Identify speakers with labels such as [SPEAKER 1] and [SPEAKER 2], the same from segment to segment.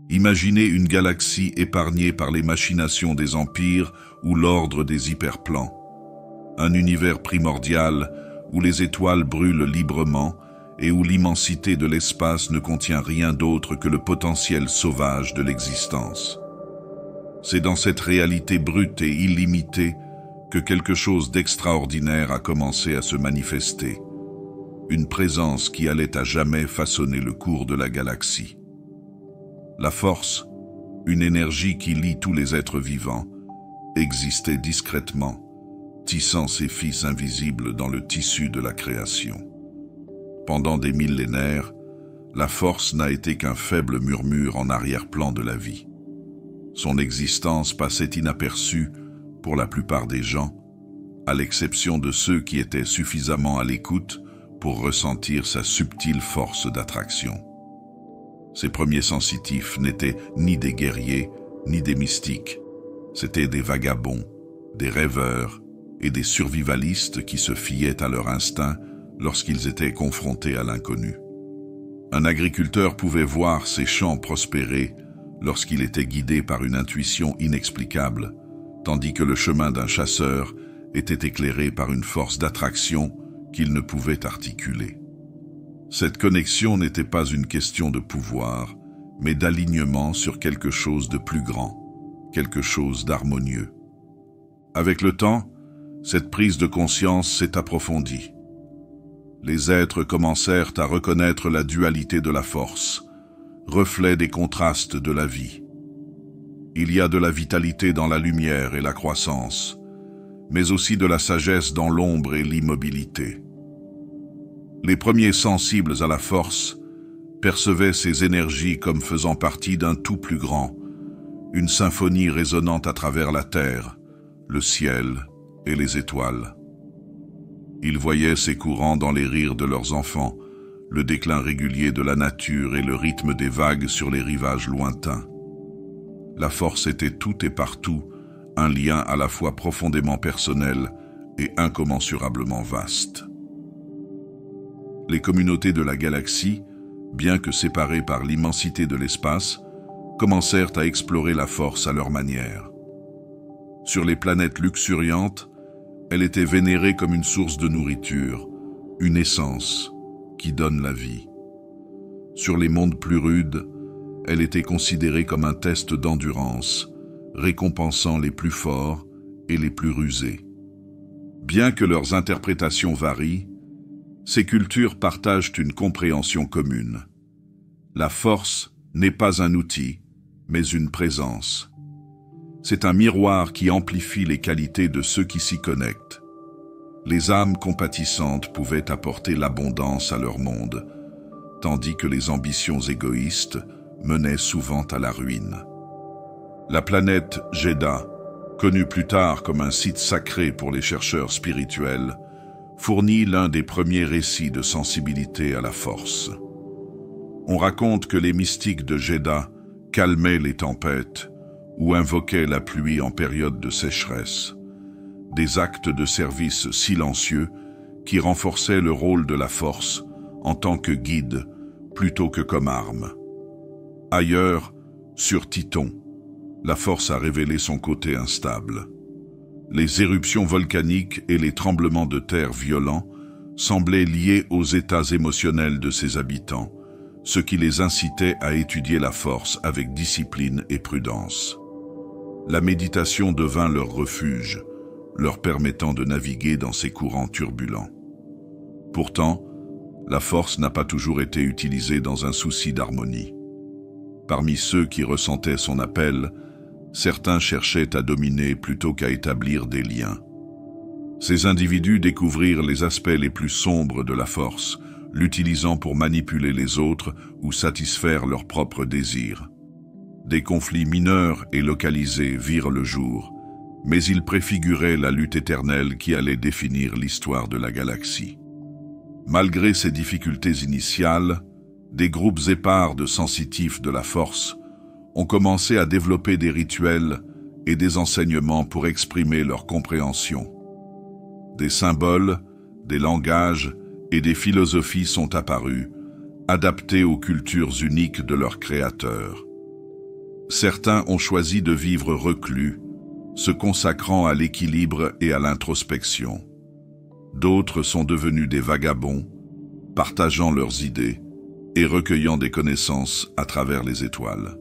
[SPEAKER 1] Imaginez une galaxie épargnée par les machinations des empires ou l'ordre des hyperplans. Un univers primordial où les étoiles brûlent librement et où l'immensité de l'espace ne contient rien d'autre que le potentiel sauvage de l'existence. C'est dans cette réalité brute et illimitée que quelque chose d'extraordinaire a commencé à se manifester. Une présence qui allait à jamais façonner le cours de la galaxie. La force, une énergie qui lie tous les êtres vivants, existait discrètement, tissant ses fils invisibles dans le tissu de la création. Pendant des millénaires, la force n'a été qu'un faible murmure en arrière-plan de la vie. Son existence passait inaperçue pour la plupart des gens, à l'exception de ceux qui étaient suffisamment à l'écoute pour ressentir sa subtile force d'attraction. Ces premiers sensitifs n'étaient ni des guerriers, ni des mystiques. C'étaient des vagabonds, des rêveurs et des survivalistes qui se fiaient à leur instinct lorsqu'ils étaient confrontés à l'inconnu. Un agriculteur pouvait voir ses champs prospérer lorsqu'il était guidé par une intuition inexplicable, tandis que le chemin d'un chasseur était éclairé par une force d'attraction qu'il ne pouvait articuler. Cette connexion n'était pas une question de pouvoir, mais d'alignement sur quelque chose de plus grand, quelque chose d'harmonieux. Avec le temps, cette prise de conscience s'est approfondie. Les êtres commencèrent à reconnaître la dualité de la force, reflet des contrastes de la vie. Il y a de la vitalité dans la lumière et la croissance, mais aussi de la sagesse dans l'ombre et l'immobilité. Les premiers sensibles à la force percevaient ces énergies comme faisant partie d'un tout plus grand, une symphonie résonnant à travers la terre, le ciel et les étoiles. Ils voyaient ces courants dans les rires de leurs enfants, le déclin régulier de la nature et le rythme des vagues sur les rivages lointains. La force était tout et partout, un lien à la fois profondément personnel et incommensurablement vaste. Les communautés de la galaxie, bien que séparées par l'immensité de l'espace, commencèrent à explorer la force à leur manière. Sur les planètes luxuriantes, elle était vénérée comme une source de nourriture, une essence qui donne la vie. Sur les mondes plus rudes, elle était considérée comme un test d'endurance, récompensant les plus forts et les plus rusés. Bien que leurs interprétations varient, ces cultures partagent une compréhension commune. La force n'est pas un outil, mais une présence. C'est un miroir qui amplifie les qualités de ceux qui s'y connectent. Les âmes compatissantes pouvaient apporter l'abondance à leur monde, tandis que les ambitions égoïstes menaient souvent à la ruine. La planète Jedha, connue plus tard comme un site sacré pour les chercheurs spirituels, fournit l'un des premiers récits de sensibilité à la force. On raconte que les mystiques de Jedha calmaient les tempêtes ou invoquaient la pluie en période de sécheresse, des actes de service silencieux qui renforçaient le rôle de la force en tant que guide plutôt que comme arme. Ailleurs, sur Titon, la force a révélé son côté instable. Les éruptions volcaniques et les tremblements de terre violents semblaient liés aux états émotionnels de ses habitants, ce qui les incitait à étudier la force avec discipline et prudence. La méditation devint leur refuge, leur permettant de naviguer dans ces courants turbulents. Pourtant, la force n'a pas toujours été utilisée dans un souci d'harmonie. Parmi ceux qui ressentaient son appel, certains cherchaient à dominer plutôt qu'à établir des liens. Ces individus découvrirent les aspects les plus sombres de la force, l'utilisant pour manipuler les autres ou satisfaire leurs propres désirs. Des conflits mineurs et localisés virent le jour, mais ils préfiguraient la lutte éternelle qui allait définir l'histoire de la galaxie. Malgré ces difficultés initiales, des groupes épars de sensitifs de la force ont commencé à développer des rituels et des enseignements pour exprimer leur compréhension. Des symboles, des langages et des philosophies sont apparus, adaptés aux cultures uniques de leurs créateurs. Certains ont choisi de vivre reclus, se consacrant à l'équilibre et à l'introspection. D'autres sont devenus des vagabonds, partageant leurs idées et recueillant des connaissances à travers les étoiles.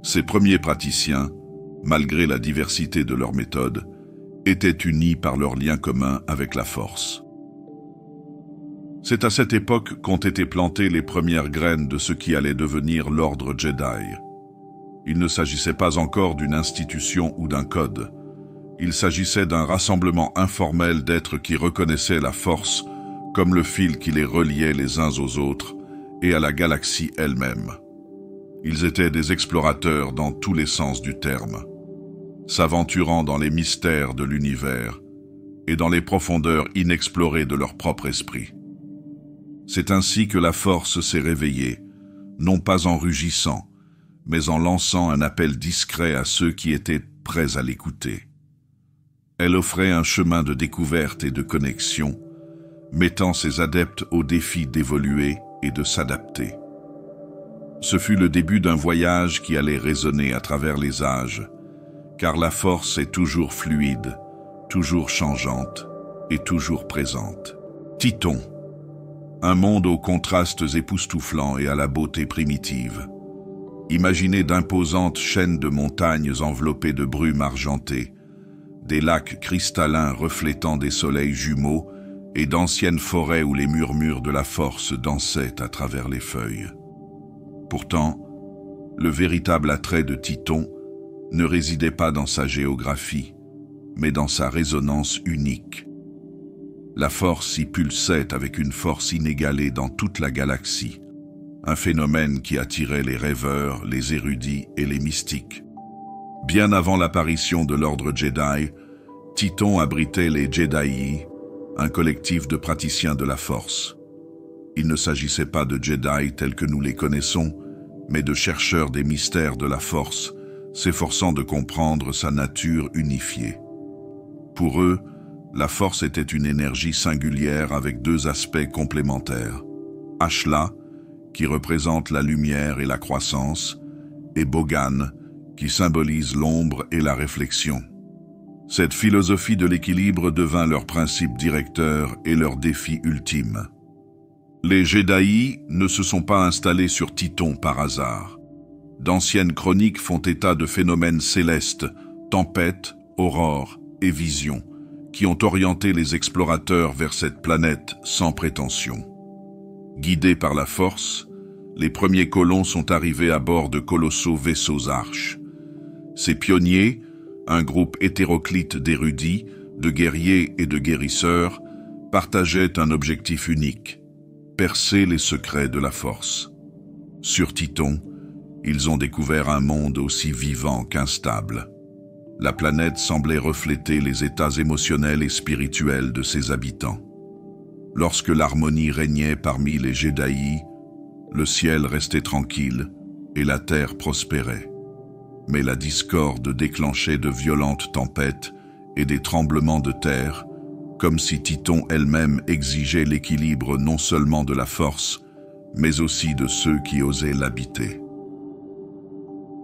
[SPEAKER 1] Ces premiers praticiens, malgré la diversité de leurs méthodes, étaient unis par leur lien commun avec la force. C'est à cette époque qu'ont été plantées les premières graines de ce qui allait devenir l'ordre Jedi. Il ne s'agissait pas encore d'une institution ou d'un code. Il s'agissait d'un rassemblement informel d'êtres qui reconnaissaient la force comme le fil qui les reliait les uns aux autres et à la galaxie elle-même. Ils étaient des explorateurs dans tous les sens du terme, s'aventurant dans les mystères de l'univers et dans les profondeurs inexplorées de leur propre esprit. C'est ainsi que la force s'est réveillée, non pas en rugissant, mais en lançant un appel discret à ceux qui étaient prêts à l'écouter. Elle offrait un chemin de découverte et de connexion, mettant ses adeptes au défi d'évoluer et de s'adapter. Ce fut le début d'un voyage qui allait résonner à travers les âges, car la force est toujours fluide, toujours changeante et toujours présente. Titon, un monde aux contrastes époustouflants et à la beauté primitive. Imaginez d'imposantes chaînes de montagnes enveloppées de brume argentée, des lacs cristallins reflétant des soleils jumeaux et d'anciennes forêts où les murmures de la force dansaient à travers les feuilles. Pourtant, le véritable attrait de Titon ne résidait pas dans sa géographie, mais dans sa résonance unique. La force y pulsait avec une force inégalée dans toute la galaxie, un phénomène qui attirait les rêveurs, les érudits et les mystiques. Bien avant l'apparition de l'ordre Jedi, Titon abritait les Jedi, un collectif de praticiens de la force. Il ne s'agissait pas de Jedi tels que nous les connaissons, mais de chercheurs des mystères de la force, s'efforçant de comprendre sa nature unifiée. Pour eux, la force était une énergie singulière avec deux aspects complémentaires. Ashla, qui représente la lumière et la croissance, et Bogan, qui symbolise l'ombre et la réflexion. Cette philosophie de l'équilibre devint leur principe directeur et leur défi ultime. Les Jedi ne se sont pas installés sur Titon par hasard. D'anciennes chroniques font état de phénomènes célestes, tempêtes, aurores et visions, qui ont orienté les explorateurs vers cette planète sans prétention. Guidés par la force, les premiers colons sont arrivés à bord de colossaux vaisseaux arches. Ces pionniers, un groupe hétéroclite d'érudits, de guerriers et de guérisseurs, partageaient un objectif unique, percer les secrets de la force. Sur Titon, ils ont découvert un monde aussi vivant qu'instable. La planète semblait refléter les états émotionnels et spirituels de ses habitants. Lorsque l'harmonie régnait parmi les Jedi, le ciel restait tranquille et la terre prospérait. Mais la discorde déclenchait de violentes tempêtes et des tremblements de terre, comme si Titon elle-même exigeait l'équilibre non seulement de la force, mais aussi de ceux qui osaient l'habiter.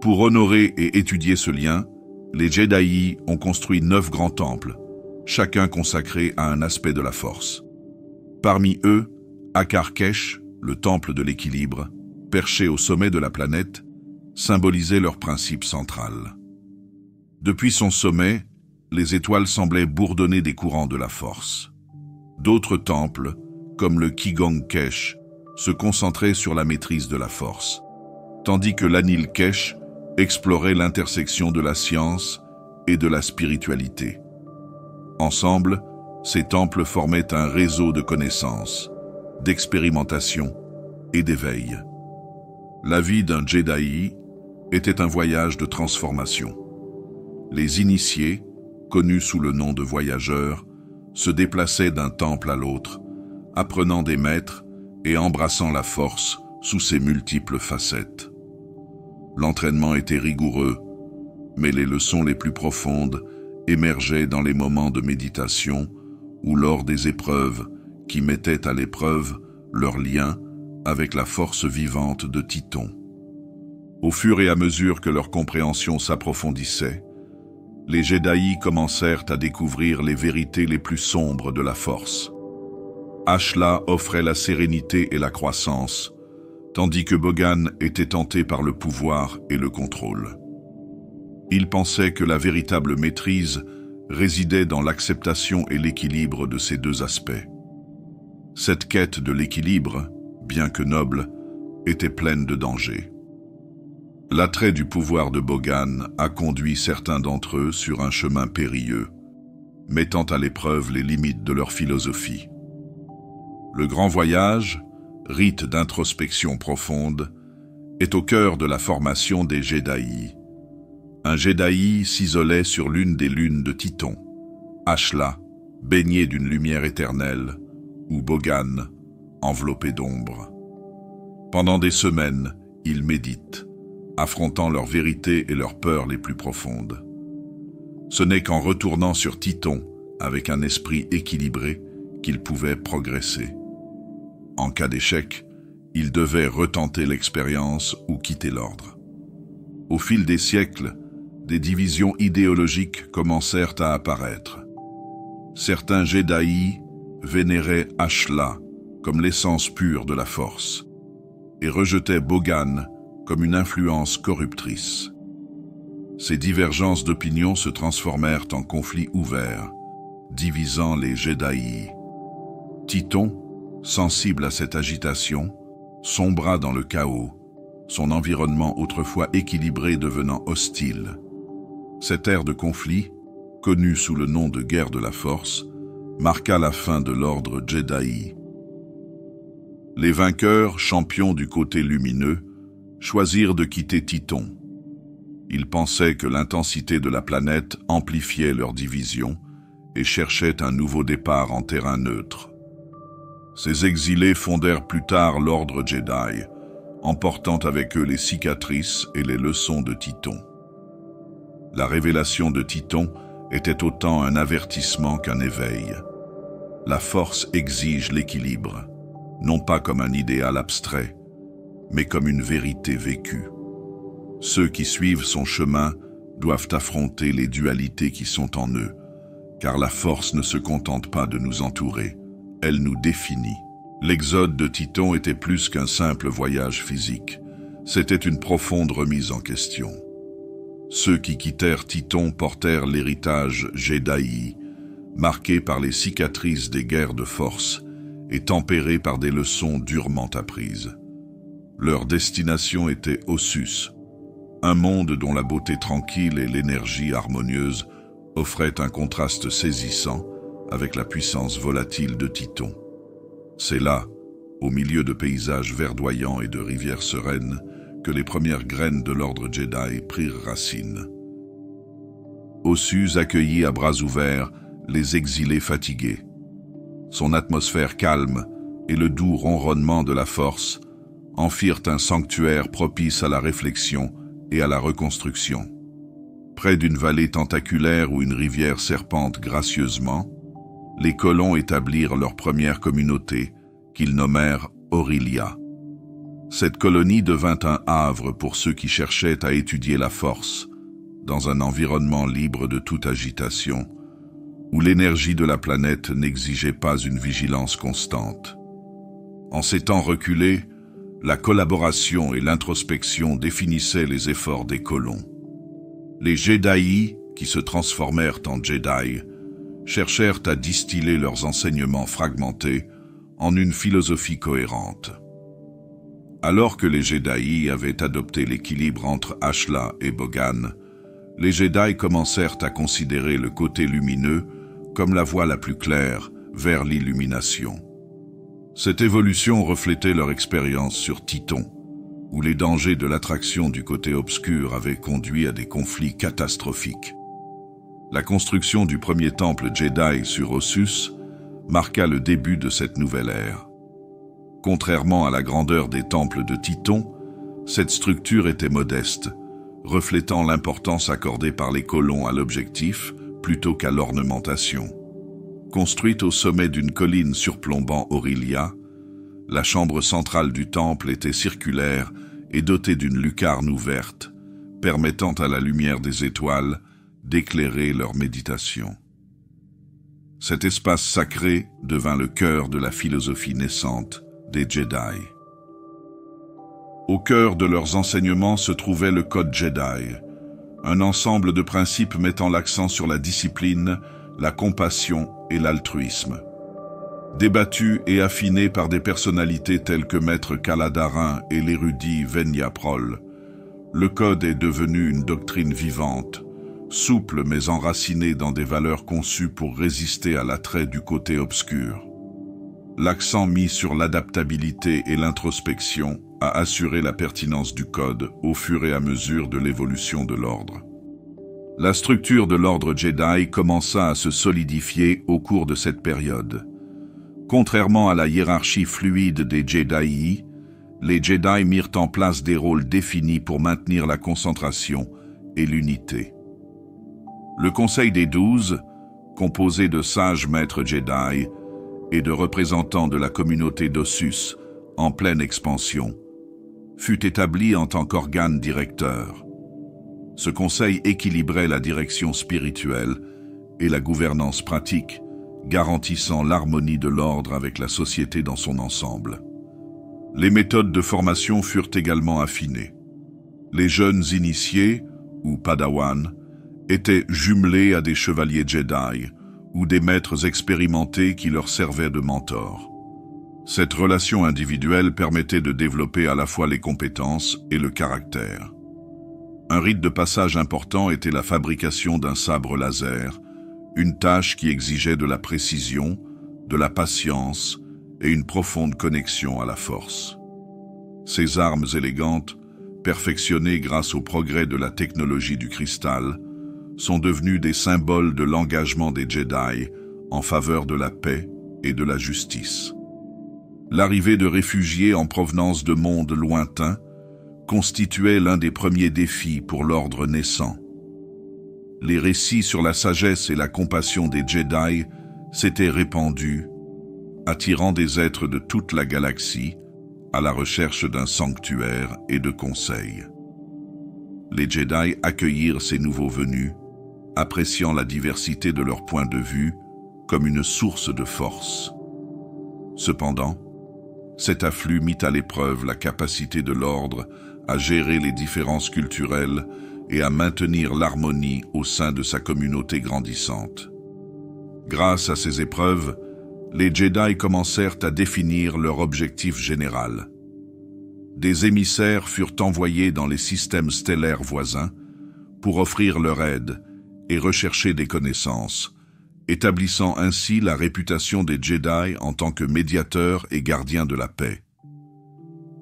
[SPEAKER 1] Pour honorer et étudier ce lien, les Jedi ont construit 9 grands temples, chacun consacré à un aspect de la force. Parmi eux, Akar-Kesh, le temple de l'équilibre, perché au sommet de la planète, symbolisait leur principe central. Depuis son sommet, les étoiles semblaient bourdonner des courants de la force. D'autres temples, comme le Qigong-Kesh, se concentraient sur la maîtrise de la force, tandis que l'Anil-Kesh explorait l'intersection de la science et de la spiritualité. Ensemble, ces temples formaient un réseau de connaissances, d'expérimentation et d'éveil. La vie d'un Jedi était un voyage de transformation. Les initiés, connus sous le nom de voyageurs, se déplaçaient d'un temple à l'autre, apprenant des maîtres et embrassant la force sous ses multiples facettes. L'entraînement était rigoureux, mais les leçons les plus profondes émergeaient dans les moments de méditation ou lors des épreuves qui mettaient à l'épreuve leur lien avec la force vivante de Titon. Au fur et à mesure que leur compréhension s'approfondissait, les Jedi commencèrent à découvrir les vérités les plus sombres de la Force. Ashla offrait la sérénité et la croissance, tandis que Bogan était tenté par le pouvoir et le contrôle. Il pensait que la véritable maîtrise résidait dans l'acceptation et l'équilibre de ces deux aspects. Cette quête de l'équilibre, bien que noble, était pleine de dangers. L'attrait du pouvoir de Bogan a conduit certains d'entre eux sur un chemin périlleux, mettant à l'épreuve les limites de leur philosophie. Le grand voyage, rite d'introspection profonde, est au cœur de la formation des Jedi. Un Jedi s'isolait sur l'une des lunes de Titon, Ashla, baignée d'une lumière éternelle, ou Bogan, enveloppé d'ombre. Pendant des semaines, ils méditent, affrontant leurs vérités et leurs peurs les plus profondes. Ce n'est qu'en retournant sur Titon, avec un esprit équilibré, qu'ils pouvaient progresser. En cas d'échec, ils devaient retenter l'expérience ou quitter l'ordre. Au fil des siècles, des divisions idéologiques commencèrent à apparaître. Certains Jedi vénéraient Ashla comme l'essence pure de la Force et rejetaient Bogan comme une influence corruptrice. Ces divergences d'opinion se transformèrent en conflits ouverts, divisant les Jedi. Titon, sensible à cette agitation, sombra dans le chaos, son environnement autrefois équilibré devenant hostile. Cette ère de conflit, connue sous le nom de guerre de la Force, marqua la fin de l'ordre Jedi. Les vainqueurs, champions du côté lumineux, choisirent de quitter Titon. Ils pensaient que l'intensité de la planète amplifiait leur division et cherchaient un nouveau départ en terrain neutre. Ces exilés fondèrent plus tard l'ordre Jedi, emportant avec eux les cicatrices et les leçons de Titon. La révélation de Titon était autant un avertissement qu'un éveil. La Force exige l'équilibre, non pas comme un idéal abstrait, mais comme une vérité vécue. Ceux qui suivent son chemin doivent affronter les dualités qui sont en eux, car la Force ne se contente pas de nous entourer, elle nous définit. L'exode de Titon était plus qu'un simple voyage physique, c'était une profonde remise en question. Ceux qui quittèrent Titon portèrent l'héritage Jedi, marqué par les cicatrices des guerres de force et tempéré par des leçons durement apprises. Leur destination était Ossus, un monde dont la beauté tranquille et l'énergie harmonieuse offraient un contraste saisissant avec la puissance volatile de Titon. C'est là, au milieu de paysages verdoyants et de rivières sereines, que les premières graines de l'ordre Jedi prirent racine. Ossus accueillit à bras ouverts les exilés fatigués. Son atmosphère calme et le doux ronronnement de la Force en firent un sanctuaire propice à la réflexion et à la reconstruction. Près d'une vallée tentaculaire où une rivière serpente gracieusement, les colons établirent leur première communauté, qu'ils nommèrent Aurelia. Cette colonie devint un havre pour ceux qui cherchaient à étudier la Force, dans un environnement libre de toute agitation, où l'énergie de la planète n'exigeait pas une vigilance constante. En ces temps reculés, la collaboration et l'introspection définissaient les efforts des colons. Les Jedi, qui se transformèrent en Jedi, cherchèrent à distiller leurs enseignements fragmentés en une philosophie cohérente. Alors que les Jedi avaient adopté l'équilibre entre Ashla et Bogan, les Jedi commencèrent à considérer le côté lumineux comme la voie la plus claire vers l'illumination. Cette évolution reflétait leur expérience sur Titon, où les dangers de l'attraction du côté obscur avaient conduit à des conflits catastrophiques. La construction du premier temple Jedi sur Ossus marqua le début de cette nouvelle ère. Contrairement à la grandeur des temples de Titon, cette structure était modeste, reflétant l'importance accordée par les colons à l'objectif plutôt qu'à l'ornementation. Construite au sommet d'une colline surplombant Aurelia, la chambre centrale du temple était circulaire et doté d'une lucarne ouverte, permettant à la lumière des étoiles d'éclairer leur méditation. Cet espace sacré devint le cœur de la philosophie naissante des Jedi. Au cœur de leurs enseignements se trouvait le Code Jedi, un ensemble de principes mettant l'accent sur la discipline, la compassion et l'altruisme. Débattu et affiné par des personnalités telles que Maître Kaladarin et l'érudit Venya Prol, le Code est devenu une doctrine vivante, souple mais enracinée dans des valeurs conçues pour résister à l'attrait du côté obscur. L'accent mis sur l'adaptabilité et l'introspection a assuré la pertinence du Code au fur et à mesure de l'évolution de l'ordre. La structure de l'ordre Jedi commença à se solidifier au cours de cette période. Contrairement à la hiérarchie fluide des Jedi, les Jedi mirent en place des rôles définis pour maintenir la concentration et l'unité. Le Conseil des 12, composé de sages maîtres Jedi et de représentants de la communauté d'Ossus en pleine expansion, fut établi en tant qu'organe directeur. Ce conseil équilibrait la direction spirituelle et la gouvernance pratique, garantissant l'harmonie de l'ordre avec la société dans son ensemble. Les méthodes de formation furent également affinées. Les jeunes initiés, ou Padawan, étaient jumelés à des chevaliers Jedi ou des maîtres expérimentés qui leur servaient de mentors. Cette relation individuelle permettait de développer à la fois les compétences et le caractère. Un rite de passage important était la fabrication d'un sabre laser, une tâche qui exigeait de la précision, de la patience et une profonde connexion à la force. Ces armes élégantes, perfectionnées grâce au progrès de la technologie du cristal, sont devenues des symboles de l'engagement des Jedi en faveur de la paix et de la justice. L'arrivée de réfugiés en provenance de mondes lointains constituait l'un des premiers défis pour l'ordre naissant. Les récits sur la sagesse et la compassion des Jedi s'étaient répandus, attirant des êtres de toute la galaxie à la recherche d'un sanctuaire et de conseils. Les Jedi accueillirent ces nouveaux venus, appréciant la diversité de leurs points de vue comme une source de force. Cependant, cet afflux mit à l'épreuve la capacité de l'ordre à gérer les différences culturelles et à maintenir l'harmonie au sein de sa communauté grandissante. Grâce à ces épreuves, les Jedi commencèrent à définir leur objectif général. Des émissaires furent envoyés dans les systèmes stellaires voisins pour offrir leur aide et rechercher des connaissances, établissant ainsi la réputation des Jedi en tant que médiateurs et gardiens de la paix.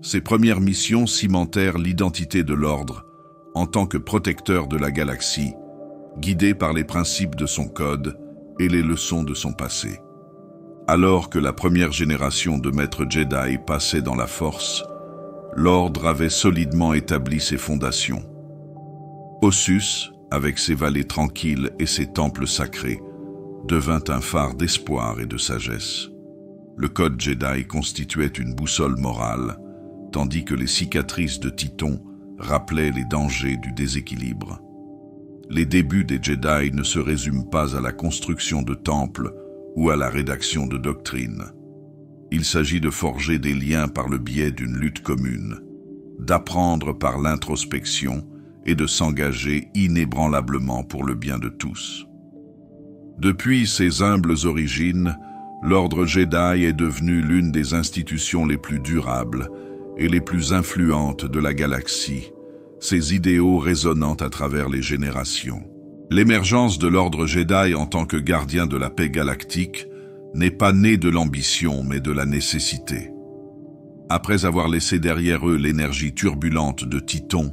[SPEAKER 1] Ces premières missions cimentèrent l'identité de l'ordre en tant que protecteur de la galaxie, guidé par les principes de son code et les leçons de son passé. Alors que la première génération de maîtres Jedi passait dans la Force, l'ordre avait solidement établi ses fondations. Ossus, avec ses vallées tranquilles et ses temples sacrés, devint un phare d'espoir et de sagesse. Le Code Jedi constituait une boussole morale, tandis que les cicatrices de Tython rappelaient les dangers du déséquilibre. Les débuts des Jedi ne se résument pas à la construction de temples ou à la rédaction de doctrines. Il s'agit de forger des liens par le biais d'une lutte commune, d'apprendre par l'introspection et de s'engager inébranlablement pour le bien de tous. Depuis ses humbles origines, l'ordre Jedi est devenu l'une des institutions les plus durables et les plus influentes de la galaxie, ses idéaux résonnant à travers les générations. L'émergence de l'ordre Jedi en tant que gardien de la paix galactique n'est pas née de l'ambition mais de la nécessité. Après avoir laissé derrière eux l'énergie turbulente de Tython,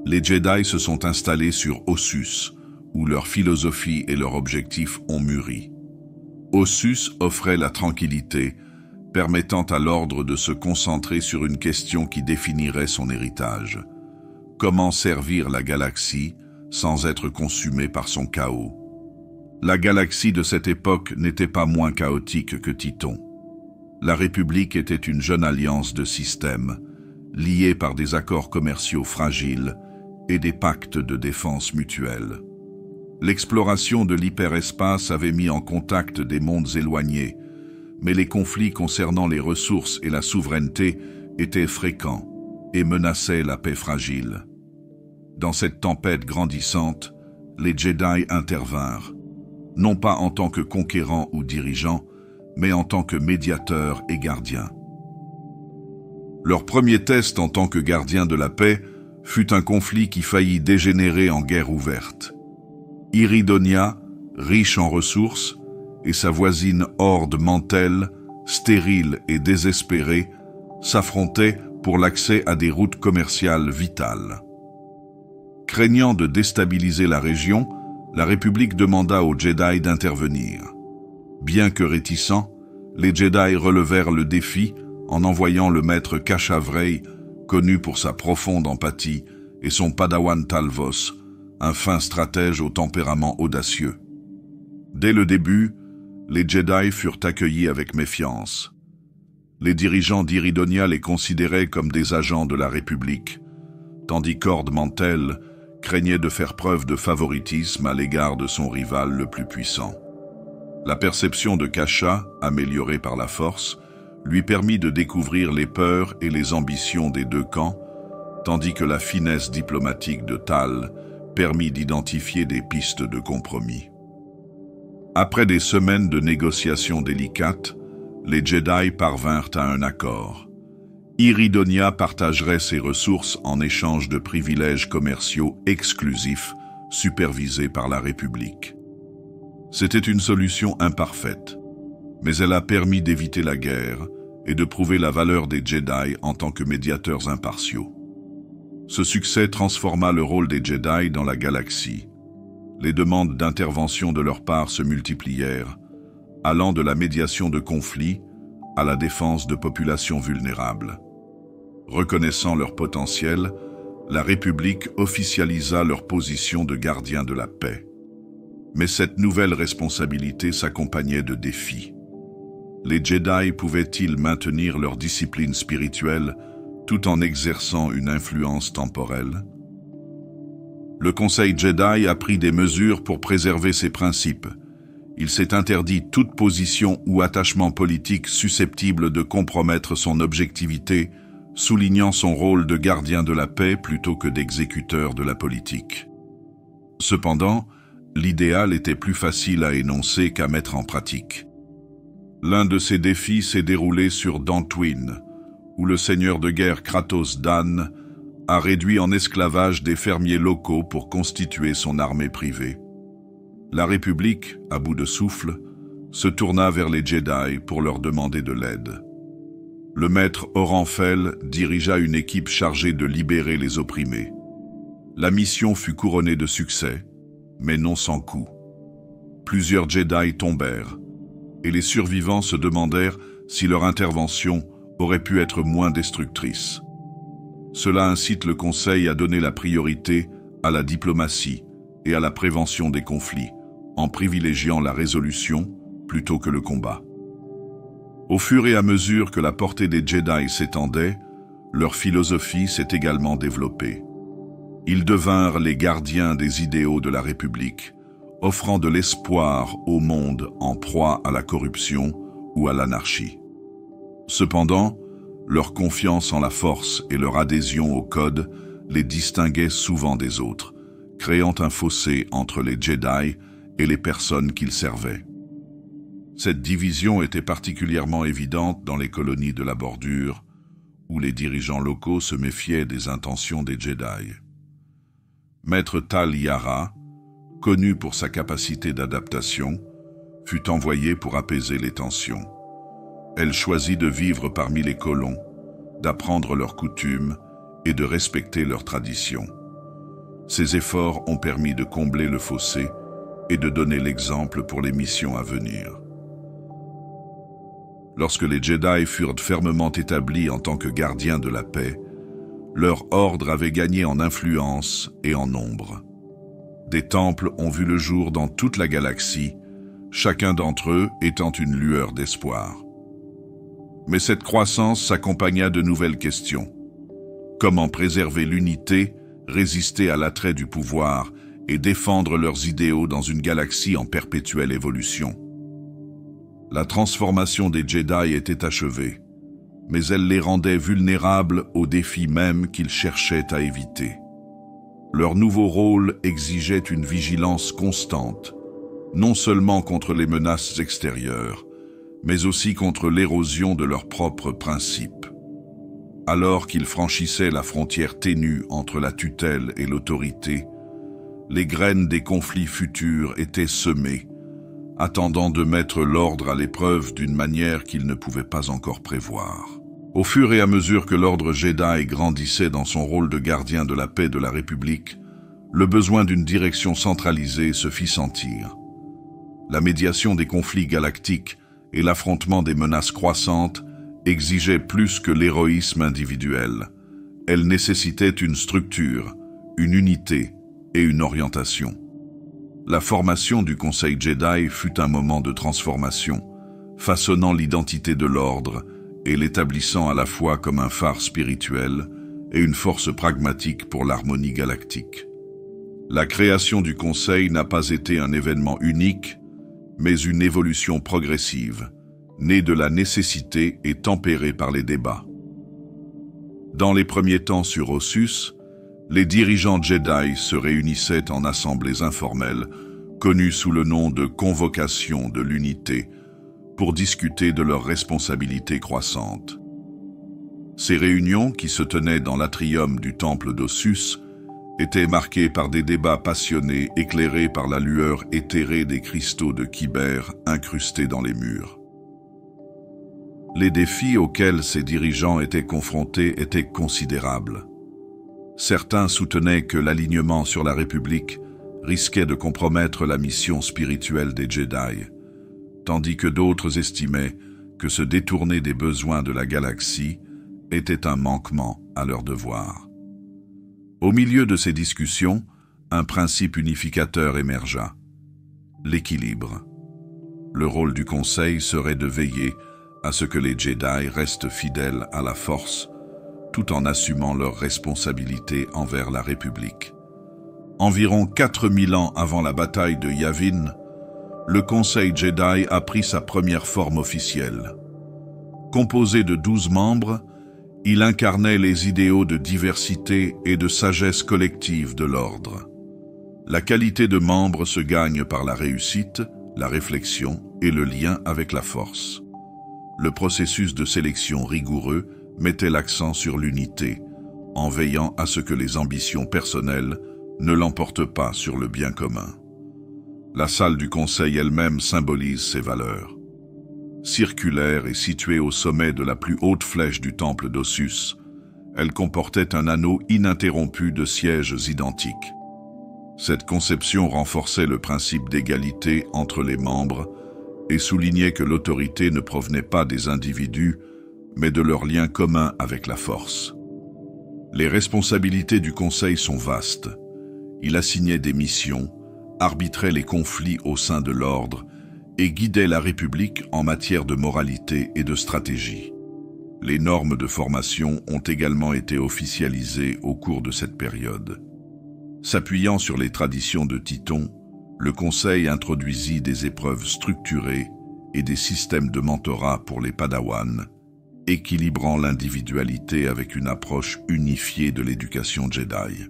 [SPEAKER 1] les Jedi se sont installés sur Ossus, où leur philosophie et leurs objectifs ont mûri. Ossus offrait la tranquillité, permettant à l'ordre de se concentrer sur une question qui définirait son héritage. Comment servir la galaxie sans être consumée par son chaos? La galaxie de cette époque n'était pas moins chaotique que Tython. La République était une jeune alliance de systèmes, liés par des accords commerciaux fragiles et des pactes de défense mutuelle. L'exploration de l'hyperespace avait mis en contact des mondes éloignés, mais les conflits concernant les ressources et la souveraineté étaient fréquents et menaçaient la paix fragile. Dans cette tempête grandissante, les Jedi intervinrent, non pas en tant que conquérants ou dirigeants, mais en tant que médiateurs et gardiens. Leur premier test en tant que gardiens de la paix fut un conflit qui faillit dégénérer en guerre ouverte. Iridonia, riche en ressources, et sa voisine Horde Mantell, stérile et désespérée, s'affrontaient pour l'accès à des routes commerciales vitales. Craignant de déstabiliser la région, la République demanda aux Jedi d'intervenir. Bien que réticents, les Jedi relevèrent le défi en envoyant le maître Casha Wrey, connu pour sa profonde empathie, et son padawan Talvos, un fin stratège au tempérament audacieux. Dès le début, les Jedi furent accueillis avec méfiance. Les dirigeants d'Iridonia les considéraient comme des agents de la République, tandis qu'Horde Mantell craignait de faire preuve de favoritisme à l'égard de son rival le plus puissant. La perception de Casha, améliorée par la force, lui permit de découvrir les peurs et les ambitions des deux camps, tandis que la finesse diplomatique de Tal permit d'identifier des pistes de compromis. Après des semaines de négociations délicates, les Jedi parvinrent à un accord. Iridonia partagerait ses ressources en échange de privilèges commerciaux exclusifs supervisés par la République. C'était une solution imparfaite, mais elle a permis d'éviter la guerre et de prouver la valeur des Jedi en tant que médiateurs impartiaux. Ce succès transforma le rôle des Jedi dans la galaxie. Les demandes d'intervention de leur part se multiplièrent, allant de la médiation de conflits à la défense de populations vulnérables. Reconnaissant leur potentiel, la République officialisa leur position de gardiens de la paix. Mais cette nouvelle responsabilité s'accompagnait de défis. Les Jedi pouvaient-ils maintenir leur discipline spirituelle tout en exerçant une influence temporelle? Le Conseil Jedi a pris des mesures pour préserver ses principes. Il s'est interdit toute position ou attachement politique susceptible de compromettre son objectivité, soulignant son rôle de gardien de la paix plutôt que d'exécuteur de la politique. Cependant, l'idéal était plus facile à énoncer qu'à mettre en pratique. L'un de ces défis s'est déroulé sur Dantooine, où le seigneur de guerre Kratos Dan a réduit en esclavage des fermiers locaux pour constituer son armée privée. La République, à bout de souffle, se tourna vers les Jedi pour leur demander de l'aide. Le maître Orenfell dirigea une équipe chargée de libérer les opprimés. La mission fut couronnée de succès, mais non sans coup. Plusieurs Jedi tombèrent, et les survivants se demandèrent si leur intervention aurait pu être moins destructrice. Cela incite le Conseil à donner la priorité à la diplomatie et à la prévention des conflits, en privilégiant la résolution plutôt que le combat. Au fur et à mesure que la portée des Jedi s'étendait, leur philosophie s'est également développée. Ils devinrent les gardiens des idéaux de la République, offrant de l'espoir au monde en proie à la corruption ou à l'anarchie. Cependant, leur confiance en la force et leur adhésion au code les distinguaient souvent des autres, créant un fossé entre les Jedi et les personnes qu'ils servaient. Cette division était particulièrement évidente dans les colonies de la bordure, où les dirigeants locaux se méfiaient des intentions des Jedi. Maître Tal Yara, connu pour sa capacité d'adaptation, fut envoyée pour apaiser les tensions. Elle choisit de vivre parmi les colons, d'apprendre leurs coutumes et de respecter leurs traditions. Ces efforts ont permis de combler le fossé et de donner l'exemple pour les missions à venir. Lorsque les Jedi furent fermement établis en tant que gardiens de la paix, leur ordre avait gagné en influence et en nombre. Des temples ont vu le jour dans toute la galaxie, chacun d'entre eux étant une lueur d'espoir. Mais cette croissance s'accompagna de nouvelles questions. Comment préserver l'unité, résister à l'attrait du pouvoir et défendre leurs idéaux dans une galaxie en perpétuelle évolution. La transformation des Jedi était achevée, mais elle les rendait vulnérables aux défis mêmes qu'ils cherchaient à éviter. Leur nouveau rôle exigeait une vigilance constante, non seulement contre les menaces extérieures, mais aussi contre l'érosion de leurs propres principes. Alors qu'ils franchissaient la frontière ténue entre la tutelle et l'autorité, les graines des conflits futurs étaient semées, attendant de mettre l'ordre à l'épreuve d'une manière qu'ils ne pouvaient pas encore prévoir. Au fur et à mesure que l'ordre Jedi grandissait dans son rôle de gardien de la paix de la République, le besoin d'une direction centralisée se fit sentir. La médiation des conflits galactiques et l'affrontement des menaces croissantes exigeaient plus que l'héroïsme individuel. Elle nécessitait une structure, une unité et une orientation. La formation du Conseil Jedi fut un moment de transformation, façonnant l'identité de l'ordre et l'établissant à la fois comme un phare spirituel et une force pragmatique pour l'harmonie galactique. La création du Conseil n'a pas été un événement unique, mais une évolution progressive, née de la nécessité et tempérée par les débats. Dans les premiers temps sur Ossus, les dirigeants Jedi se réunissaient en assemblées informelles, connues sous le nom de Convocation de l'Unité, pour discuter de leurs responsabilités croissantes. Ces réunions, qui se tenaient dans l'atrium du temple d'Ossus, étaient marquées par des débats passionnés éclairés par la lueur éthérée des cristaux de Kyber incrustés dans les murs. Les défis auxquels ces dirigeants étaient confrontés étaient considérables. Certains soutenaient que l'alignement sur la République risquait de compromettre la mission spirituelle des Jedi, tandis que d'autres estimaient que se détourner des besoins de la galaxie était un manquement à leur devoir. Au milieu de ces discussions, un principe unificateur émergea: l'équilibre. Le rôle du Conseil serait de veiller à ce que les Jedi restent fidèles à la Force, tout en assumant leurs responsabilités envers la République. Environ 4000 ans avant la bataille de Yavin, le Conseil Jedi a pris sa première forme officielle. Composé de 12 membres, il incarnait les idéaux de diversité et de sagesse collective de l'ordre. La qualité de membre se gagne par la réussite, la réflexion et le lien avec la Force. Le processus de sélection rigoureux mettait l'accent sur l'unité, en veillant à ce que les ambitions personnelles ne l'emportent pas sur le bien commun. La salle du Conseil elle-même symbolise ces valeurs. Circulaire et située au sommet de la plus haute flèche du temple d'Ossus, elle comportait un anneau ininterrompu de sièges identiques. Cette conception renforçait le principe d'égalité entre les membres et soulignait que l'autorité ne provenait pas des individus, mais de leur lien commun avec la Force. Les responsabilités du Conseil sont vastes. Il assignait des missions, arbitrait les conflits au sein de l'ordre et guidait la République en matière de moralité et de stratégie. Les normes de formation ont également été officialisées au cours de cette période. S'appuyant sur les traditions de Tython, le Conseil introduisit des épreuves structurées et des systèmes de mentorat pour les Padawans, équilibrant l'individualité avec une approche unifiée de l'éducation Jedi.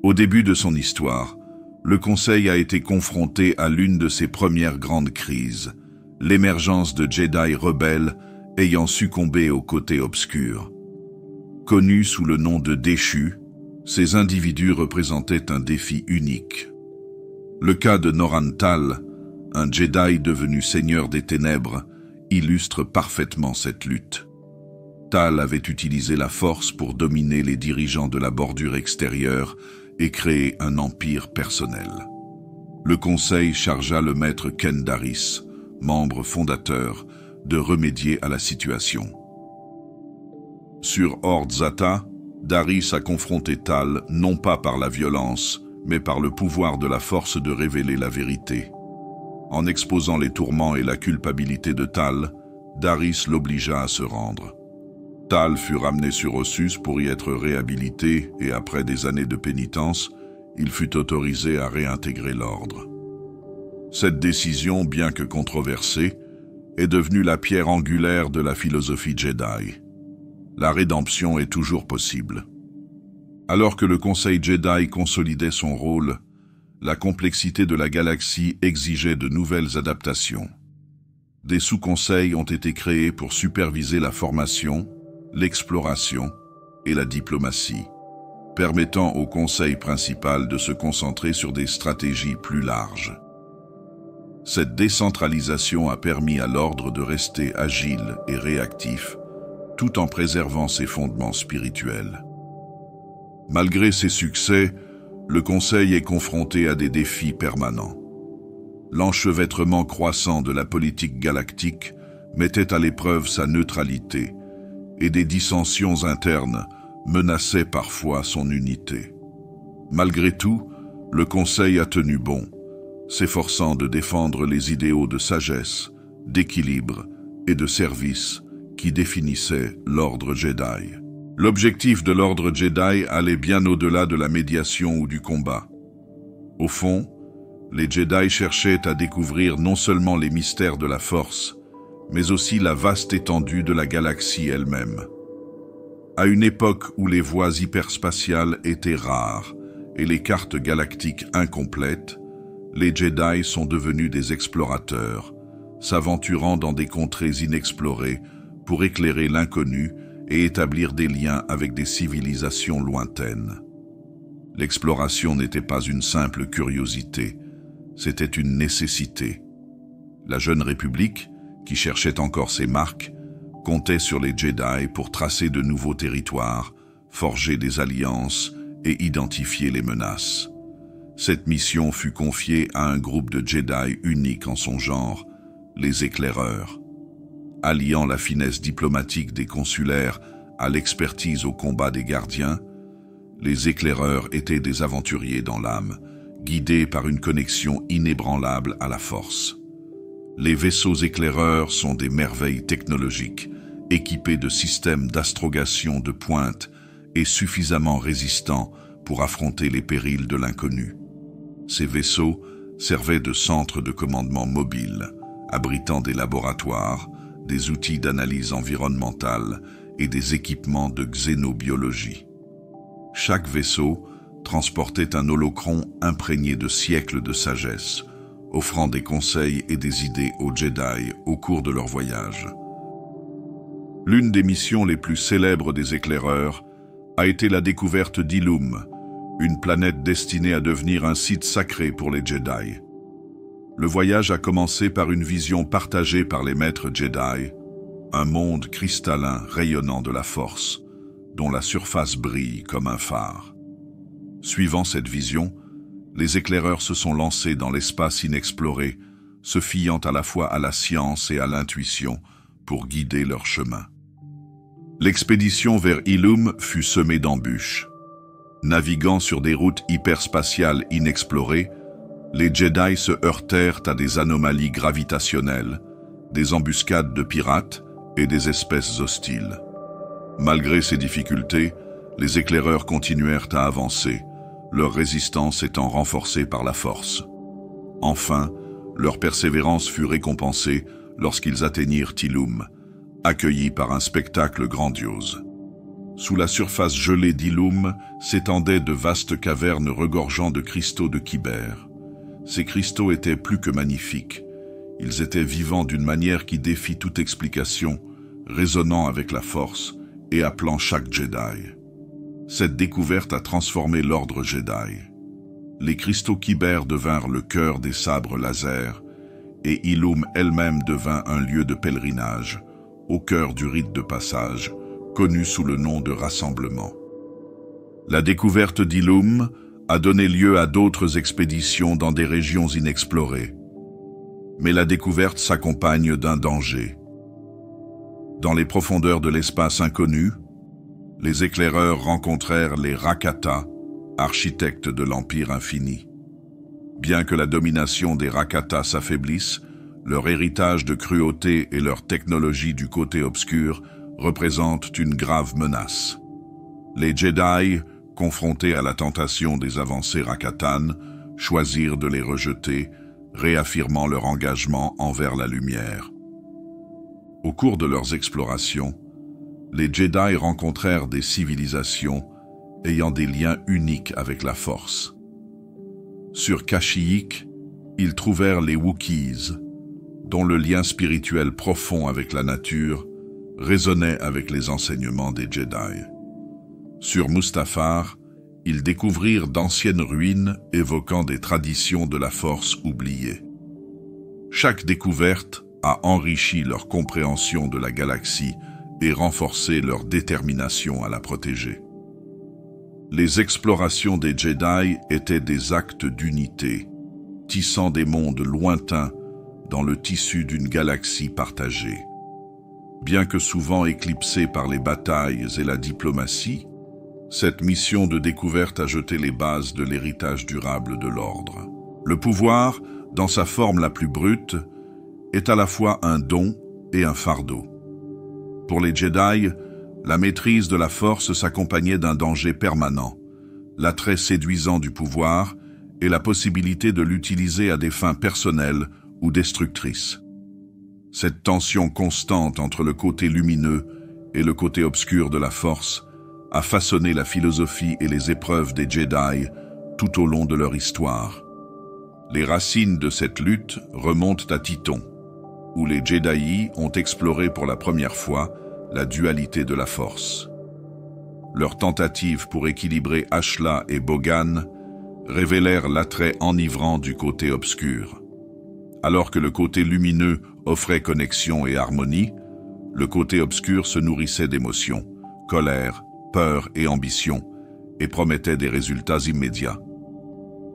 [SPEAKER 1] Au début de son histoire, le Conseil a été confronté à l'une de ses premières grandes crises, l'émergence de Jedi rebelles ayant succombé au côté obscur. Connus sous le nom de déchus, ces individus représentaient un défi unique. Le cas de Noran Tal, un Jedi devenu seigneur des ténèbres, illustre parfaitement cette lutte. Tal avait utilisé la Force pour dominer les dirigeants de la bordure extérieure et créer un empire personnel. Le Conseil chargea le maître Ken Daris, membre fondateur, de remédier à la situation. Sur Ord Zata, Daris a confronté Tal non pas par la violence, mais par le pouvoir de la Force de révéler la vérité. En exposant les tourments et la culpabilité de Tal, Daris l'obligea à se rendre. Tal fut ramené sur Ossus pour y être réhabilité et après des années de pénitence, il fut autorisé à réintégrer l'ordre. Cette décision, bien que controversée, est devenue la pierre angulaire de la philosophie Jedi. La rédemption est toujours possible. Alors que le Conseil Jedi consolidait son rôle, la complexité de la galaxie exigeait de nouvelles adaptations. Des sous-conseils ont été créés pour superviser la formation, l'exploration et la diplomatie, permettant au Conseil principal de se concentrer sur des stratégies plus larges. Cette décentralisation a permis à l'ordre de rester agile et réactif, tout en préservant ses fondements spirituels. Malgré ses succès, le Conseil est confronté à des défis permanents. L'enchevêtrement croissant de la politique galactique mettait à l'épreuve sa neutralité, et des dissensions internes menaçaient parfois son unité. Malgré tout, le Conseil a tenu bon, s'efforçant de défendre les idéaux de sagesse, d'équilibre et de service qui définissaient l'ordre Jedi. L'objectif de l'ordre Jedi allait bien au-delà de la médiation ou du combat. Au fond, les Jedi cherchaient à découvrir non seulement les mystères de la Force, mais aussi la vaste étendue de la galaxie elle-même. À une époque où les voies hyperspatiales étaient rares et les cartes galactiques incomplètes, les Jedi sont devenus des explorateurs, s'aventurant dans des contrées inexplorées pour éclairer l'inconnu et établir des liens avec des civilisations lointaines. L'exploration n'était pas une simple curiosité, c'était une nécessité. La jeune République, qui cherchait encore ses marques, comptait sur les Jedi pour tracer de nouveaux territoires, forger des alliances et identifier les menaces. Cette mission fut confiée à un groupe de Jedi unique en son genre, les éclaireurs. Alliant la finesse diplomatique des consulaires à l'expertise au combat des gardiens, les éclaireurs étaient des aventuriers dans l'âme, guidés par une connexion inébranlable à la Force. Les vaisseaux éclaireurs sont des merveilles technologiques, équipés de systèmes d'astrogation de pointe et suffisamment résistants pour affronter les périls de l'inconnu. Ces vaisseaux servaient de centres de commandement mobiles, abritant des laboratoires, des outils d'analyse environnementale et des équipements de xénobiologie. Chaque vaisseau transportait un holocron imprégné de siècles de sagesse, offrant des conseils et des idées aux Jedi au cours de leur voyage. L'une des missions les plus célèbres des éclaireurs a été la découverte d'Ilum, une planète destinée à devenir un site sacré pour les Jedi. Le voyage a commencé par une vision partagée par les maîtres Jedi, un monde cristallin rayonnant de la Force, dont la surface brille comme un phare. Suivant cette vision, les éclaireurs se sont lancés dans l'espace inexploré, se fiant à la fois à la science et à l'intuition pour guider leur chemin. L'expédition vers Ilum fut semée d'embûches. Naviguant sur des routes hyperspatiales inexplorées, les Jedi se heurtèrent à des anomalies gravitationnelles, des embuscades de pirates et des espèces hostiles. Malgré ces difficultés, les éclaireurs continuèrent à avancer, leur résistance étant renforcée par la Force. Enfin, leur persévérance fut récompensée lorsqu'ils atteignirent Ilum, accueillis par un spectacle grandiose. Sous la surface gelée d'Ilum s'étendaient de vastes cavernes regorgeant de cristaux de Kyber. Ces cristaux étaient plus que magnifiques. Ils étaient vivants d'une manière qui défie toute explication, résonnant avec la Force et appelant chaque Jedi. Cette découverte a transformé l'ordre Jedi. Les cristaux Kyber devinrent le cœur des sabres laser, et Ilum elle-même devint un lieu de pèlerinage, au cœur du rite de passage, connu sous le nom de rassemblement. La découverte d'Ilum a donné lieu à d'autres expéditions dans des régions inexplorées. Mais la découverte s'accompagne d'un danger. Dans les profondeurs de l'espace inconnu, les éclaireurs rencontrèrent les Rakata, architectes de l'Empire infini. Bien que la domination des Rakata s'affaiblisse, leur héritage de cruauté et leur technologie du côté obscur représentent une grave menace. Les Jedi, confrontés à la tentation des avancées Rakatan, choisirent de les rejeter, réaffirmant leur engagement envers la lumière. Au cours de leurs explorations, les Jedi rencontrèrent des civilisations ayant des liens uniques avec la Force. Sur Kashyyyk, ils trouvèrent les Wookiees, dont le lien spirituel profond avec la nature résonnait avec les enseignements des Jedi. Sur Mustafar, ils découvrirent d'anciennes ruines évoquant des traditions de la Force oubliées. Chaque découverte a enrichi leur compréhension de la galaxie et renforcé leur détermination à la protéger. Les explorations des Jedi étaient des actes d'unité, tissant des mondes lointains dans le tissu d'une galaxie partagée. Bien que souvent éclipsée par les batailles et la diplomatie, cette mission de découverte a jeté les bases de l'héritage durable de l'ordre. Le pouvoir, dans sa forme la plus brute, est à la fois un don et un fardeau. Pour les Jedi, la maîtrise de la Force s'accompagnait d'un danger permanent, l'attrait séduisant du pouvoir et la possibilité de l'utiliser à des fins personnelles ou destructrices. Cette tension constante entre le côté lumineux et le côté obscur de la Force a façonné la philosophie et les épreuves des Jedi tout au long de leur histoire. Les racines de cette lutte remontent à Tython, où les Jedi ont exploré pour la première fois la dualité de la Force. Leurs tentatives pour équilibrer Ashla et Bogan révélèrent l'attrait enivrant du côté obscur. Alors que le côté lumineux offrait connexion et harmonie, le côté obscur se nourrissait d'émotions, colère, peur et ambition, et promettait des résultats immédiats.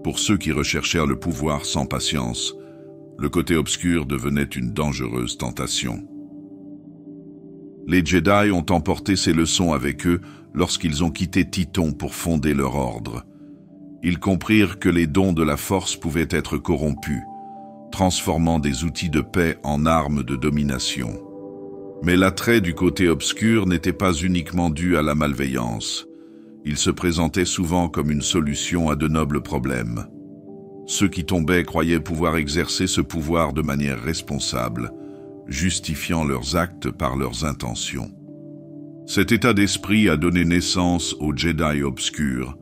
[SPEAKER 1] Pour ceux qui recherchèrent le pouvoir sans patience, le côté obscur devenait une dangereuse tentation. Les Jedi ont emporté ces leçons avec eux lorsqu'ils ont quitté Tython pour fonder leur ordre. Ils comprirent que les dons de la Force pouvaient être corrompus, transformant des outils de paix en armes de domination. Mais l'attrait du côté obscur n'était pas uniquement dû à la malveillance. Il se présentait souvent comme une solution à de nobles problèmes. Ceux qui tombaient croyaient pouvoir exercer ce pouvoir de manière responsable, justifiant leurs actes par leurs intentions. Cet état d'esprit a donné naissance aux Jedi obscurs,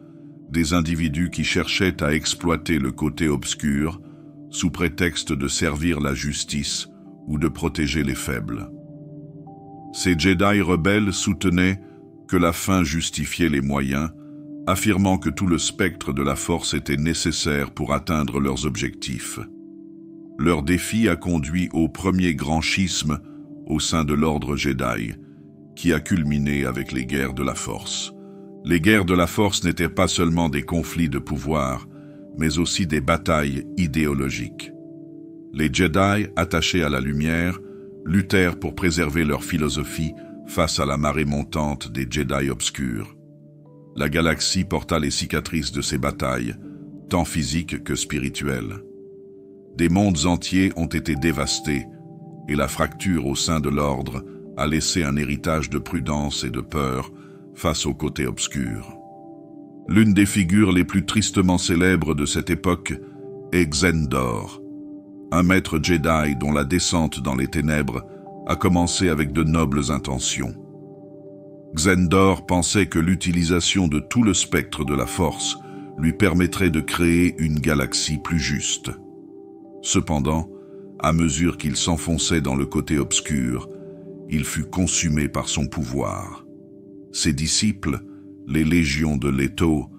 [SPEAKER 1] des individus qui cherchaient à exploiter le côté obscur sous prétexte de servir la justice ou de protéger les faibles. Ces Jedi rebelles soutenaient que la fin justifiait les moyens, affirmant que tout le spectre de la Force était nécessaire pour atteindre leurs objectifs. Leur défi a conduit au premier grand schisme au sein de l'ordre Jedi, qui a culminé avec les guerres de la Force. Les guerres de la Force n'étaient pas seulement des conflits de pouvoir, mais aussi des batailles idéologiques. Les Jedi, attachés à la lumière, luttèrent pour préserver leur philosophie face à la marée montante des Jedi obscurs. La galaxie porta les cicatrices de ces batailles, tant physiques que spirituelles. Des mondes entiers ont été dévastés, et la fracture au sein de l'ordre a laissé un héritage de prudence et de peur face au côté obscur. L'une des figures les plus tristement célèbres de cette époque est Xendor, un maître Jedi dont la descente dans les ténèbres a commencé avec de nobles intentions. Xendor pensait que l'utilisation de tout le spectre de la Force lui permettrait de créer une galaxie plus juste. Cependant, à mesure qu'il s'enfonçait dans le côté obscur, il fut consumé par son pouvoir. Ses disciples, les légions de Leto,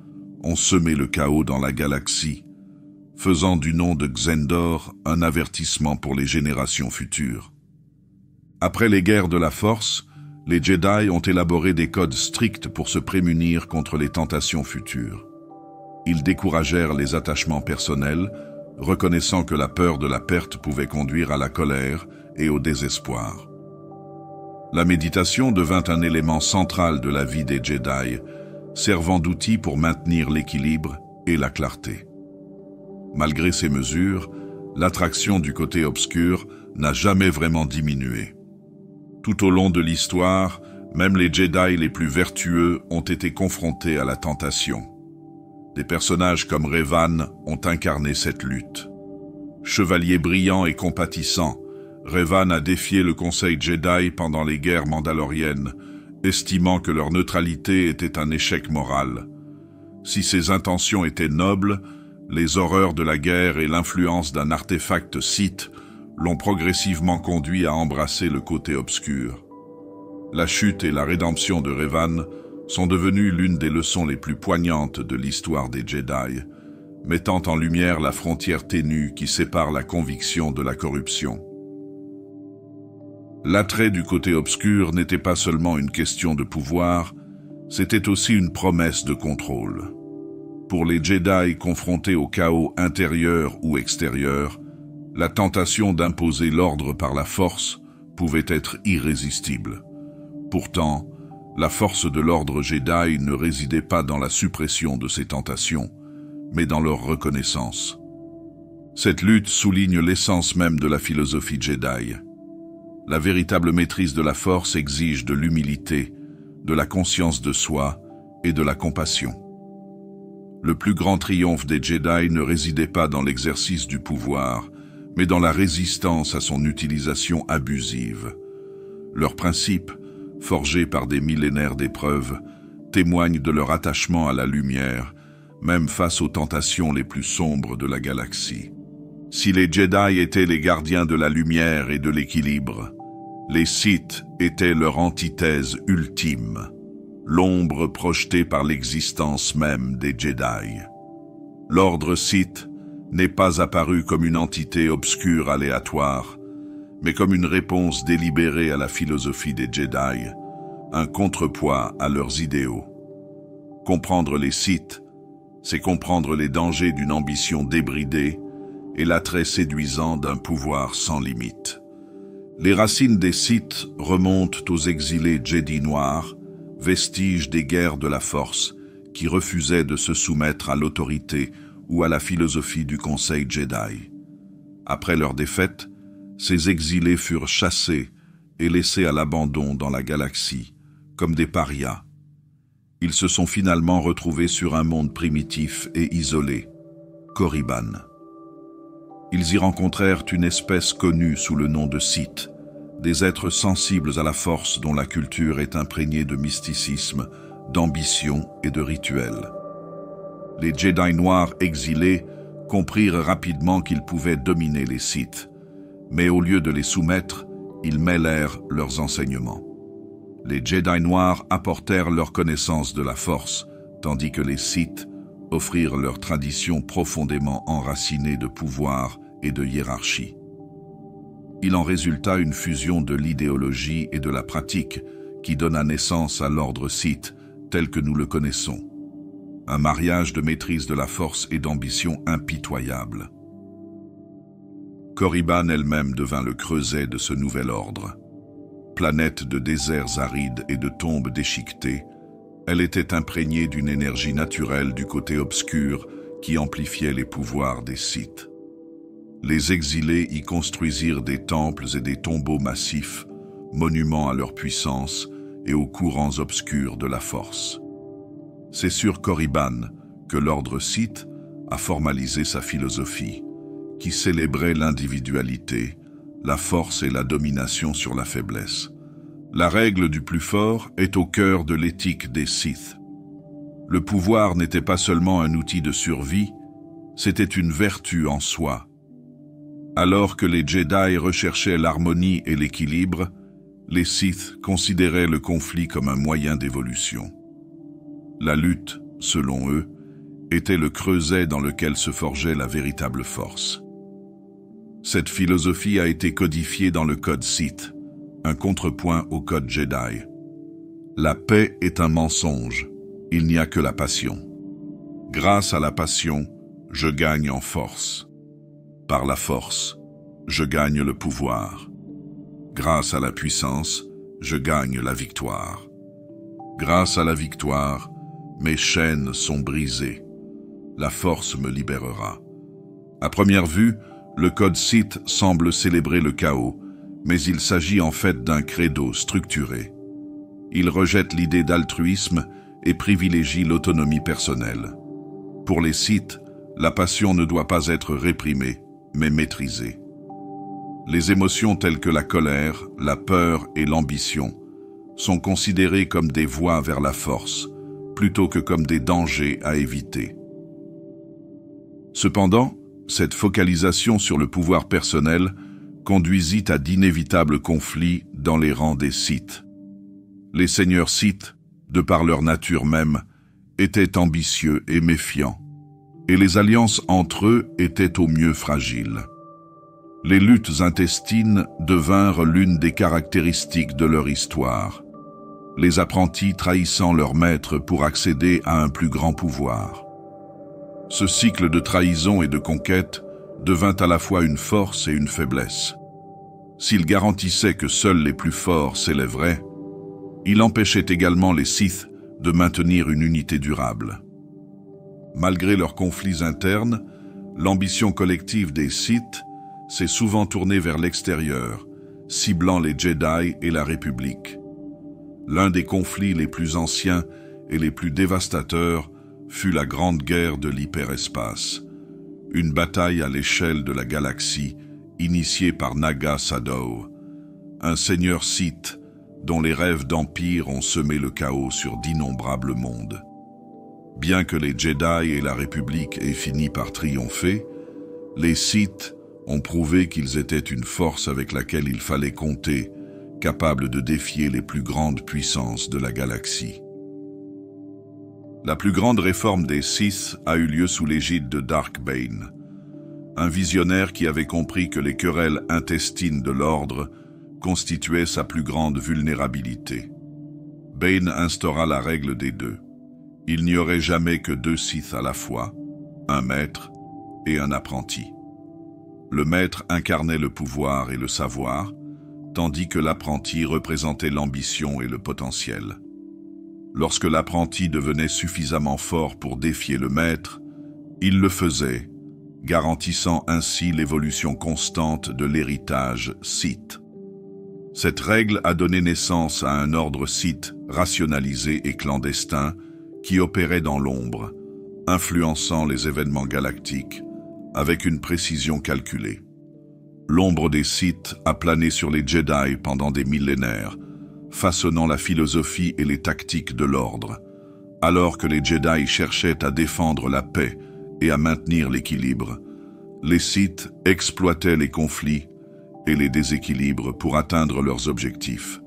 [SPEAKER 1] ont semé le chaos dans la galaxie, faisant du nom de Xendor un avertissement pour les générations futures. Après les guerres de la Force, les Jedi ont élaboré des codes stricts pour se prémunir contre les tentations futures. Ils découragèrent les attachements personnels, reconnaissant que la peur de la perte pouvait conduire à la colère et au désespoir. La méditation devint un élément central de la vie des Jedi, servant d'outil pour maintenir l'équilibre et la clarté. Malgré ces mesures, l'attraction du côté obscur n'a jamais vraiment diminué. Tout au long de l'histoire, Même les Jedi les plus vertueux ont été confrontés à la tentation. Des personnages comme Revan ont incarné cette lutte. Chevalier brillant et compatissant, Revan a défié le Conseil Jedi pendant les guerres mandaloriennes, estimant que leur neutralité était un échec moral. Si ses intentions étaient nobles, les horreurs de la guerre et l'influence d'un artefact Sith l'ont progressivement conduit à embrasser le côté obscur. La chute et la rédemption de Revan sont devenues l'une des leçons les plus poignantes de l'histoire des Jedi, mettant en lumière la frontière ténue qui sépare la conviction de la corruption. L'attrait du côté obscur n'était pas seulement une question de pouvoir, c'était aussi une promesse de contrôle. Pour les Jedi confrontés au chaos intérieur ou extérieur, la tentation d'imposer l'ordre par la force pouvait être irrésistible. Pourtant, la force de l'ordre Jedi ne résidait pas dans la suppression de ces tentations, mais dans leur reconnaissance. Cette lutte souligne l'essence même de la philosophie Jedi. La véritable maîtrise de la force exige de l'humilité, de la conscience de soi et de la compassion. Le plus grand triomphe des Jedi ne résidait pas dans l'exercice du pouvoir, mais dans la résistance à son utilisation abusive. Leurs principes, forgés par des millénaires d'épreuves, témoignent de leur attachement à la lumière, même face aux tentations les plus sombres de la galaxie. Si les Jedi étaient les gardiens de la lumière et de l'équilibre, les Sith étaient leur antithèse ultime, l'ombre projetée par l'existence même des Jedi. L'ordre Sith n'est pas apparu comme une entité obscure aléatoire, mais comme une réponse délibérée à la philosophie des Jedi, un contrepoids à leurs idéaux. Comprendre les Sith, c'est comprendre les dangers d'une ambition débridée et l'attrait séduisant d'un pouvoir sans limite. Les racines des Sith remontent aux exilés Jedi noirs, vestiges des guerres de la force, qui refusaient de se soumettre à l'autorité ou à la philosophie du Conseil Jedi. Après leur défaite, ces exilés furent chassés et laissés à l'abandon dans la galaxie, comme des parias. Ils se sont finalement retrouvés sur un monde primitif et isolé, Korriban. Ils y rencontrèrent une espèce connue sous le nom de Sith, des êtres sensibles à la force dont la culture est imprégnée de mysticisme, d'ambition et de rituels. Les Jedi noirs exilés comprirent rapidement qu'ils pouvaient dominer les Sith, mais au lieu de les soumettre, ils mêlèrent leurs enseignements. Les Jedi noirs apportèrent leur connaissance de la force, tandis que les Sith offrirent leur tradition profondément enracinée de pouvoir et de hiérarchie. Il en résulta une fusion de l'idéologie et de la pratique qui donna naissance à l'ordre Sith tel que nous le connaissons. Un mariage de maîtrise de la force et d'ambition impitoyable. Korriban elle-même devint le creuset de ce nouvel ordre. Planète de déserts arides et de tombes déchiquetées, elle était imprégnée d'une énergie naturelle du côté obscur qui amplifiait les pouvoirs des Sith. Les exilés y construisirent des temples et des tombeaux massifs, monuments à leur puissance et aux courants obscurs de la force. C'est sur Korriban que l'ordre Sith a formalisé sa philosophie, qui célébrait l'individualité, la force et la domination sur la faiblesse. La règle du plus fort est au cœur de l'éthique des Sith. Le pouvoir n'était pas seulement un outil de survie, c'était une vertu en soi. Alors que les Jedi recherchaient l'harmonie et l'équilibre, les Sith considéraient le conflit comme un moyen d'évolution. La lutte, selon eux, était le creuset dans lequel se forgeait la véritable force. Cette philosophie a été codifiée dans le code Sith, un contrepoint au code Jedi. La paix est un mensonge, il n'y a que la passion. Grâce à la passion, je gagne en force. Par la force, je gagne le pouvoir. Grâce à la puissance, je gagne la victoire. Grâce à la victoire, mes chaînes sont brisées. La force me libérera. À première vue, le code Sith semble célébrer le chaos, mais il s'agit en fait d'un credo structuré. Ils rejettent l'idée d'altruisme et privilégient l'autonomie personnelle. Pour les Sith, la passion ne doit pas être réprimée, mais maîtrisée. Les émotions telles que la colère, la peur et l'ambition sont considérées comme des voies vers la force, plutôt que comme des dangers à éviter. Cependant, cette focalisation sur le pouvoir personnel conduisit à d'inévitables conflits dans les rangs des Sith. Les seigneurs Sith, de par leur nature même, étaient ambitieux et méfiants, et les alliances entre eux étaient au mieux fragiles. Les luttes intestines devinrent l'une des caractéristiques de leur histoire, les apprentis trahissant leur maître pour accéder à un plus grand pouvoir. Ce cycle de trahison et de conquête devint à la fois une force et une faiblesse. S'il garantissait que seuls les plus forts s'élèveraient, il empêchait également les Sith de maintenir une unité durable. Malgré leurs conflits internes, l'ambition collective des Sith s'est souvent tournée vers l'extérieur, ciblant les Jedi et la République. L'un des conflits les plus anciens et les plus dévastateurs fut la Grande Guerre de l'hyperespace, une bataille à l'échelle de la galaxie initiée par Naga Sadow, un seigneur Sith dont les rêves d'empire ont semé le chaos sur d'innombrables mondes. Bien que les Jedi et la République aient fini par triompher, les Sith ont prouvé qu'ils étaient une force avec laquelle il fallait compter, capable de défier les plus grandes puissances de la galaxie. La plus grande réforme des Sith a eu lieu sous l'égide de Dark Bane, un visionnaire qui avait compris que les querelles intestines de l'ordre constituaient sa plus grande vulnérabilité. Bane instaura la règle des deux. Il n'y aurait jamais que deux Sith à la fois, un maître et un apprenti. Le maître incarnait le pouvoir et le savoir, tandis que l'apprenti représentait l'ambition et le potentiel. Lorsque l'apprenti devenait suffisamment fort pour défier le maître, il le faisait, garantissant ainsi l'évolution constante de l'héritage Sith. Cette règle a donné naissance à un ordre Sith rationalisé et clandestin qui opérait dans l'ombre, influençant les événements galactiques avec une précision calculée. L'ombre des Sith a plané sur les Jedi pendant des millénaires, façonnant la philosophie et les tactiques de l'ordre, alors que les Jedi cherchaient à défendre la paix et à maintenir l'équilibre. Les Sith exploitaient les conflits et les déséquilibres pour atteindre leurs objectifs.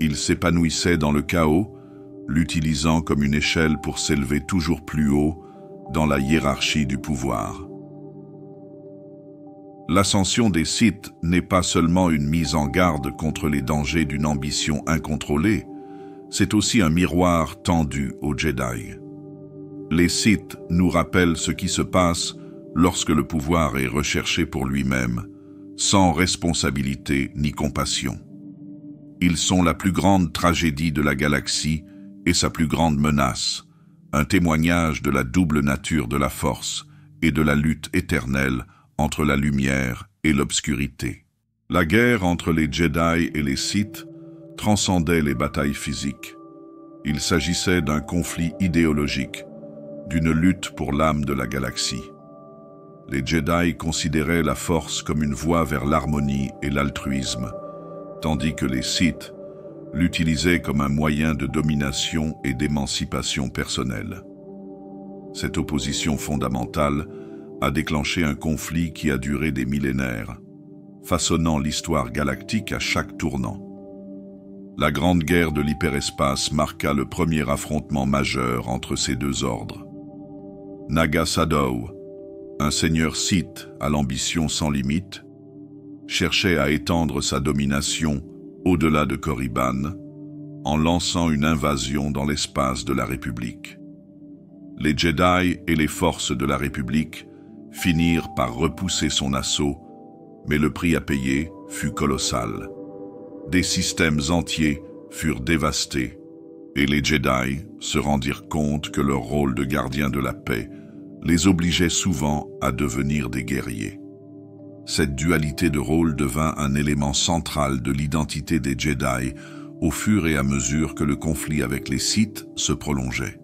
[SPEAKER 1] Ils s'épanouissaient dans le chaos, l'utilisant comme une échelle pour s'élever toujours plus haut dans la hiérarchie du pouvoir. L'ascension des Sith n'est pas seulement une mise en garde contre les dangers d'une ambition incontrôlée, c'est aussi un miroir tendu aux Jedi. Les Sith nous rappellent ce qui se passe lorsque le pouvoir est recherché pour lui-même, sans responsabilité ni compassion. Ils sont la plus grande tragédie de la galaxie et sa plus grande menace, un témoignage de la double nature de la force et de la lutte éternelle entre la lumière et l'obscurité. La guerre entre les Jedi et les Sith transcendait les batailles physiques. Il s'agissait d'un conflit idéologique, d'une lutte pour l'âme de la galaxie. Les Jedi considéraient la force comme une voie vers l'harmonie et l'altruisme, tandis que les Sith l'utilisaient comme un moyen de domination et d'émancipation personnelle. Cette opposition fondamentale a déclenché un conflit qui a duré des millénaires, façonnant l'histoire galactique à chaque tournant. La Grande Guerre de l'hyperespace marqua le premier affrontement majeur entre ces deux ordres. Naga Sadow, un seigneur Sith à l'ambition sans limite, cherchait à étendre sa domination au-delà de Korriban en lançant une invasion dans l'espace de la République. Les Jedi et les forces de la République finirent par repousser son assaut, mais le prix à payer fut colossal. Des systèmes entiers furent dévastés, et les Jedi se rendirent compte que leur rôle de gardien de la paix les obligeait souvent à devenir des guerriers. Cette dualité de rôle devint un élément central de l'identité des Jedi au fur et à mesure que le conflit avec les Sith se prolongeait.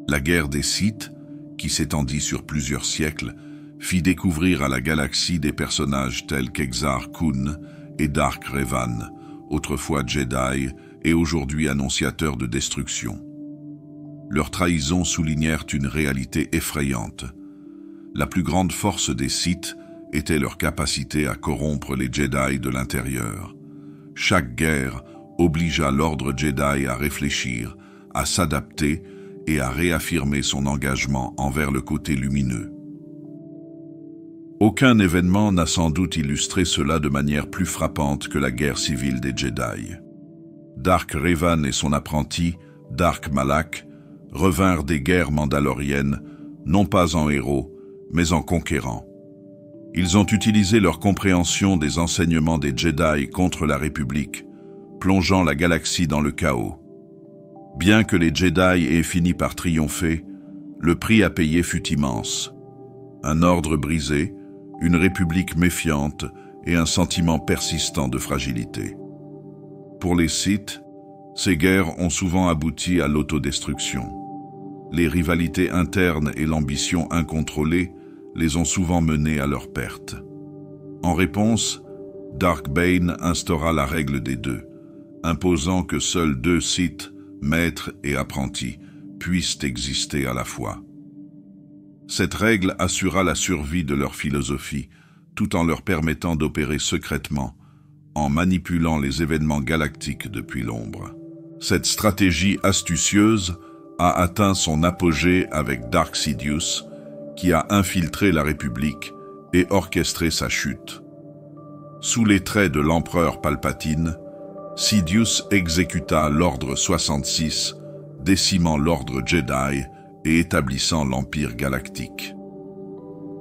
[SPEAKER 1] La guerre des Sith, qui s'étendit sur plusieurs siècles, fit découvrir à la galaxie des personnages tels qu'Exar Kun et Dark Revan, autrefois Jedi et aujourd'hui annonciateurs de destruction. Leurs trahisons soulignèrent une réalité effrayante. La plus grande force des Sith était leur capacité à corrompre les Jedi de l'intérieur. Chaque guerre obligea l'ordre Jedi à réfléchir, à s'adapter et à réaffirmer son engagement envers le côté lumineux. Aucun événement n'a sans doute illustré cela de manière plus frappante que la guerre civile des Jedi. Dark Revan et son apprenti, Dark Malak, revinrent des guerres mandaloriennes, non pas en héros, mais en conquérants. Ils ont utilisé leur compréhension des enseignements des Jedi contre la République, plongeant la galaxie dans le chaos. Bien que les Jedi aient fini par triompher, le prix à payer fut immense. Un ordre brisé, une république méfiante et un sentiment persistant de fragilité. Pour les Sith, ces guerres ont souvent abouti à l'autodestruction. Les rivalités internes et l'ambition incontrôlée les ont souvent menés à leur perte. En réponse, Dark Bane instaura la règle des deux, imposant que seuls deux Sith, maîtres et apprentis, puissent exister à la fois. Cette règle assura la survie de leur philosophie, tout en leur permettant d'opérer secrètement, en manipulant les événements galactiques depuis l'ombre. Cette stratégie astucieuse a atteint son apogée avec Dark Sidious, qui a infiltré la République et orchestré sa chute. Sous les traits de l'empereur Palpatine, Sidious exécuta l'Ordre 66, décimant l'Ordre Jedi et établissant l'Empire galactique.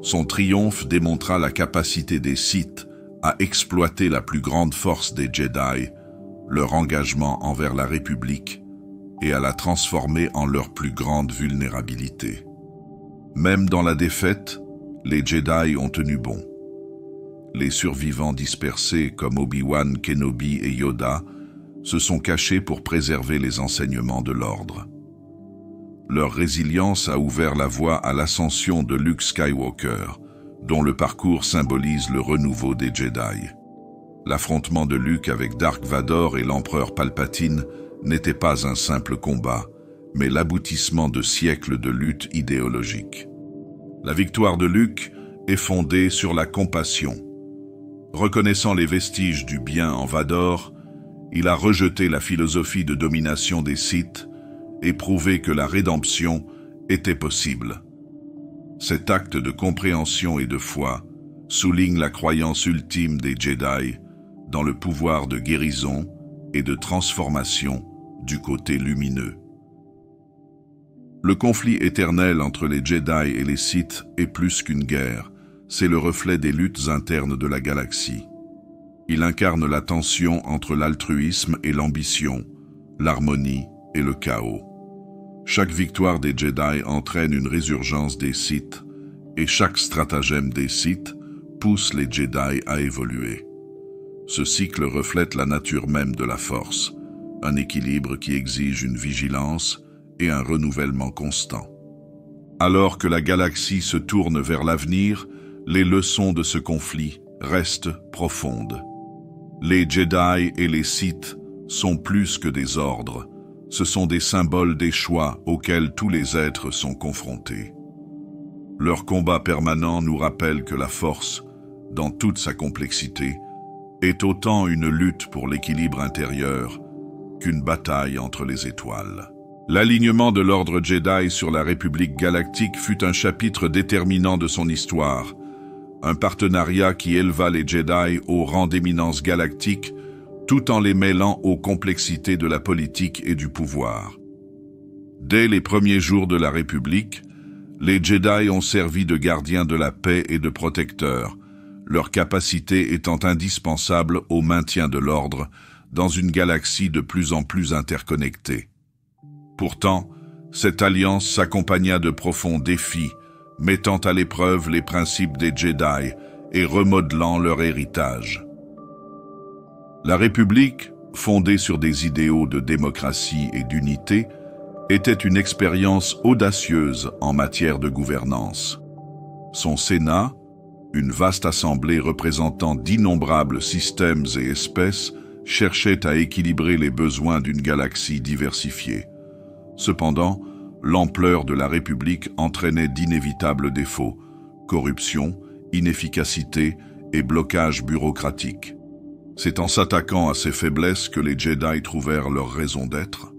[SPEAKER 1] Son triomphe démontra la capacité des Sith à exploiter la plus grande force des Jedi, leur engagement envers la République, et à la transformer en leur plus grande vulnérabilité. Même dans la défaite, les Jedi ont tenu bon. Les survivants dispersés comme Obi-Wan Kenobi et Yoda se sont cachés pour préserver les enseignements de l'ordre. Leur résilience a ouvert la voie à l'ascension de Luke Skywalker, dont le parcours symbolise le renouveau des Jedi. L'affrontement de Luke avec Dark Vador et l'empereur Palpatine n'était pas un simple combat, mais l'aboutissement de siècles de lutte idéologique. La victoire de Luke est fondée sur la compassion. Reconnaissant les vestiges du bien en Vador, il a rejeté la philosophie de domination des Sith et prouvé que la rédemption était possible. Cet acte de compréhension et de foi souligne la croyance ultime des Jedi dans le pouvoir de guérison et de transformation du côté lumineux. Le conflit éternel entre les Jedi et les Sith est plus qu'une guerre, c'est le reflet des luttes internes de la galaxie. Il incarne la tension entre l'altruisme et l'ambition, l'harmonie et le chaos. Chaque victoire des Jedi entraîne une résurgence des Sith, et chaque stratagème des Sith pousse les Jedi à évoluer. Ce cycle reflète la nature même de la force, un équilibre qui exige une vigilance et un renouvellement constant. Alors que la galaxie se tourne vers l'avenir, les leçons de ce conflit restent profondes. Les Jedi et les Sith sont plus que des ordres, ce sont des symboles des choix auxquels tous les êtres sont confrontés. Leur combat permanent nous rappelle que la force, dans toute sa complexité, est autant une lutte pour l'équilibre intérieur qu'une bataille entre les étoiles. L'alignement de l'ordre Jedi sur la République galactique fut un chapitre déterminant de son histoire, un partenariat qui éleva les Jedi au rang d'éminence galactique tout en les mêlant aux complexités de la politique et du pouvoir. Dès les premiers jours de la République, les Jedi ont servi de gardiens de la paix et de protecteurs, leur capacité étant indispensable au maintien de l'ordre dans une galaxie de plus en plus interconnectée. Pourtant, cette alliance s'accompagna de profonds défis, mettant à l'épreuve les principes des Jedi et remodelant leur héritage. La République, fondée sur des idéaux de démocratie et d'unité, était une expérience audacieuse en matière de gouvernance. Son Sénat, une vaste assemblée représentant d'innombrables systèmes et espèces, cherchait à équilibrer les besoins d'une galaxie diversifiée. Cependant, l'ampleur de la République entraînait d'inévitables défauts: corruption, inefficacité et blocage bureaucratique. C'est en s'attaquant à ces faiblesses que les Jedi trouvèrent leur raison d'être.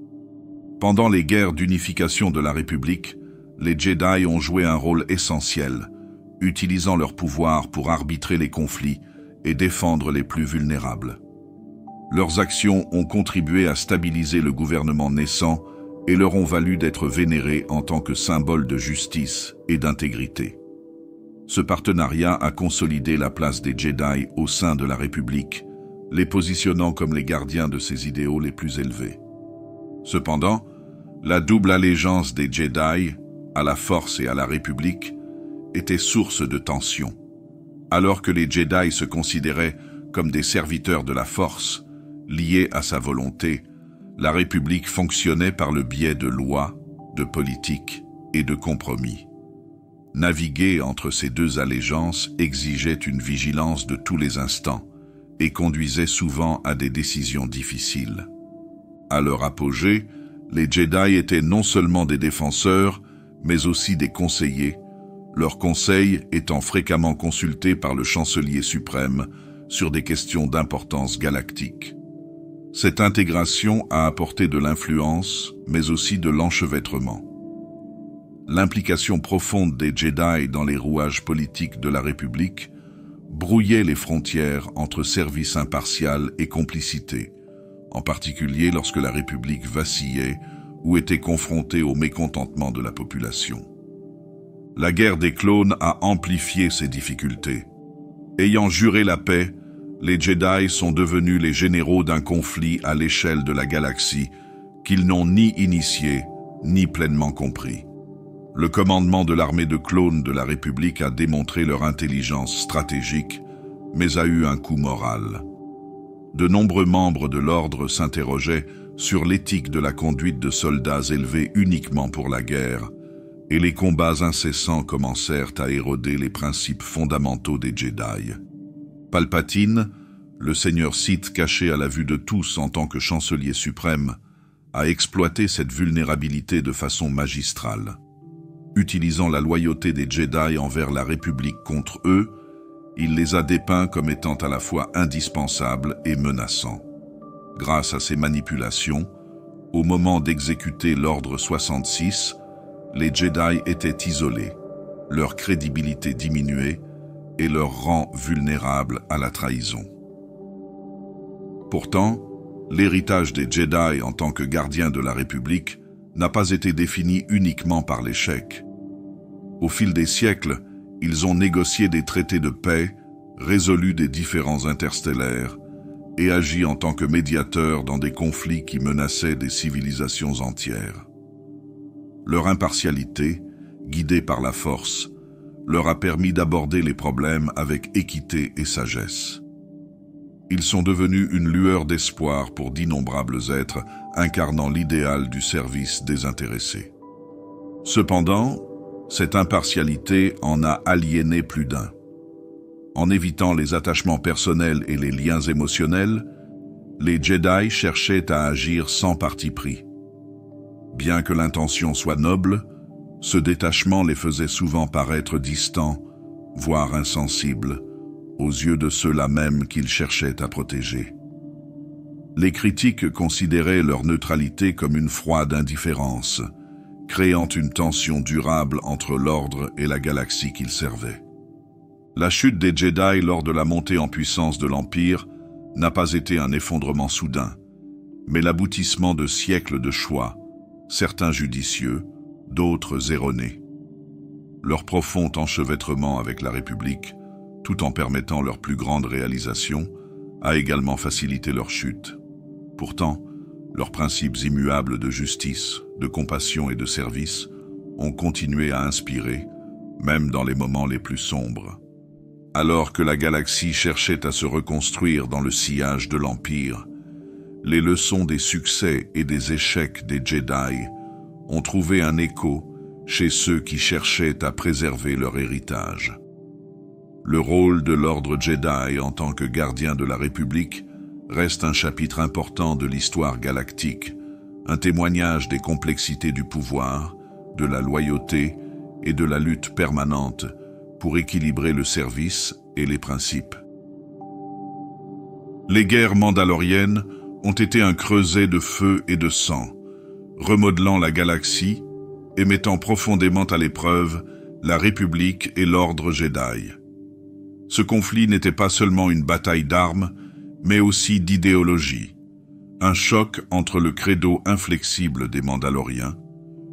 [SPEAKER 1] Pendant les guerres d'unification de la République, les Jedi ont joué un rôle essentiel, utilisant leur pouvoir pour arbitrer les conflits et défendre les plus vulnérables. Leurs actions ont contribué à stabiliser le gouvernement naissant et leur ont valu d'être vénérés en tant que symbole de justice et d'intégrité. Ce partenariat a consolidé la place des Jedi au sein de la République, les positionnant comme les gardiens de ses idéaux les plus élevés. Cependant, la double allégeance des Jedi, à la Force et à la République, était source de tension. Alors que les Jedi se considéraient comme des serviteurs de la Force, liés à sa volonté, la République fonctionnait par le biais de lois, de politiques et de compromis. Naviguer entre ces deux allégeances exigeait une vigilance de tous les instants et conduisait souvent à des décisions difficiles. À leur apogée, les Jedi étaient non seulement des défenseurs, mais aussi des conseillers, leurs conseils étant fréquemment consultés par le chancelier suprême sur des questions d'importance galactique. Cette intégration a apporté de l'influence, mais aussi de l'enchevêtrement. L'implication profonde des Jedi dans les rouages politiques de la République brouillait les frontières entre service impartial et complicité, en particulier lorsque la République vacillait ou était confrontée au mécontentement de la population. La guerre des clones a amplifié ces difficultés. Ayant juré la paix, les Jedi sont devenus les généraux d'un conflit à l'échelle de la galaxie qu'ils n'ont ni initié ni pleinement compris. Le commandement de l'armée de clones de la République a démontré leur intelligence stratégique, mais a eu un coup moral. De nombreux membres de l'ordre s'interrogeaient sur l'éthique de la conduite de soldats élevés uniquement pour la guerre, et les combats incessants commencèrent à éroder les principes fondamentaux des Jedi. Palpatine, le seigneur Sith caché à la vue de tous en tant que chancelier suprême, a exploité cette vulnérabilité de façon magistrale. Utilisant la loyauté des Jedi envers la République contre eux, il les a dépeints comme étant à la fois indispensables et menaçants. Grâce à ces manipulations, au moment d'exécuter l'Ordre 66, les Jedi étaient isolés, leur crédibilité diminuée et leur rang vulnérable à la trahison. Pourtant, l'héritage des Jedi en tant que gardiens de la République n'a pas été défini uniquement par l'échec. Au fil des siècles, ils ont négocié des traités de paix, résolu des différends interstellaires et agi en tant que médiateurs dans des conflits qui menaçaient des civilisations entières. Leur impartialité, guidée par la force, leur a permis d'aborder les problèmes avec équité et sagesse. Ils sont devenus une lueur d'espoir pour d'innombrables êtres incarnant l'idéal du service désintéressé. Cependant, cette impartialité en a aliéné plus d'un. En évitant les attachements personnels et les liens émotionnels, les Jedi cherchaient à agir sans parti pris. Bien que l'intention soit noble, ce détachement les faisait souvent paraître distants, voire insensibles, aux yeux de ceux-là même qu'ils cherchaient à protéger. Les critiques considéraient leur neutralité comme une froide indifférence, créant une tension durable entre l'ordre et la galaxie qu'ils servaient. La chute des Jedi lors de la montée en puissance de l'Empire n'a pas été un effondrement soudain, mais l'aboutissement de siècles de choix, certains judicieux, d'autres erronés. Leur profond enchevêtrement avec la République, tout en permettant leur plus grande réalisation, a également facilité leur chute. Pourtant, leurs principes immuables de justice, de compassion et de service ont continué à inspirer, même dans les moments les plus sombres. Alors que la galaxie cherchait à se reconstruire dans le sillage de l'Empire, les leçons des succès et des échecs des Jedi ont trouvé un écho chez ceux qui cherchaient à préserver leur héritage. Le rôle de l'ordre Jedi en tant que gardien de la République reste un chapitre important de l'histoire galactique, un témoignage des complexités du pouvoir, de la loyauté et de la lutte permanente pour équilibrer le service et les principes. Les guerres mandaloriennes ont été un creuset de feu et de sang, remodelant la galaxie et mettant profondément à l'épreuve la République et l'ordre Jedi. Ce conflit n'était pas seulement une bataille d'armes, mais aussi d'idéologie, un choc entre le credo inflexible des Mandaloriens,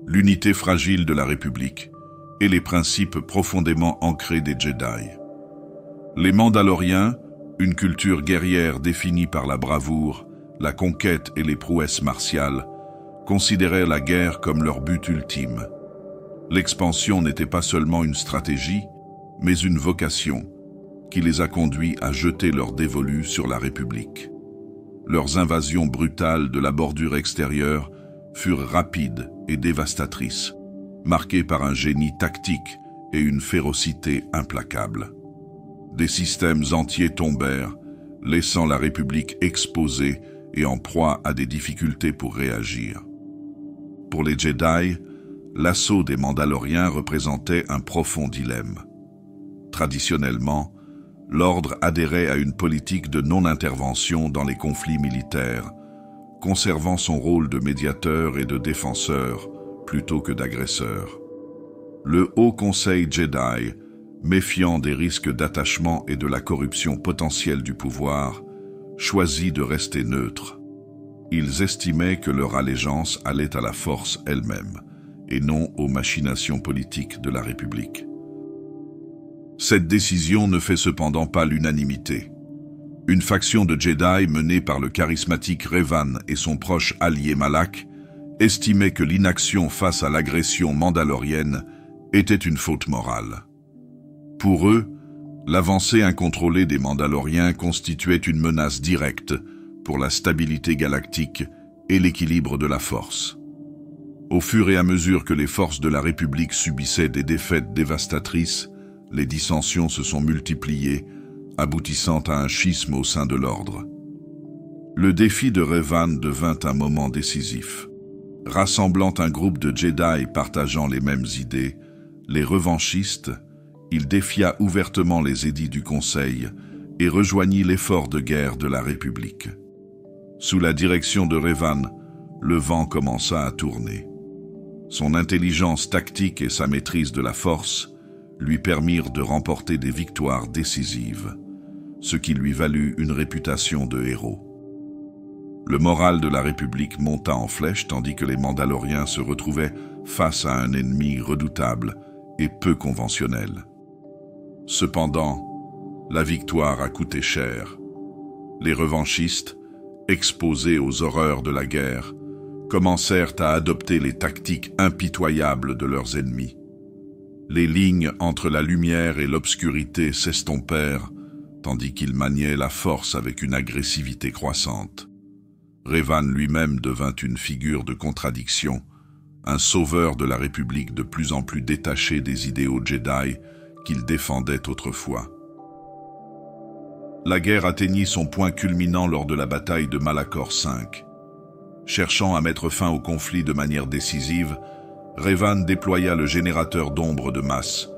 [SPEAKER 1] l'unité fragile de la République et les principes profondément ancrés des Jedi. Les Mandaloriens, une culture guerrière définie par la bravoure, la conquête et les prouesses martiales, considéraient la guerre comme leur but ultime. L'expansion n'était pas seulement une stratégie, mais une vocation qui les a conduits à jeter leur dévolu sur la République. Leurs invasions brutales de la bordure extérieure furent rapides et dévastatrices, marquées par un génie tactique et une férocité implacable. Des systèmes entiers tombèrent, laissant la République exposée et en proie à des difficultés pour réagir. Pour les Jedi, l'assaut des Mandaloriens représentait un profond dilemme. Traditionnellement, l'ordre adhérait à une politique de non-intervention dans les conflits militaires, conservant son rôle de médiateur et de défenseur plutôt que d'agresseur. Le Haut Conseil Jedi, méfiant des risques d'attachement et de la corruption potentielle du pouvoir, choisit de rester neutre. Ils estimaient que leur allégeance allait à la force elle-même, et non aux machinations politiques de la République. Cette décision ne fait cependant pas l'unanimité. Une faction de Jedi menée par le charismatique Revan et son proche allié Malak estimait que l'inaction face à l'agression mandalorienne était une faute morale. Pour eux, l'avancée incontrôlée des Mandaloriens constituait une menace directe pour la stabilité galactique et l'équilibre de la force. Au fur et à mesure que les forces de la République subissaient des défaites dévastatrices, les dissensions se sont multipliées, aboutissant à un schisme au sein de l'ordre. Le défi de Revan devint un moment décisif. Rassemblant un groupe de Jedi partageant les mêmes idées, les revanchistes, il défia ouvertement les édits du Conseil et rejoignit l'effort de guerre de la République. Sous la direction de Revan, le vent commença à tourner. Son intelligence tactique et sa maîtrise de la force lui permirent de remporter des victoires décisives, ce qui lui valut une réputation de héros. Le moral de la République monta en flèche tandis que les Mandaloriens se retrouvaient face à un ennemi redoutable et peu conventionnel. Cependant, la victoire a coûté cher. Les revanchistes, exposés aux horreurs de la guerre, commencèrent à adopter les tactiques impitoyables de leurs ennemis. Les lignes entre la lumière et l'obscurité s'estompèrent, tandis qu'ils maniaient la force avec une agressivité croissante. Revan lui-même devint une figure de contradiction, un sauveur de la République de plus en plus détaché des idéaux Jedi qu'il défendait autrefois. La guerre atteignit son point culminant lors de la bataille de Malachor V. Cherchant à mettre fin au conflit de manière décisive, Revan déploya le générateur d'ombre de masse,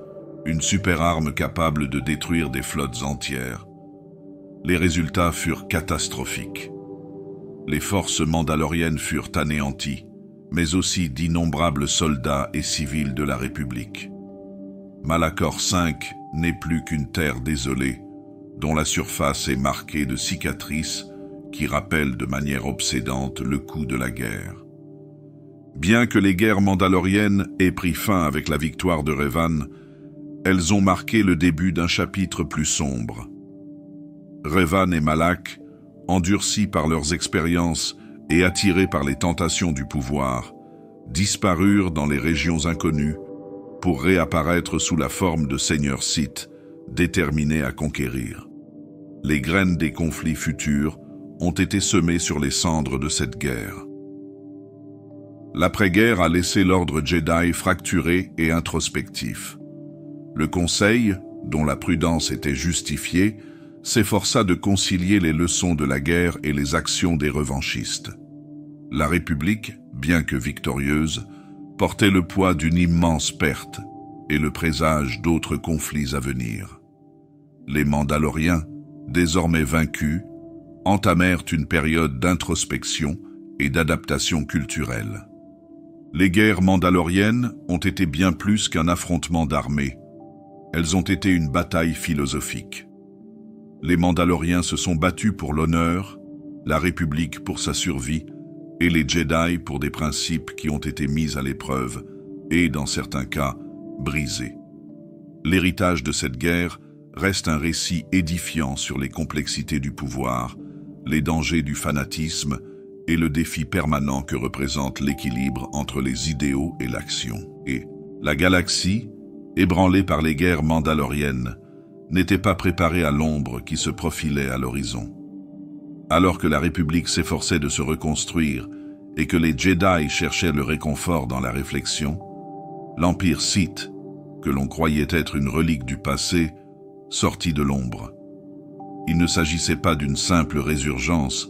[SPEAKER 1] une super arme capable de détruire des flottes entières. Les résultats furent catastrophiques. Les forces mandaloriennes furent anéanties, mais aussi d'innombrables soldats et civils de la République. Malachor V n'est plus qu'une terre désolée, dont la surface est marquée de cicatrices qui rappellent de manière obsédante le coup de la guerre. Bien que les guerres mandaloriennes aient pris fin avec la victoire de Revan, elles ont marqué le début d'un chapitre plus sombre. Revan et Malak, endurcis par leurs expériences et attirés par les tentations du pouvoir, disparurent dans les régions inconnues pour réapparaître sous la forme de seigneurs Sith, déterminés à conquérir. Les graines des conflits futurs ont été semés sur les cendres de cette guerre. L'après-guerre a laissé l'ordre Jedi fracturé et introspectif. Le Conseil, dont la prudence était justifiée, s'efforça de concilier les leçons de la guerre et les actions des revanchistes. La République, bien que victorieuse, portait le poids d'une immense perte et le présage d'autres conflits à venir. Les Mandaloriens, désormais vaincus, entamèrent une période d'introspection et d'adaptation culturelle. Les guerres mandaloriennes ont été bien plus qu'un affrontement d'armées. Elles ont été une bataille philosophique. Les Mandaloriens se sont battus pour l'honneur, la République pour sa survie, et les Jedi pour des principes qui ont été mis à l'épreuve et, dans certains cas, brisés. L'héritage de cette guerre reste un récit édifiant sur les complexités du pouvoir, les dangers du fanatisme et le défi permanent que représente l'équilibre entre les idéaux et l'action. Et la galaxie, ébranlée par les guerres mandaloriennes, n'était pas préparée à l'ombre qui se profilait à l'horizon. Alors que la République s'efforçait de se reconstruire et que les Jedi cherchaient le réconfort dans la réflexion, l'Empire Sith, que l'on croyait être une relique du passé, sortit de l'ombre. Il ne s'agissait pas d'une simple résurgence,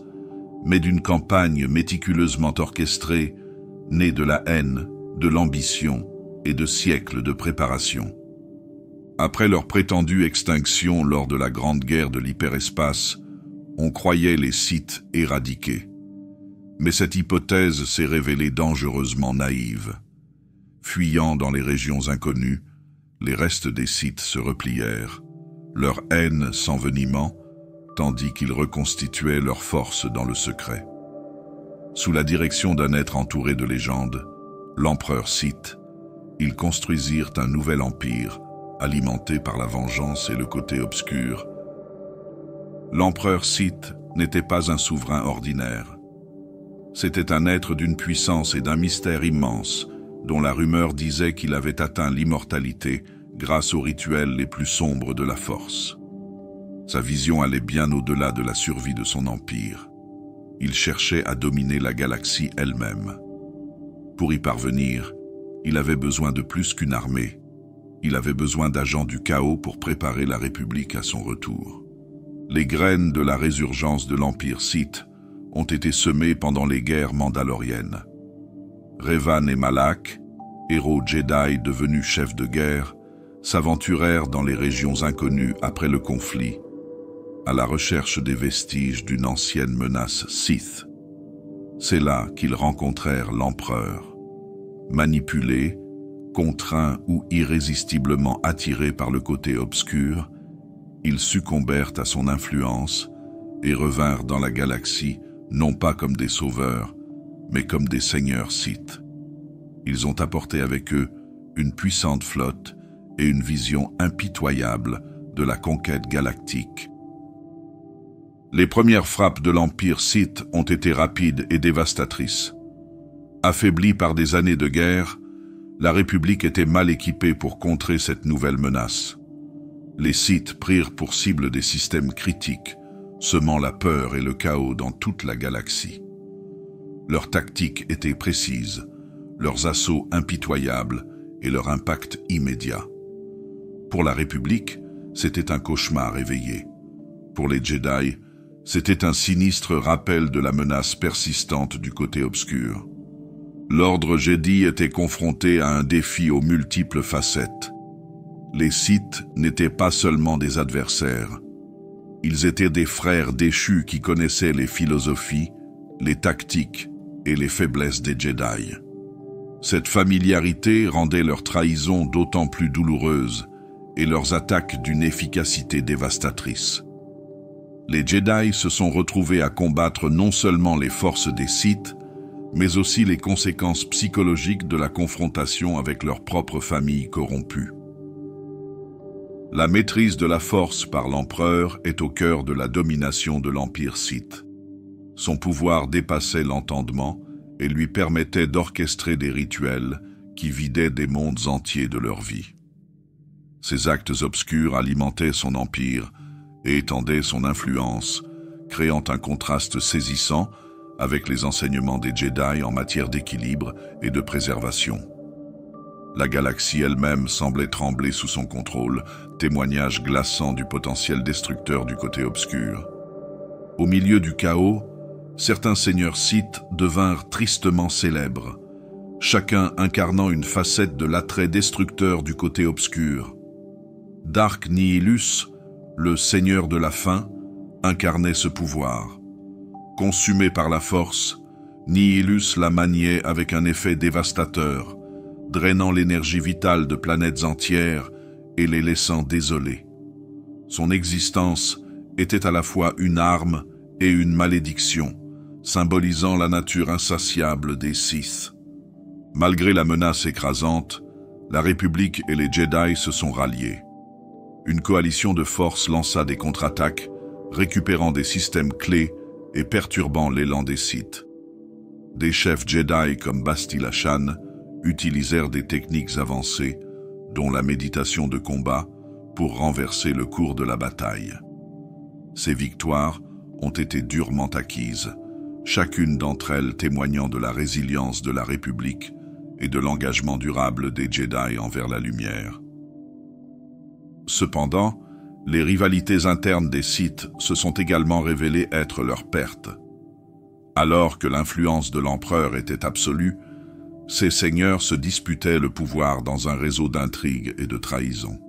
[SPEAKER 1] mais d'une campagne méticuleusement orchestrée, née de la haine, de l'ambition et de siècles de préparation. Après leur prétendue extinction lors de la Grande Guerre de l'hyperespace, on croyait les Sith éradiqués. Mais cette hypothèse s'est révélée dangereusement naïve. Fuyant dans les régions inconnues, les restes des Sith se replièrent, leur haine s'envenimant, tandis qu'ils reconstituaient leur force dans le secret. Sous la direction d'un être entouré de légendes, l'empereur Sith, ils construisirent un nouvel empire, alimenté par la vengeance et le côté obscur. L'empereur Sith n'était pas un souverain ordinaire. C'était un être d'une puissance et d'un mystère immense, dont la rumeur disait qu'il avait atteint l'immortalité grâce aux rituels les plus sombres de la force. Sa vision allait bien au-delà de la survie de son empire. Il cherchait à dominer la galaxie elle-même. Pour y parvenir, il avait besoin de plus qu'une armée. Il avait besoin d'agents du chaos pour préparer la République à son retour. Les graines de la résurgence de l'Empire Sith ont été semées pendant les guerres mandaloriennes. Revan et Malak, héros Jedi devenus chefs de guerre, s'aventurèrent dans les régions inconnues après le conflit, à la recherche des vestiges d'une ancienne menace Sith. C'est là qu'ils rencontrèrent l'empereur. Manipulés, contraints ou irrésistiblement attirés par le côté obscur, ils succombèrent à son influence et revinrent dans la galaxie non pas comme des sauveurs, mais comme des seigneurs Sith. Ils ont apporté avec eux une puissante flotte et une vision impitoyable de la conquête galactique. Les premières frappes de l'Empire Sith ont été rapides et dévastatrices. Affaiblie par des années de guerre, la République était mal équipée pour contrer cette nouvelle menace. Les Sith prirent pour cible des systèmes critiques, semant la peur et le chaos dans toute la galaxie. Leurs tactiques étaient précises, leurs assauts impitoyables et leur impact immédiat. Pour la République, c'était un cauchemar éveillé. Pour les Jedi, c'était un sinistre rappel de la menace persistante du côté obscur. L'ordre Jedi était confronté à un défi aux multiples facettes. Les Sith n'étaient pas seulement des adversaires. Ils étaient des frères déchus qui connaissaient les philosophies, les tactiques et les faiblesses des Jedi. Cette familiarité rendait leur trahison d'autant plus douloureuse et leurs attaques d'une efficacité dévastatrice. Les Jedi se sont retrouvés à combattre non seulement les forces des Sith, mais aussi les conséquences psychologiques de la confrontation avec leur propre famille corrompue. La maîtrise de la force par l'empereur est au cœur de la domination de l'Empire Sith. Son pouvoir dépassait l'entendement et lui permettait d'orchestrer des rituels qui vidaient des mondes entiers de leur vie. Ces actes obscurs alimentaient son empire et étendaient son influence, créant un contraste saisissant avec les enseignements des Jedi en matière d'équilibre et de préservation. La galaxie elle-même semblait trembler sous son contrôle, témoignage glaçant du potentiel destructeur du côté obscur. Au milieu du chaos, certains seigneurs Sith devinrent tristement célèbres, chacun incarnant une facette de l'attrait destructeur du côté obscur. Dark Nihilus, le seigneur de la faim, incarnait ce pouvoir. Consumé par la force, Nihilus la maniait avec un effet dévastateur, drainant l'énergie vitale de planètes entières et les laissant désolés. Son existence était à la fois une arme et une malédiction, symbolisant la nature insatiable des Sith. Malgré la menace écrasante, la République et les Jedi se sont ralliés. Une coalition de forces lança des contre-attaques, récupérant des systèmes clés et perturbant l'élan des Sith. Des chefs Jedi comme Basti Lachan utilisèrent des techniques avancées, dont la méditation de combat, pour renverser le cours de la bataille. Ces victoires ont été durement acquises, chacune d'entre elles témoignant de la résilience de la République et de l'engagement durable des Jedi envers la lumière. Cependant, les rivalités internes des Sith se sont également révélées être leur perte. Alors que l'influence de l'empereur était absolue, ces seigneurs se disputaient le pouvoir dans un réseau d'intrigues et de trahisons.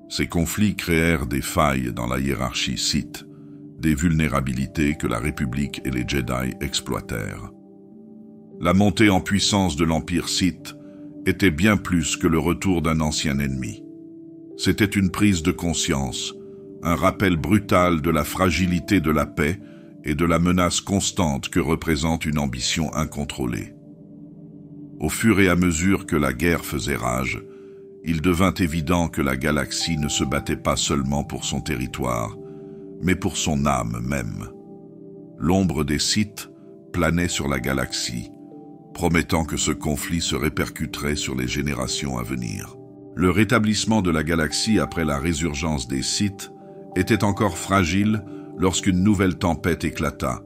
[SPEAKER 1] Ces conflits créèrent des failles dans la hiérarchie Sith, des vulnérabilités que la République et les Jedi exploitèrent. La montée en puissance de l'Empire Sith était bien plus que le retour d'un ancien ennemi. C'était une prise de conscience, un rappel brutal de la fragilité de la paix et de la menace constante que représente une ambition incontrôlée. Au fur et à mesure que la guerre faisait rage, il devint évident que la galaxie ne se battait pas seulement pour son territoire, mais pour son âme même. L'ombre des Sith planait sur la galaxie, promettant que ce conflit se répercuterait sur les générations à venir. Le rétablissement de la galaxie après la résurgence des Sith était encore fragile lorsqu'une nouvelle tempête éclata,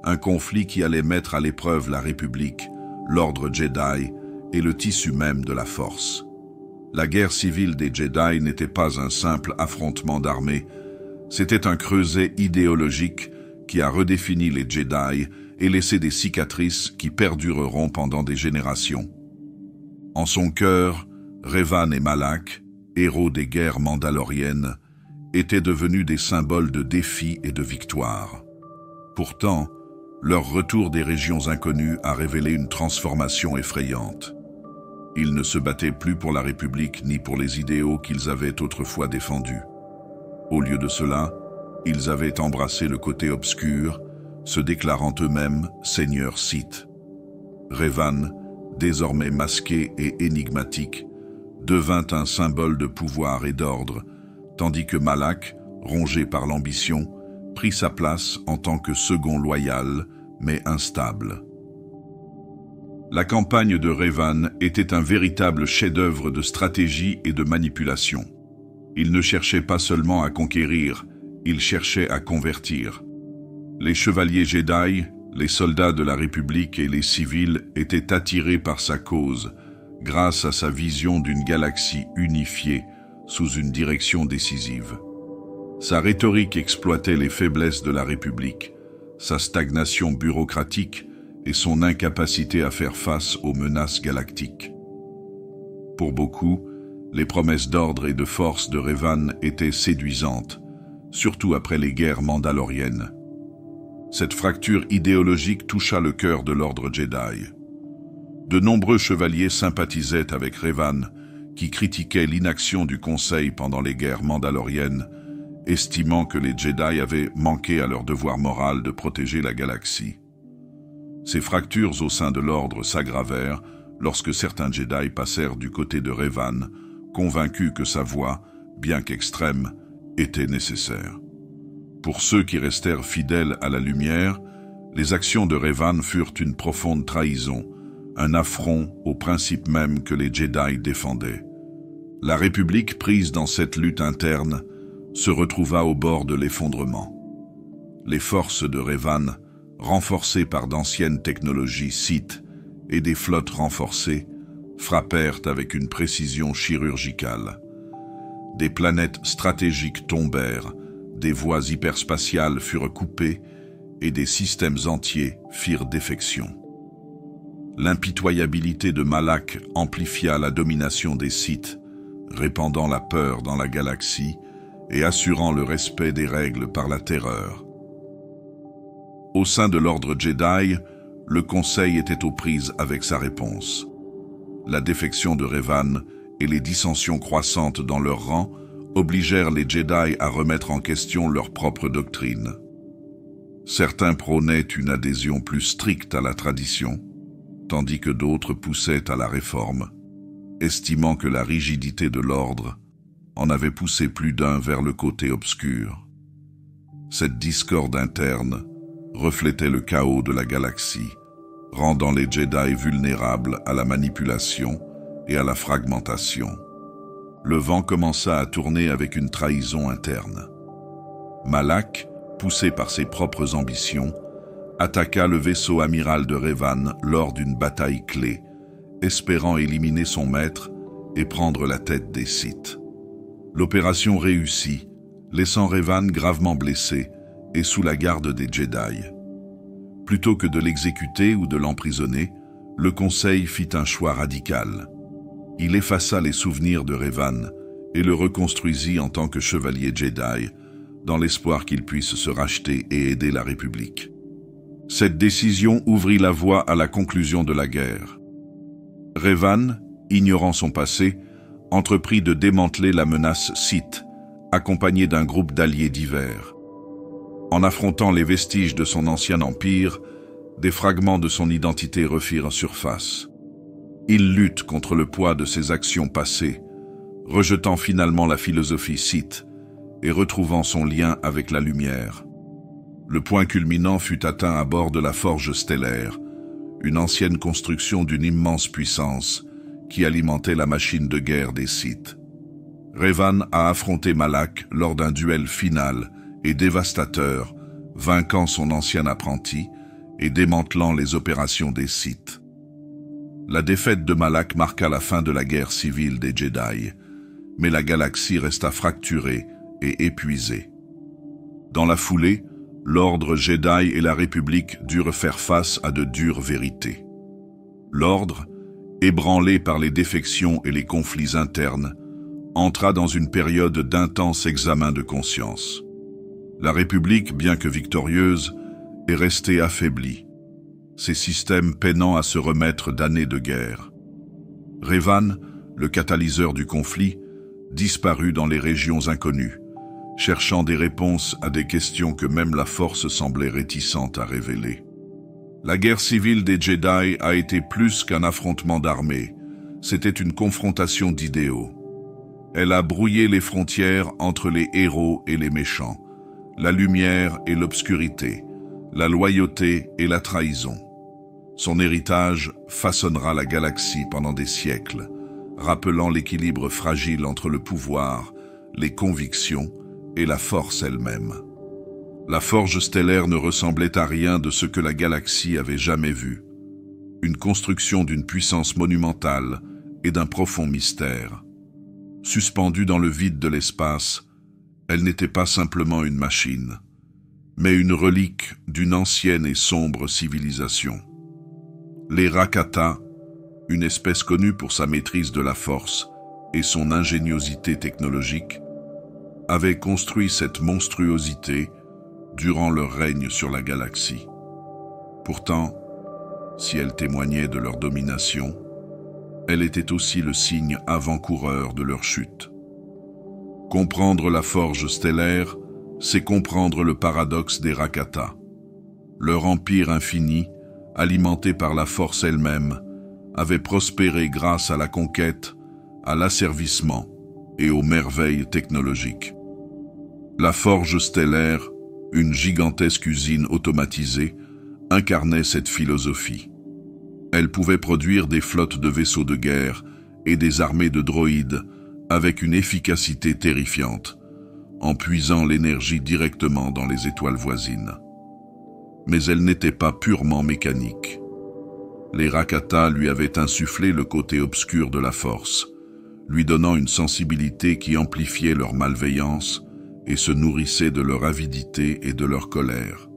[SPEAKER 1] un conflit qui allait mettre à l'épreuve la République, l'ordre Jedi et le tissu même de la Force. La guerre civile des Jedi n'était pas un simple affrontement d'armées, c'était un creuset idéologique qui a redéfini les Jedi et laissé des cicatrices qui perdureront pendant des générations. En son cœur, Revan et Malak, héros des guerres mandaloriennes, étaient devenus des symboles de défi et de victoire. Pourtant, leur retour des régions inconnues a révélé une transformation effrayante. Ils ne se battaient plus pour la République ni pour les idéaux qu'ils avaient autrefois défendus. Au lieu de cela, ils avaient embrassé le côté obscur, se déclarant eux-mêmes seigneurs Sith. Revan, désormais masqué et énigmatique, devint un symbole de pouvoir et d'ordre, tandis que Malak, rongé par l'ambition, prit sa place en tant que second loyal, mais instable. La campagne de Revan était un véritable chef-d'œuvre de stratégie et de manipulation. Il ne cherchait pas seulement à conquérir, il cherchait à convertir. Les chevaliers Jedi, les soldats de la République et les civils étaient attirés par sa cause, grâce à sa vision d'une galaxie unifiée sous une direction décisive. Sa rhétorique exploitait les faiblesses de la République, sa stagnation bureaucratique et son incapacité à faire face aux menaces galactiques. Pour beaucoup, les promesses d'ordre et de force de Revan étaient séduisantes, surtout après les guerres mandaloriennes. Cette fracture idéologique toucha le cœur de l'ordre Jedi. De nombreux chevaliers sympathisaient avec Revan, qui critiquait l'inaction du Conseil pendant les guerres mandaloriennes, estimant que les Jedi avaient manqué à leur devoir moral de protéger la galaxie. Ces fractures au sein de l'ordre s'aggravèrent lorsque certains Jedi passèrent du côté de Revan, convaincus que sa voix, bien qu'extrême, était nécessaire. Pour ceux qui restèrent fidèles à la lumière, les actions de Revan furent une profonde trahison, un affront aux principes mêmes que les Jedi défendaient. La République, prise dans cette lutte interne, se retrouva au bord de l'effondrement. Les forces de Revan, renforcées par d'anciennes technologies Sith et des flottes renforcées, frappèrent avec une précision chirurgicale. Des planètes stratégiques tombèrent, des voies hyperspatiales furent coupées et des systèmes entiers firent défection. L'impitoyabilité de Malak amplifia la domination des Sith, répandant la peur dans la galaxie et assurant le respect des règles par la terreur. Au sein de l'ordre Jedi, le Conseil était aux prises avec sa réponse. La défection de Revan et les dissensions croissantes dans leur rang obligèrent les Jedi à remettre en question leur propre doctrine. Certains prônaient une adhésion plus stricte à la tradition, tandis que d'autres poussaient à la réforme, estimant que la rigidité de l'ordre en avait poussé plus d'un vers le côté obscur. Cette discorde interne reflétait le chaos de la galaxie, rendant les Jedi vulnérables à la manipulation et à la fragmentation. Le vent commença à tourner avec une trahison interne. Malak, poussé par ses propres ambitions, attaqua le vaisseau amiral de Revan lors d'une bataille clé, espérant éliminer son maître et prendre la tête des Sith. L'opération réussit, laissant Revan gravement blessé et sous la garde des Jedi. Plutôt que de l'exécuter ou de l'emprisonner, le Conseil fit un choix radical. Il effaça les souvenirs de Revan et le reconstruisit en tant que chevalier Jedi, dans l'espoir qu'il puisse se racheter et aider la République. Cette décision ouvrit la voie à la conclusion de la guerre. Revan, ignorant son passé, entreprit de démanteler la menace Sith, accompagné d'un groupe d'alliés divers. En affrontant les vestiges de son ancien empire, des fragments de son identité refirent surface. Il lutte contre le poids de ses actions passées, rejetant finalement la philosophie Sith et retrouvant son lien avec la lumière. Le point culminant fut atteint à bord de la Forge Stellaire, une ancienne construction d'une immense puissance qui alimentait la machine de guerre des Sith. Revan a affronté Malak lors d'un duel final et dévastateur, vainquant son ancien apprenti et démantelant les opérations des Sith. La défaite de Malak marqua la fin de la guerre civile des Jedi, mais la galaxie resta fracturée et épuisée. Dans la foulée, l'Ordre Jedi et la République durent faire face à de dures vérités. L'Ordre, ébranlé par les défections et les conflits internes, entra dans une période d'intense examen de conscience. La République, bien que victorieuse, est restée affaiblie, ses systèmes peinant à se remettre d'années de guerre. Revan, le catalyseur du conflit, disparut dans les régions inconnues, cherchant des réponses à des questions que même la Force semblait réticente à révéler. La guerre civile des Jedi a été plus qu'un affrontement d'armées, c'était une confrontation d'idéaux. Elle a brouillé les frontières entre les héros et les méchants, la lumière et l'obscurité, la loyauté et la trahison. Son héritage façonnera la galaxie pendant des siècles, rappelant l'équilibre fragile entre le pouvoir, les convictions et la force elle-même. La Forge Stellaire ne ressemblait à rien de ce que la galaxie avait jamais vu. Une construction d'une puissance monumentale et d'un profond mystère. Suspendue dans le vide de l'espace, elle n'était pas simplement une machine, mais une relique d'une ancienne et sombre civilisation. Les Rakata, une espèce connue pour sa maîtrise de la force et son ingéniosité technologique, avaient construit cette monstruosité durant leur règne sur la galaxie. Pourtant, si elle témoignait de leur domination, elle était aussi le signe avant-coureur de leur chute. Comprendre la Forge Stellaire, c'est comprendre le paradoxe des Rakata. Leur empire infini, alimenté par la force elle-même, avait prospéré grâce à la conquête, à l'asservissement et aux merveilles technologiques. La Forge Stellaire, une gigantesque usine automatisée, incarnait cette philosophie. Elle pouvait produire des flottes de vaisseaux de guerre et des armées de droïdes avec une efficacité terrifiante, en puisant l'énergie directement dans les étoiles voisines. Mais elle n'était pas purement mécanique. Les Rakata lui avaient insufflé le côté obscur de la force, lui donnant une sensibilité qui amplifiait leur malveillance et se nourrissait de leur avidité et de leur colère.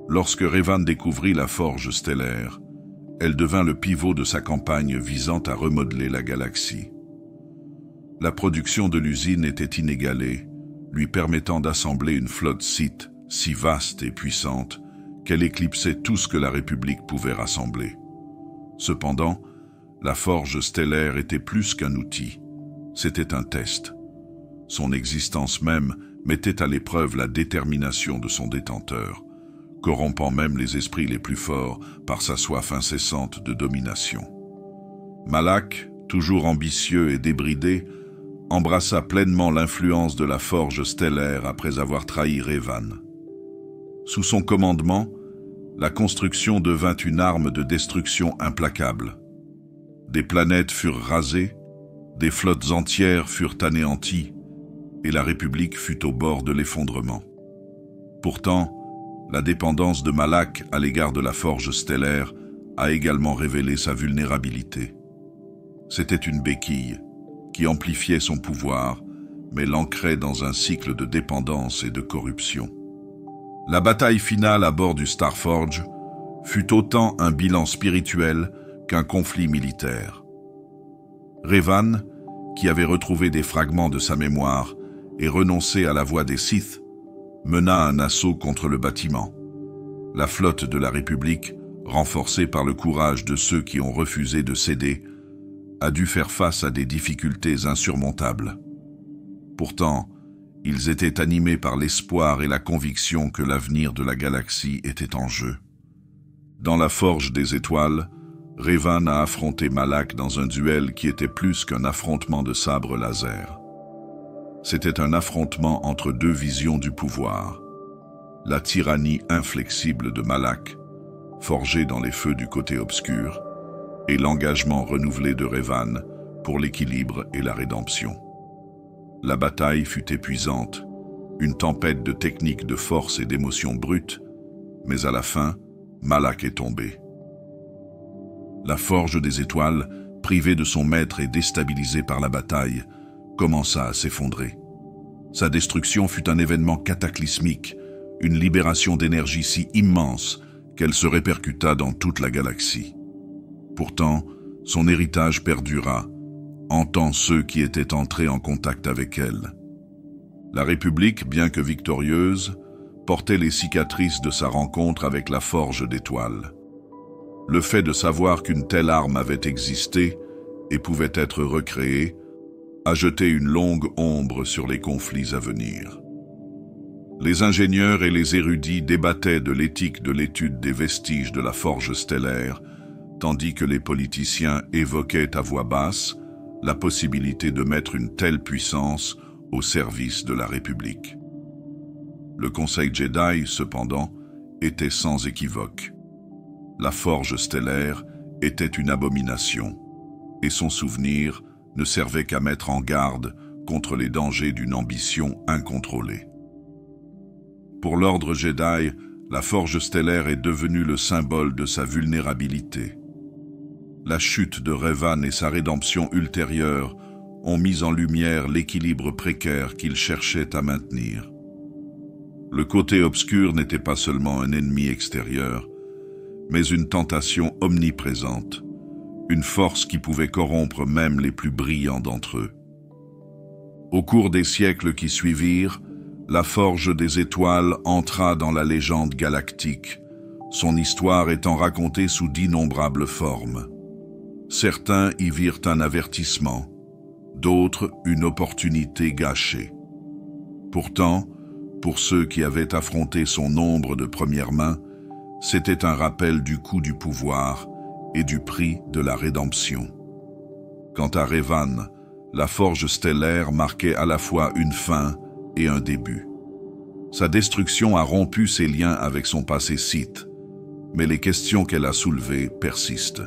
[SPEAKER 1] Lorsque Revan découvrit la forge stellaire, elle devint le pivot de sa campagne visant à remodeler la galaxie. La production de l'usine était inégalée, lui permettant d'assembler une flotte Sith si vaste et puissante qu'elle éclipsait tout ce que la République pouvait rassembler. Cependant, la forge stellaire était plus qu'un outil, c'était un test. Son existence même mettait à l'épreuve la détermination de son détenteur, corrompant même les esprits les plus forts par sa soif incessante de domination. Malak, toujours ambitieux et débridé, embrassa pleinement l'influence de la forge stellaire après avoir trahi Revan. Sous son commandement, la construction devint une arme de destruction implacable. Des planètes furent rasées, des flottes entières furent anéanties, et la République fut au bord de l'effondrement. Pourtant, la dépendance de Malak à l'égard de la forge stellaire a également révélé sa vulnérabilité. C'était une béquille qui amplifiait son pouvoir, mais l'ancrait dans un cycle de dépendance et de corruption. La bataille finale à bord du Starforge fut autant un bilan spirituel qu'un conflit militaire. Revan, qui avait retrouvé des fragments de sa mémoire et renoncé à la voie des Sith, mena un assaut contre le bâtiment. La flotte de la République, renforcée par le courage de ceux qui ont refusé de céder, a dû faire face à des difficultés insurmontables. Pourtant, ils étaient animés par l'espoir et la conviction que l'avenir de la galaxie était en jeu. Dans la forge des étoiles, Revan a affronté Malak dans un duel qui était plus qu'un affrontement de sabres laser. C'était un affrontement entre deux visions du pouvoir. La tyrannie inflexible de Malak, forgée dans les feux du côté obscur, et l'engagement renouvelé de Revan pour l'équilibre et la rédemption. La bataille fut épuisante, une tempête de techniques de force et d'émotions brutes, mais à la fin, Malak est tombé. La forge des étoiles, privée de son maître et déstabilisée par la bataille, commença à s'effondrer. Sa destruction fut un événement cataclysmique, une libération d'énergie si immense qu'elle se répercuta dans toute la galaxie. Pourtant, son héritage perdura, hantant ceux qui étaient entrés en contact avec elle. La République, bien que victorieuse, portait les cicatrices de sa rencontre avec la forge d'étoiles. Le fait de savoir qu'une telle arme avait existé et pouvait être recréée a jeté une longue ombre sur les conflits à venir. Les ingénieurs et les érudits débattaient de l'éthique de l'étude des vestiges de la forge stellaire, tandis que les politiciens évoquaient à voix basse la possibilité de mettre une telle puissance au service de la République. Le Conseil Jedi, cependant, était sans équivoque. La forge stellaire était une abomination, et son souvenir ne servait qu'à mettre en garde contre les dangers d'une ambition incontrôlée. Pour l'ordre Jedi, la forge stellaire est devenue le symbole de sa vulnérabilité. La chute de Revan et sa rédemption ultérieure ont mis en lumière l'équilibre précaire qu'il cherchait à maintenir. Le côté obscur n'était pas seulement un ennemi extérieur, mais une tentation omniprésente, une force qui pouvait corrompre même les plus brillants d'entre eux. Au cours des siècles qui suivirent, la forge des étoiles entra dans la légende galactique, son histoire étant racontée sous d'innombrables formes. Certains y virent un avertissement, d'autres une opportunité gâchée. Pourtant, pour ceux qui avaient affronté son ombre de première main, c'était un rappel du coût du pouvoir et du prix de la rédemption. Quant à Revan, la forge stellaire marquait à la fois une fin et un début. Sa destruction a rompu ses liens avec son passé Sith, mais les questions qu'elle a soulevées persistent.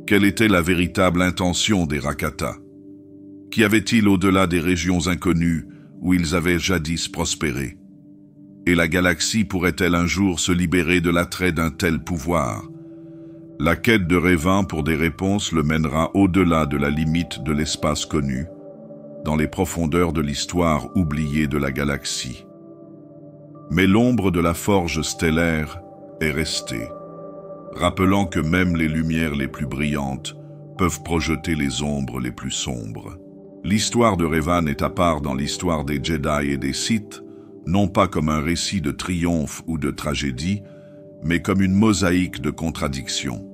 [SPEAKER 1] Quelle était la véritable intention des Rakata? Qu'y avait-il au-delà des régions inconnues où ils avaient jadis prospéré. Et la galaxie pourrait-elle un jour se libérer de l'attrait d'un tel pouvoir? La quête de Revan pour des réponses le mènera au-delà de la limite de l'espace connu, dans les profondeurs de l'histoire oubliée de la galaxie. Mais l'ombre de la forge stellaire est restée, rappelant que même les lumières les plus brillantes peuvent projeter les ombres les plus sombres. L'histoire de Revan est à part dans l'histoire des Jedi et des Sith, non pas comme un récit de triomphe ou de tragédie, mais comme une mosaïque de contradictions.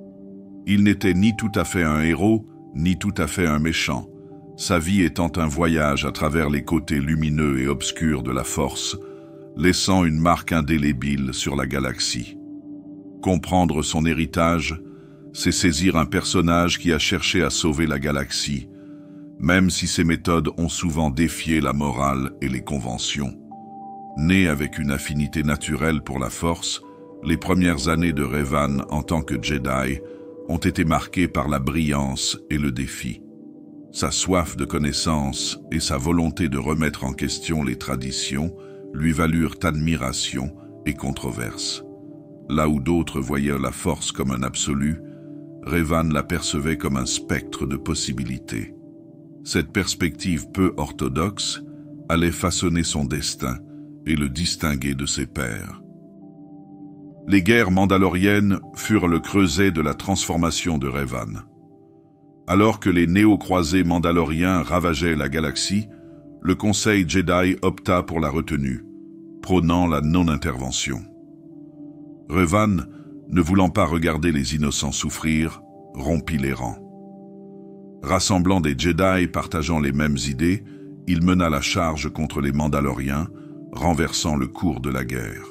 [SPEAKER 1] Il n'était ni tout à fait un héros, ni tout à fait un méchant, sa vie étant un voyage à travers les côtés lumineux et obscurs de la Force, laissant une marque indélébile sur la galaxie. Comprendre son héritage, c'est saisir un personnage qui a cherché à sauver la galaxie, même si ses méthodes ont souvent défié la morale et les conventions. Né avec une affinité naturelle pour la Force, les premières années de Revan en tant que Jedi ont été marquées par la brillance et le défi. Sa soif de connaissance et sa volonté de remettre en question les traditions lui valurent admiration et controverse. Là où d'autres voyaient la Force comme un absolu, Revan la percevait comme un spectre de possibilités. Cette perspective peu orthodoxe allait façonner son destin et le distinguer de ses pairs. Les guerres mandaloriennes furent le creuset de la transformation de Revan. Alors que les néo-croisés mandaloriens ravageaient la galaxie, le Conseil Jedi opta pour la retenue, prônant la non-intervention. Revan, ne voulant pas regarder les innocents souffrir, rompit les rangs. Rassemblant des Jedi partageant les mêmes idées, il mena la charge contre les Mandaloriens, renversant le cours de la guerre.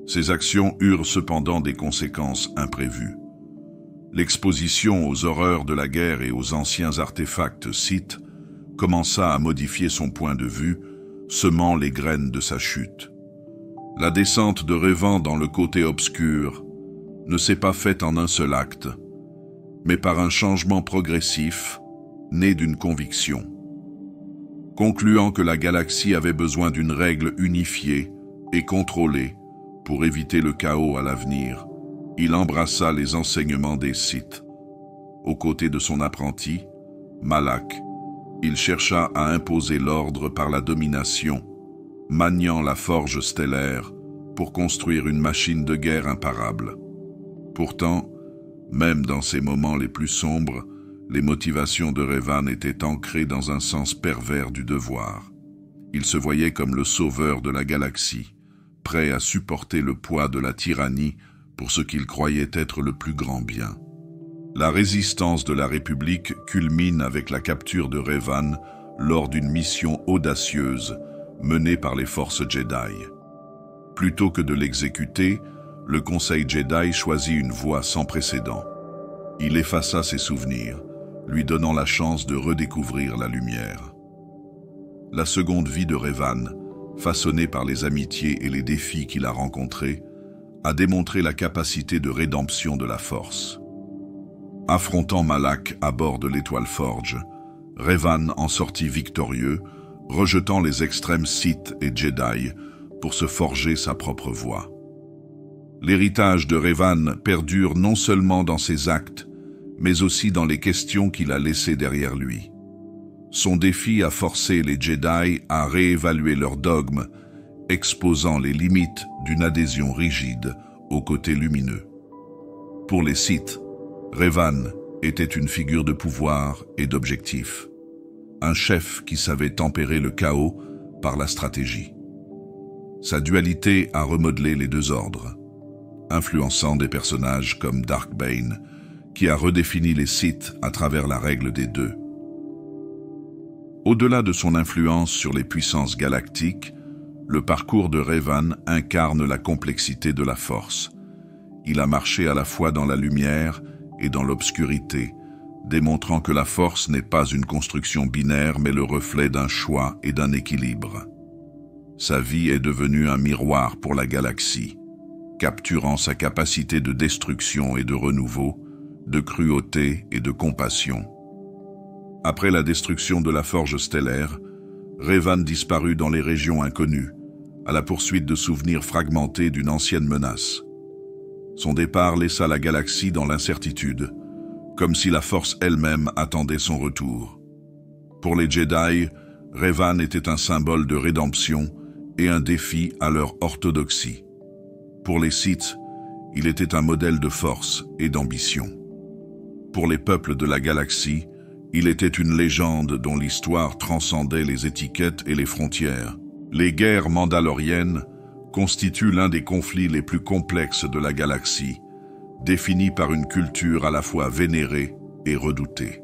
[SPEAKER 1] Ces actions eurent cependant des conséquences imprévues. L'exposition aux horreurs de la guerre et aux anciens artefacts Sith commença à modifier son point de vue, semant les graines de sa chute. La descente de Revan dans le côté obscur ne s'est pas faite en un seul acte, mais par un changement progressif, né d'une conviction. Concluant que la galaxie avait besoin d'une règle unifiée et contrôlée pour éviter le chaos à l'avenir, il embrassa les enseignements des Sith. Aux côtés de son apprenti, Malak, il chercha à imposer l'ordre par la domination, maniant la forge stellaire pour construire une machine de guerre imparable. Pourtant, même dans ces moments les plus sombres, les motivations de Revan étaient ancrées dans un sens pervers du devoir. Il se voyait comme le sauveur de la galaxie, prêt à supporter le poids de la tyrannie pour ce qu'il croyait être le plus grand bien. La résistance de la République culmine avec la capture de Revan lors d'une mission audacieuse menée par les forces Jedi. Plutôt que de l'exécuter, le Conseil Jedi choisit une voie sans précédent. Il effaça ses souvenirs, lui donnant la chance de redécouvrir la lumière. La seconde vie de Revan, façonnée par les amitiés et les défis qu'il a rencontrés, a démontré la capacité de rédemption de la Force. Affrontant Malak à bord de l'Étoile Forge, Revan en sortit victorieux, rejetant les extrêmes Sith et Jedi pour se forger sa propre voie. L'héritage de Revan perdure non seulement dans ses actes, mais aussi dans les questions qu'il a laissées derrière lui. Son défi a forcé les Jedi à réévaluer leurs dogmes, exposant les limites d'une adhésion rigide au côté lumineux. Pour les Sith, Revan était une figure de pouvoir et d'objectif, un chef qui savait tempérer le chaos par la stratégie. Sa dualité a remodelé les deux ordres, influençant des personnages comme Dark Bane, qui a redéfini les Sith à travers la règle des deux. Au-delà de son influence sur les puissances galactiques, le parcours de Revan incarne la complexité de la Force. Il a marché à la fois dans la lumière et dans l'obscurité, démontrant que la Force n'est pas une construction binaire mais le reflet d'un choix et d'un équilibre. Sa vie est devenue un miroir pour la galaxie, capturant sa capacité de destruction et de renouveau, de cruauté et de compassion. Après la destruction de la Forge stellaire, Revan disparut dans les régions inconnues, à la poursuite de souvenirs fragmentés d'une ancienne menace. Son départ laissa la galaxie dans l'incertitude, comme si la Force elle-même attendait son retour. Pour les Jedi, Revan était un symbole de rédemption et un défi à leur orthodoxie. Pour les Sith, il était un modèle de force et d'ambition. Pour les peuples de la galaxie, il était une légende dont l'histoire transcendait les étiquettes et les frontières. Les guerres mandaloriennes constituent l'un des conflits les plus complexes de la galaxie, défini par une culture à la fois vénérée et redoutée.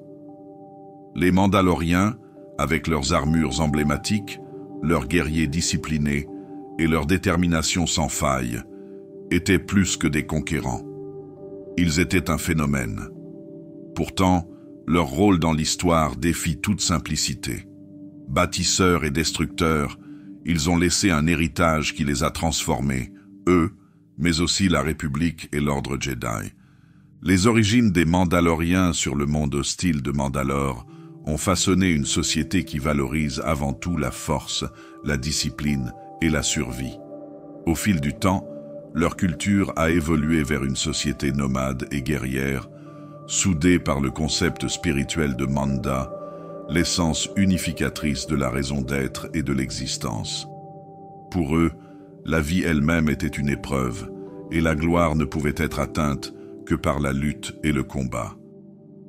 [SPEAKER 1] Les Mandaloriens, avec leurs armures emblématiques, leurs guerriers disciplinés et leur détermination sans faille, étaient plus que des conquérants. Ils étaient un phénomène. Pourtant, leur rôle dans l'histoire défie toute simplicité. Bâtisseurs et destructeurs, ils ont laissé un héritage qui les a transformés, eux, mais aussi la République et l'Ordre Jedi. Les origines des Mandaloriens sur le monde hostile de Mandalore ont façonné une société qui valorise avant tout la force, la discipline et la survie. Au fil du temps, leur culture a évolué vers une société nomade et guerrière, soudée par le concept spirituel de Manda, l'essence unificatrice de la raison d'être et de l'existence. Pour eux, la vie elle-même était une épreuve, et la gloire ne pouvait être atteinte que par la lutte et le combat.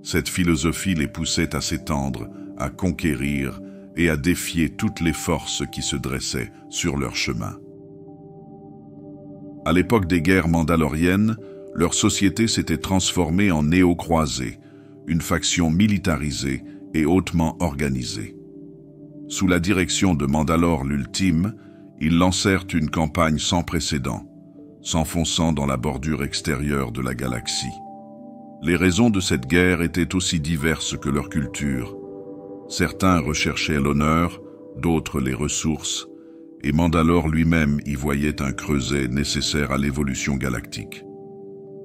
[SPEAKER 1] Cette philosophie les poussait à s'étendre, à conquérir et à défier toutes les forces qui se dressaient sur leur chemin. À l'époque des guerres mandaloriennes, leur société s'était transformée en néo-croisés, une faction militarisée et hautement organisée. Sous la direction de Mandalore l'Ultime, ils lancèrent une campagne sans précédent, s'enfonçant dans la bordure extérieure de la galaxie. Les raisons de cette guerre étaient aussi diverses que leur culture. Certains recherchaient l'honneur, d'autres les ressources, et Mandalore lui-même y voyait un creuset nécessaire à l'évolution galactique.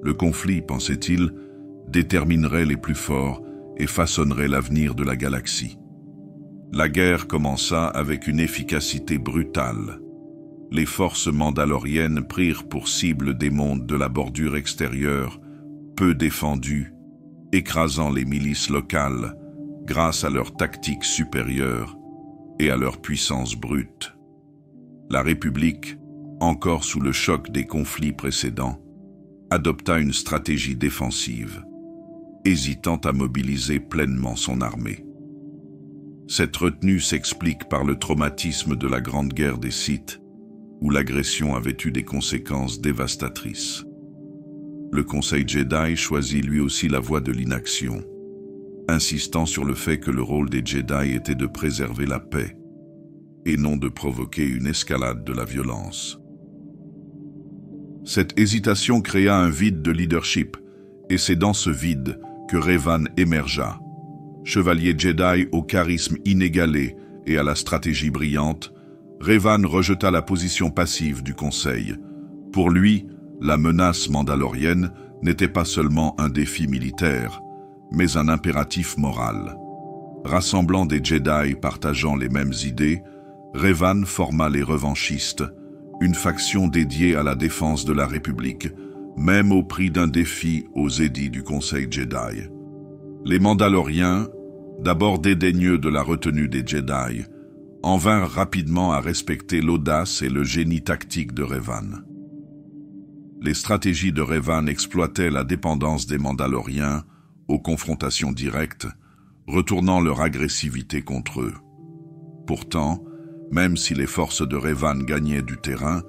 [SPEAKER 1] Le conflit, pensait-il, déterminerait les plus forts et façonnerait l'avenir de la galaxie. La guerre commença avec une efficacité brutale. Les forces mandaloriennes prirent pour cible des mondes de la bordure extérieure, peu défendus, écrasant les milices locales grâce à leur tactique supérieure et à leur puissance brute. La République, encore sous le choc des conflits précédents, adopta une stratégie défensive, hésitant à mobiliser pleinement son armée. Cette retenue s'explique par le traumatisme de la Grande Guerre des Sith, où l'agression avait eu des conséquences dévastatrices. Le Conseil Jedi choisit lui aussi la voie de l'inaction, insistant sur le fait que le rôle des Jedi était de préserver la paix, et non de provoquer une escalade de la violence. Cette hésitation créa un vide de leadership, et c'est dans ce vide que Revan émergea. Chevalier Jedi au charisme inégalé et à la stratégie brillante, Revan rejeta la position passive du Conseil. Pour lui, la menace mandalorienne n'était pas seulement un défi militaire, mais un impératif moral. Rassemblant des Jedi partageant les mêmes idées, Revan forma les revanchistes, une faction dédiée à la défense de la République, même au prix d'un défi aux édits du Conseil Jedi. Les Mandaloriens, d'abord dédaigneux de la retenue des Jedi, en vinrent rapidement à respecter l'audace et le génie tactique de Revan. Les stratégies de Revan exploitaient la dépendance des Mandaloriens aux confrontations directes, retournant leur agressivité contre eux. Pourtant, même si les forces de Revan gagnaient du terrain,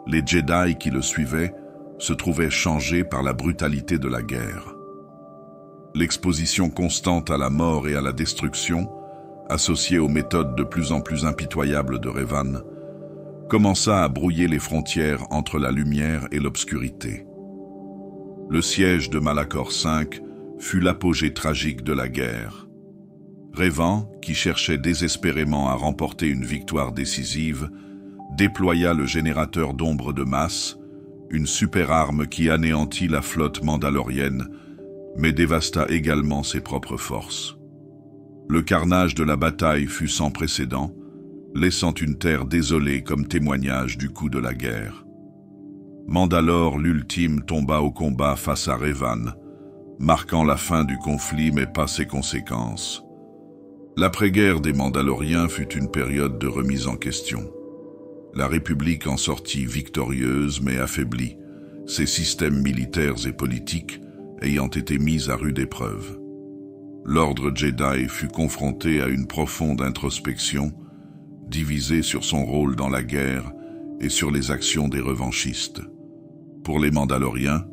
[SPEAKER 1] les Jedi qui le suivaient se trouvaient changés par la brutalité de la guerre. L'exposition constante à la mort et à la destruction, associée aux méthodes de plus en plus impitoyables de Revan, commença à brouiller les frontières entre la lumière et l'obscurité. Le siège de Malachor V fut l'apogée tragique de la guerre. Revan, qui cherchait désespérément à remporter une victoire décisive, déploya le générateur d'ombre de masse, une super-arme qui anéantit la flotte mandalorienne, mais dévasta également ses propres forces. Le carnage de la bataille fut sans précédent, laissant une terre désolée comme témoignage du coup de la guerre. Mandalore, l'ultime, tomba au combat face à Revan, marquant la fin du conflit mais pas ses conséquences. L'après-guerre des Mandaloriens fut une période de remise en question. La République en sortit victorieuse mais affaiblie, ses systèmes militaires et politiques ayant été mis à rude épreuve. L'ordre Jedi fut confronté à une profonde introspection, divisé sur son rôle dans la guerre et sur les actions des revanchistes. Pour les Mandaloriens,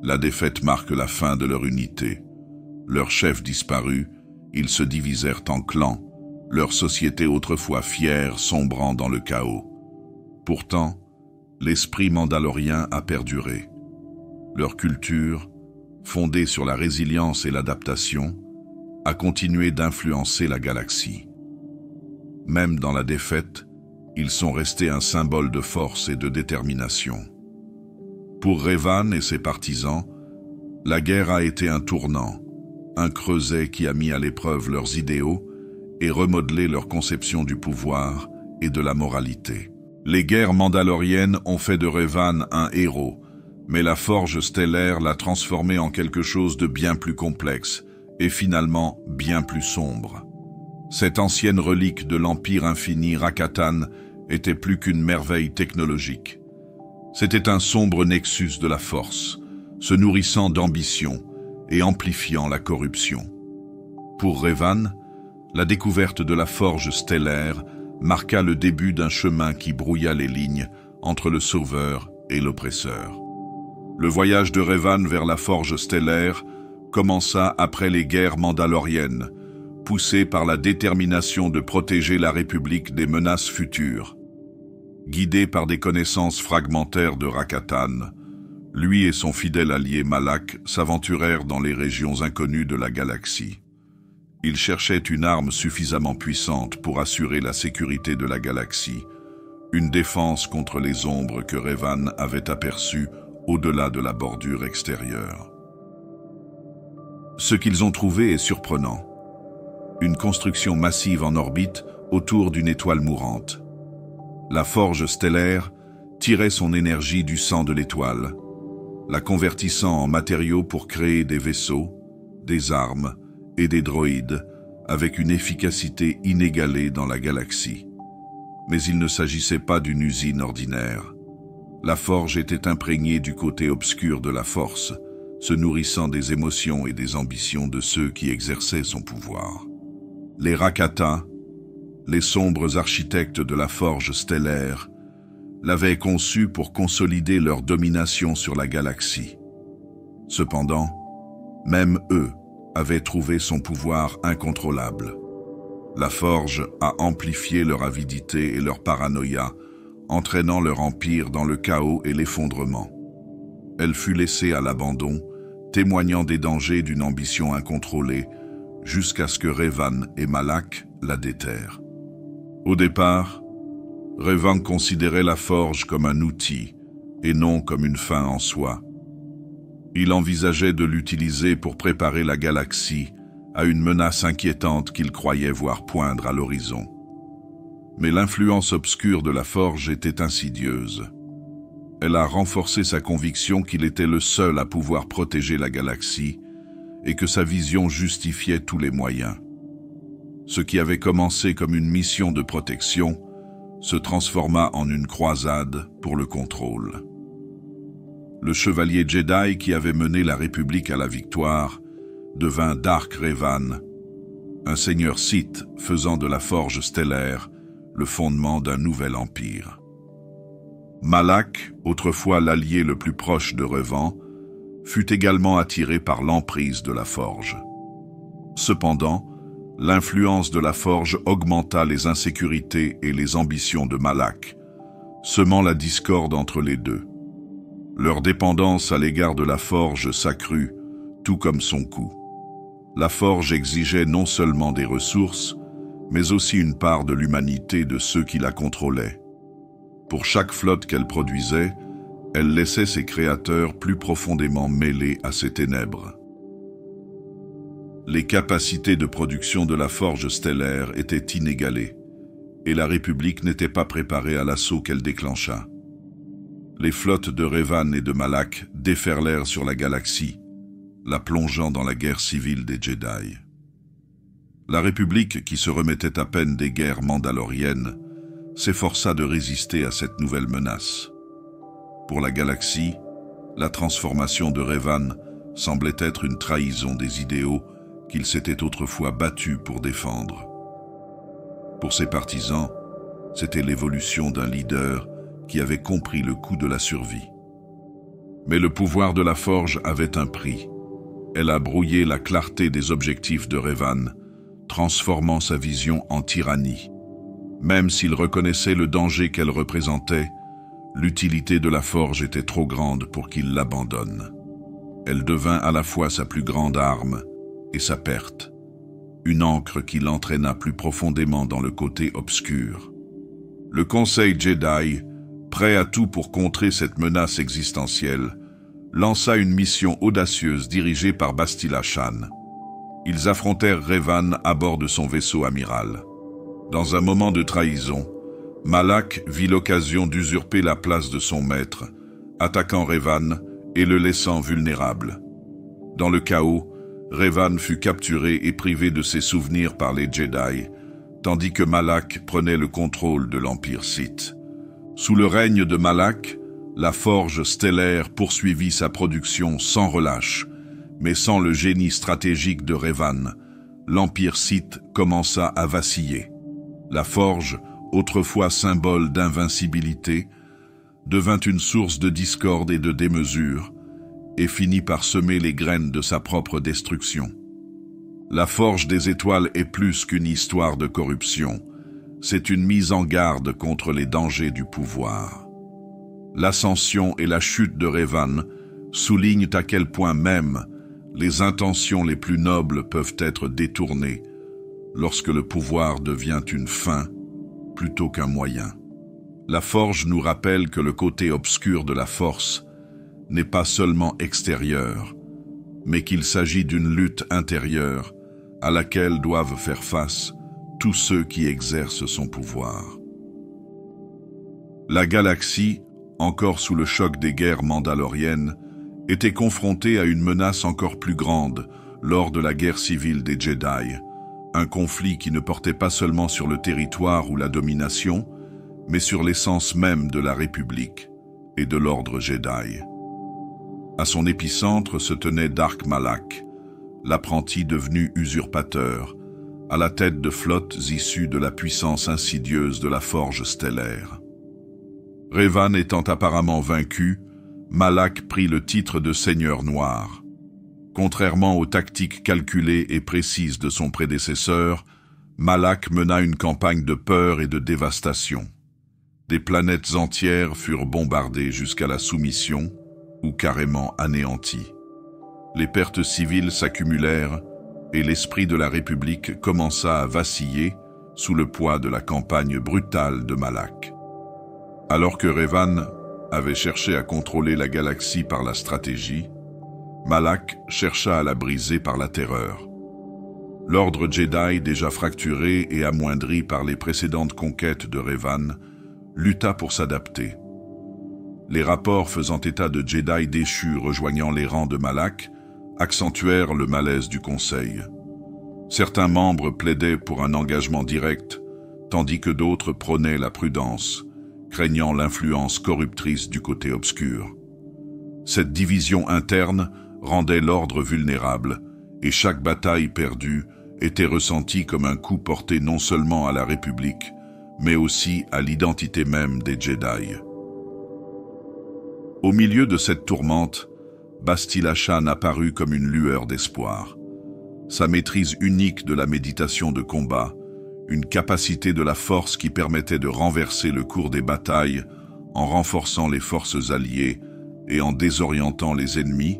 [SPEAKER 1] la défaite marque la fin de leur unité. Leur chef disparut, ils se divisèrent en clans, leur société autrefois fière sombrant dans le chaos. Pourtant, l'esprit mandalorien a perduré. Leur culture, fondée sur la résilience et l'adaptation, a continué d'influencer la galaxie. Même dans la défaite, ils sont restés un symbole de force et de détermination. Pour Revan et ses partisans, la guerre a été un tournant, un creuset qui a mis à l'épreuve leurs idéaux et remodelé leur conception du pouvoir et de la moralité. Les guerres mandaloriennes ont fait de Revan un héros, mais la forge stellaire l'a transformé en quelque chose de bien plus complexe et finalement bien plus sombre. Cette ancienne relique de l'Empire infini Rakatan était plus qu'une merveille technologique. C'était un sombre nexus de la force, se nourrissant d'ambition et amplifiant la corruption. Pour Revan, la découverte de la forge stellaire marqua le début d'un chemin qui brouilla les lignes entre le sauveur et l'oppresseur. Le voyage de Revan vers la forge stellaire commença après les guerres mandaloriennes, poussé par la détermination de protéger la République des menaces futures. Guidé par des connaissances fragmentaires de Rakatan, lui et son fidèle allié Malak s'aventurèrent dans les régions inconnues de la galaxie. Ils cherchaient une arme suffisamment puissante pour assurer la sécurité de la galaxie, une défense contre les ombres que Revan avait aperçues au-delà de la bordure extérieure. Ce qu'ils ont trouvé est surprenant. Une construction massive en orbite autour d'une étoile mourante. La forge stellaire tirait son énergie du sang de l'étoile, la convertissant en matériaux pour créer des vaisseaux, des armes et des droïdes avec une efficacité inégalée dans la galaxie. Mais il ne s'agissait pas d'une usine ordinaire. La forge était imprégnée du côté obscur de la force, se nourrissant des émotions et des ambitions de ceux qui exerçaient son pouvoir. Les Rakata, les sombres architectes de la forge stellaire, l'avaient conçue pour consolider leur domination sur la galaxie. Cependant, même eux avaient trouvé son pouvoir incontrôlable. La forge a amplifié leur avidité et leur paranoïa, entraînant leur empire dans le chaos et l'effondrement. Elle fut laissée à l'abandon, témoignant des dangers d'une ambition incontrôlée, jusqu'à ce que Revan et Malak la déterrent. Au départ, Revan considérait la forge comme un outil et non comme une fin en soi. Il envisageait de l'utiliser pour préparer la galaxie à une menace inquiétante qu'il croyait voir poindre à l'horizon. Mais l'influence obscure de la forge était insidieuse. Elle a renforcé sa conviction qu'il était le seul à pouvoir protéger la galaxie et que sa vision justifiait tous les moyens. Ce qui avait commencé comme une mission de protection se transforma en une croisade pour le contrôle. Le chevalier Jedi qui avait mené la République à la victoire devint Dark Revan, un seigneur Sith faisant de la forge stellaire le fondement d'un nouvel empire. Malak, autrefois l'allié le plus proche de Revan, fut également attiré par l'emprise de la forge. Cependant, l'influence de la forge augmenta les insécurités et les ambitions de Malak, semant la discorde entre les deux. Leur dépendance à l'égard de la forge s'accrut, tout comme son coût. La forge exigeait non seulement des ressources, mais aussi une part de l'humanité de ceux qui la contrôlaient. Pour chaque flotte qu'elle produisait, elle laissait ses créateurs plus profondément mêlés à ses ténèbres. Les capacités de production de la forge stellaire étaient inégalées, et la République n'était pas préparée à l'assaut qu'elle déclencha. Les flottes de Revan et de Malak déferlèrent sur la galaxie, la plongeant dans la guerre civile des Jedi. La République, qui se remettait à peine des guerres mandaloriennes, s'efforça de résister à cette nouvelle menace. Pour la galaxie, la transformation de Revan semblait être une trahison des idéaux qu'il s'était autrefois battu pour défendre. Pour ses partisans, c'était l'évolution d'un leader qui avait compris le coût de la survie. Mais le pouvoir de la Forge avait un prix. Elle a brouillé la clarté des objectifs de Revan, transformant sa vision en tyrannie. Même s'il reconnaissait le danger qu'elle représentait, l'utilité de la Forge était trop grande pour qu'il l'abandonne. Elle devint à la fois sa plus grande arme et sa perte, une ancre qui l'entraîna plus profondément dans le côté obscur. Le Conseil Jedi, prêt à tout pour contrer cette menace existentielle, lança une mission audacieuse dirigée par Bastila Shan. Ils affrontèrent Revan à bord de son vaisseau amiral. Dans un moment de trahison, Malak vit l'occasion d'usurper la place de son maître, attaquant Revan et le laissant vulnérable. Dans le chaos, Revan fut capturé et privé de ses souvenirs par les Jedi, tandis que Malak prenait le contrôle de l'Empire Sith. Sous le règne de Malak, la Forge stellaire poursuivit sa production sans relâche, mais sans le génie stratégique de Revan, l'Empire Sith commença à vaciller. La Forge, autrefois symbole d'invincibilité, devint une source de discorde et de démesure, et finit par semer les graines de sa propre destruction. La Forge des Étoiles est plus qu'une histoire de corruption, c'est une mise en garde contre les dangers du pouvoir. L'ascension et la chute de Revan soulignent à quel point même les intentions les plus nobles peuvent être détournées lorsque le pouvoir devient une fin plutôt qu'un moyen. La Forge nous rappelle que le côté obscur de la Force n'est pas seulement extérieur, mais qu'il s'agit d'une lutte intérieure à laquelle doivent faire face tous ceux qui exercent son pouvoir. La galaxie, encore sous le choc des guerres mandaloriennes, était confrontée à une menace encore plus grande lors de la guerre civile des Jedi, un conflit qui ne portait pas seulement sur le territoire ou la domination, mais sur l'essence même de la République et de l'ordre Jedi. À son épicentre se tenait Dark Malak, l'apprenti devenu usurpateur, à la tête de flottes issues de la puissance insidieuse de la Forge stellaire. Revan étant apparemment vaincu, Malak prit le titre de Seigneur Noir. Contrairement aux tactiques calculées et précises de son prédécesseur, Malak mena une campagne de peur et de dévastation. Des planètes entières furent bombardées jusqu'à la soumission ou carrément anéanties. Les pertes civiles s'accumulèrent et l'esprit de la République commença à vaciller sous le poids de la campagne brutale de Malak. Alors que Revan avait cherché à contrôler la galaxie par la stratégie, Malak chercha à la briser par la terreur. L'ordre Jedi, déjà fracturé et amoindri par les précédentes conquêtes de Revan, lutta pour s'adapter. Les rapports faisant état de Jedi déchus rejoignant les rangs de Malak accentuèrent le malaise du Conseil. Certains membres plaidaient pour un engagement direct, tandis que d'autres prônaient la prudence, craignant l'influence corruptrice du côté obscur. Cette division interne rendait l'ordre vulnérable, et chaque bataille perdue était ressentie comme un coup porté non seulement à la République, mais aussi à l'identité même des Jedi. Au milieu de cette tourmente, Bastila Shan apparut comme une lueur d'espoir. Sa maîtrise unique de la méditation de combat, une capacité de la force qui permettait de renverser le cours des batailles en renforçant les forces alliées et en désorientant les ennemis,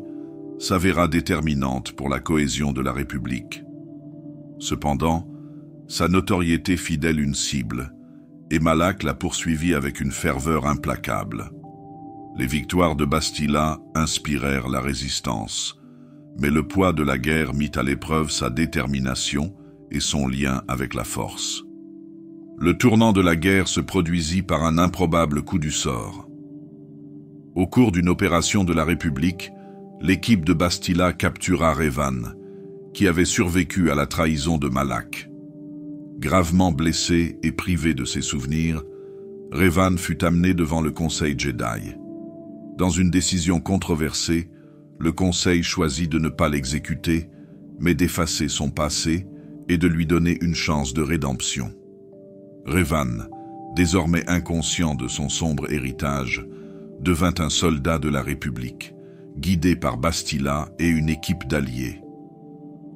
[SPEAKER 1] s'avéra déterminante pour la cohésion de la République. Cependant, sa notoriété fit d'elle une cible, et Malak la poursuivit avec une ferveur implacable. Les victoires de Bastila inspirèrent la résistance, mais le poids de la guerre mit à l'épreuve sa détermination et son lien avec la Force. Le tournant de la guerre se produisit par un improbable coup du sort. Au cours d'une opération de la République, l'équipe de Bastila captura Revan, qui avait survécu à la trahison de Malak. Gravement blessé et privé de ses souvenirs, Revan fut amené devant le Conseil Jedi. Dans une décision controversée, le Conseil choisit de ne pas l'exécuter, mais d'effacer son passé et de lui donner une chance de rédemption. Revan, désormais inconscient de son sombre héritage, devint un soldat de la République, guidé par Bastila et une équipe d'alliés.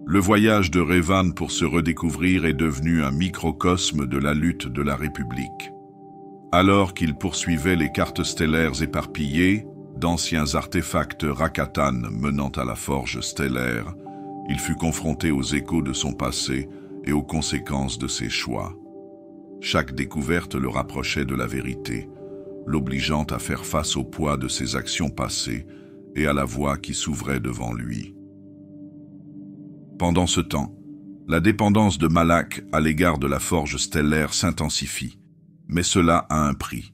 [SPEAKER 1] Le voyage de Revan pour se redécouvrir est devenu un microcosme de la lutte de la République. Alors qu'il poursuivait les cartes stellaires éparpillées, d'anciens artefacts Rakatan menant à la forge stellaire, il fut confronté aux échos de son passé et aux conséquences de ses choix. Chaque découverte le rapprochait de la vérité, l'obligeant à faire face au poids de ses actions passées et à la voie qui s'ouvrait devant lui. Pendant ce temps, la dépendance de Malak à l'égard de la forge stellaire s'intensifie, mais cela a un prix.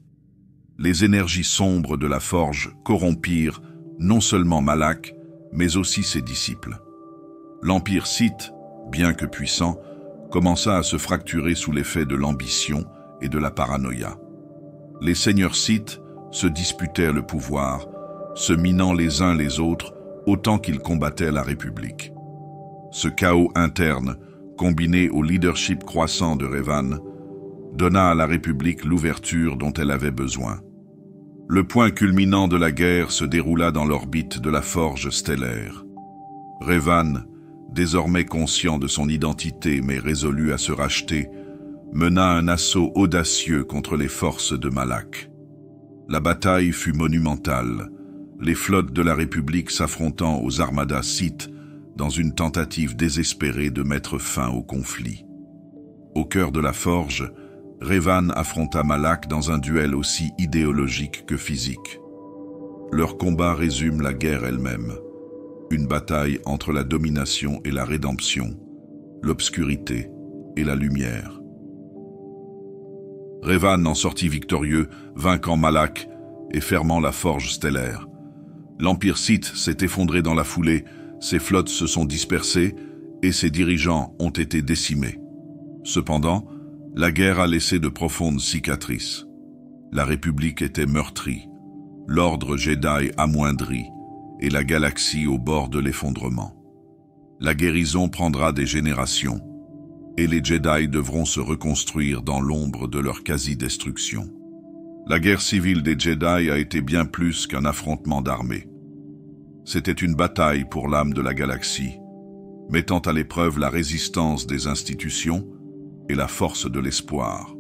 [SPEAKER 1] Les énergies sombres de la forge corrompirent non seulement Malak, mais aussi ses disciples. L'Empire Sith, bien que puissant, commença à se fracturer sous l'effet de l'ambition et de la paranoïa. Les seigneurs Sith se disputaient le pouvoir, se minant les uns les autres autant qu'ils combattaient la République. Ce chaos interne, combiné au leadership croissant de Revan, donna à la République l'ouverture dont elle avait besoin. Le point culminant de la guerre se déroula dans l'orbite de la forge stellaire. Revan, désormais conscient de son identité mais résolu à se racheter, mena un assaut audacieux contre les forces de Malak. La bataille fut monumentale, les flottes de la République s'affrontant aux armadas Sith dans une tentative désespérée de mettre fin au conflit. Au cœur de la forge, Revan affronta Malak dans un duel aussi idéologique que physique. Leur combat résume la guerre elle-même, une bataille entre la domination et la rédemption, l'obscurité et la lumière. Revan en sortit victorieux, vainquant Malak et fermant la forge stellaire. L'Empire Sith s'est effondré dans la foulée, ses flottes se sont dispersées et ses dirigeants ont été décimés. Cependant, la guerre a laissé de profondes cicatrices. La République était meurtrie, l'ordre Jedi amoindri et la galaxie au bord de l'effondrement. La guérison prendra des générations et les Jedi devront se reconstruire dans l'ombre de leur quasi-destruction. La guerre civile des Jedi a été bien plus qu'un affrontement d'armées. C'était une bataille pour l'âme de la galaxie, mettant à l'épreuve la résistance des institutions et la force de l'espoir.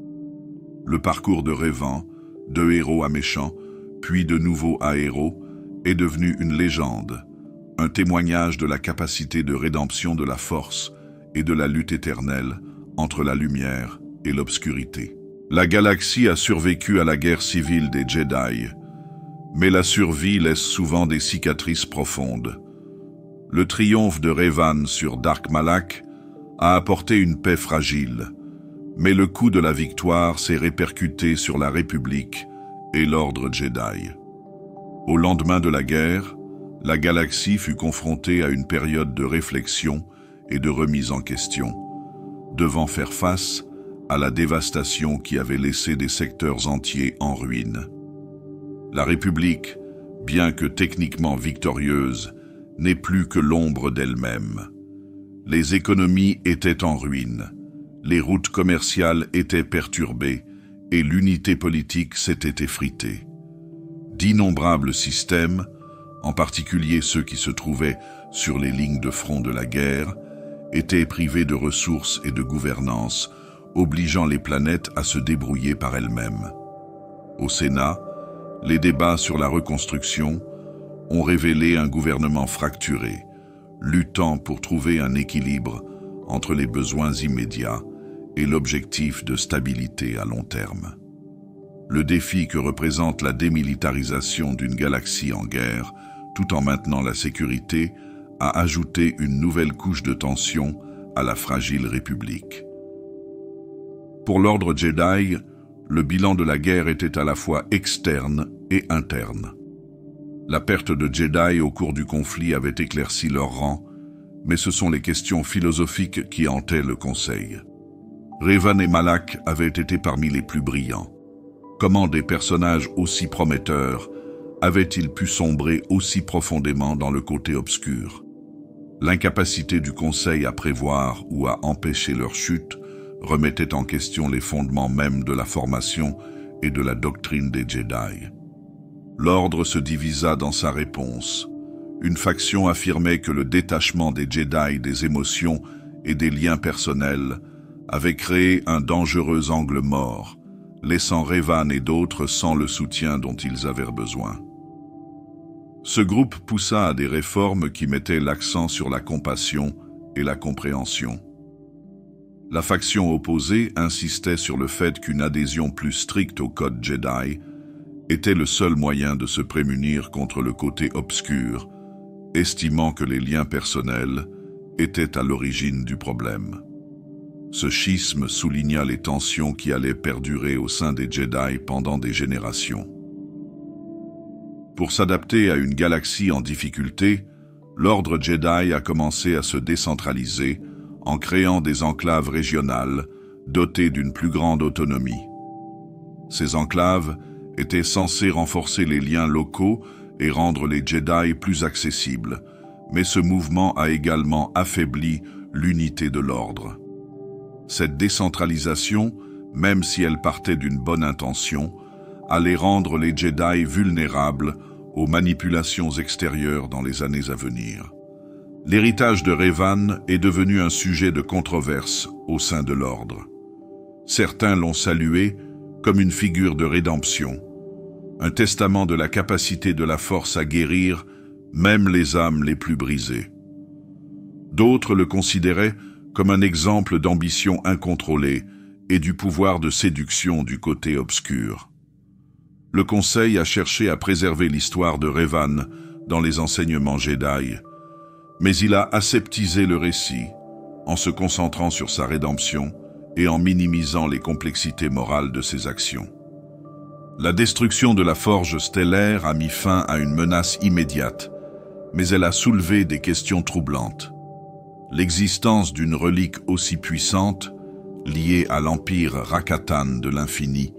[SPEAKER 1] Le parcours de Revan, de héros à méchant, puis de nouveau à héros, est devenu une légende, un témoignage de la capacité de rédemption de la force et de la lutte éternelle entre la lumière et l'obscurité. La galaxie a survécu à la guerre civile des Jedi, mais la survie laisse souvent des cicatrices profondes. Le triomphe de Revan sur Dark Malak a apporté une paix fragile, mais le coup de la victoire s'est répercuté sur la République et l'ordre Jedi. Au lendemain de la guerre, la galaxie fut confrontée à une période de réflexion et de remise en question, devant faire face à la dévastation qui avait laissé des secteurs entiers en ruine. La République, bien que techniquement victorieuse, n'est plus que l'ombre d'elle-même. Les économies étaient en ruine, les routes commerciales étaient perturbées et l'unité politique s'était effritée. D'innombrables systèmes, en particulier ceux qui se trouvaient sur les lignes de front de la guerre, étaient privés de ressources et de gouvernance, obligeant les planètes à se débrouiller par elles-mêmes. Au Sénat, les débats sur la reconstruction ont révélé un gouvernement fracturé, luttant pour trouver un équilibre entre les besoins immédiats et l'objectif de stabilité à long terme. Le défi que représente la démilitarisation d'une galaxie en guerre, tout en maintenant la sécurité, a ajouté une nouvelle couche de tension à la fragile République. Pour l'ordre Jedi, le bilan de la guerre était à la fois externe et interne. La perte de Jedi au cours du conflit avait éclairci leur rang, mais ce sont les questions philosophiques qui hantaient le Conseil. Revan et Malak avaient été parmi les plus brillants. Comment des personnages aussi prometteurs avaient-ils pu sombrer aussi profondément dans le côté obscur? L'incapacité du Conseil à prévoir ou à empêcher leur chute remettait en question les fondements mêmes de la formation et de la doctrine des Jedi. L'ordre se divisa dans sa réponse. Une faction affirmait que le détachement des Jedi des émotions et des liens personnels avait créé un dangereux angle mort, laissant Revan et d'autres sans le soutien dont ils avaient besoin. Ce groupe poussa à des réformes qui mettaient l'accent sur la compassion et la compréhension. La faction opposée insistait sur le fait qu'une adhésion plus stricte au code Jedi était le seul moyen de se prémunir contre le côté obscur, estimant que les liens personnels étaient à l'origine du problème. Ce schisme souligna les tensions qui allaient perdurer au sein des Jedi pendant des générations. Pour s'adapter à une galaxie en difficulté, l'ordre Jedi a commencé à se décentraliser en créant des enclaves régionales dotées d'une plus grande autonomie. Ces enclaves étaient censées renforcer les liens locaux et rendre les Jedi plus accessibles, mais ce mouvement a également affaibli l'unité de l'ordre. Cette décentralisation, même si elle partait d'une bonne intention, allait rendre les Jedi vulnérables aux manipulations extérieures dans les années à venir. L'héritage de Revan est devenu un sujet de controverse au sein de l'ordre. Certains l'ont salué comme une figure de rédemption, un testament de la capacité de la force à guérir même les âmes les plus brisées. D'autres le considéraient comme un exemple d'ambition incontrôlée et du pouvoir de séduction du côté obscur. Le Conseil a cherché à préserver l'histoire de Revan dans les enseignements Jedi, mais il a aseptisé le récit en se concentrant sur sa rédemption et en minimisant les complexités morales de ses actions. La destruction de la forge stellaire a mis fin à une menace immédiate, mais elle a soulevé des questions troublantes. L'existence d'une relique aussi puissante, liée à l'empire Rakatan de l'infini,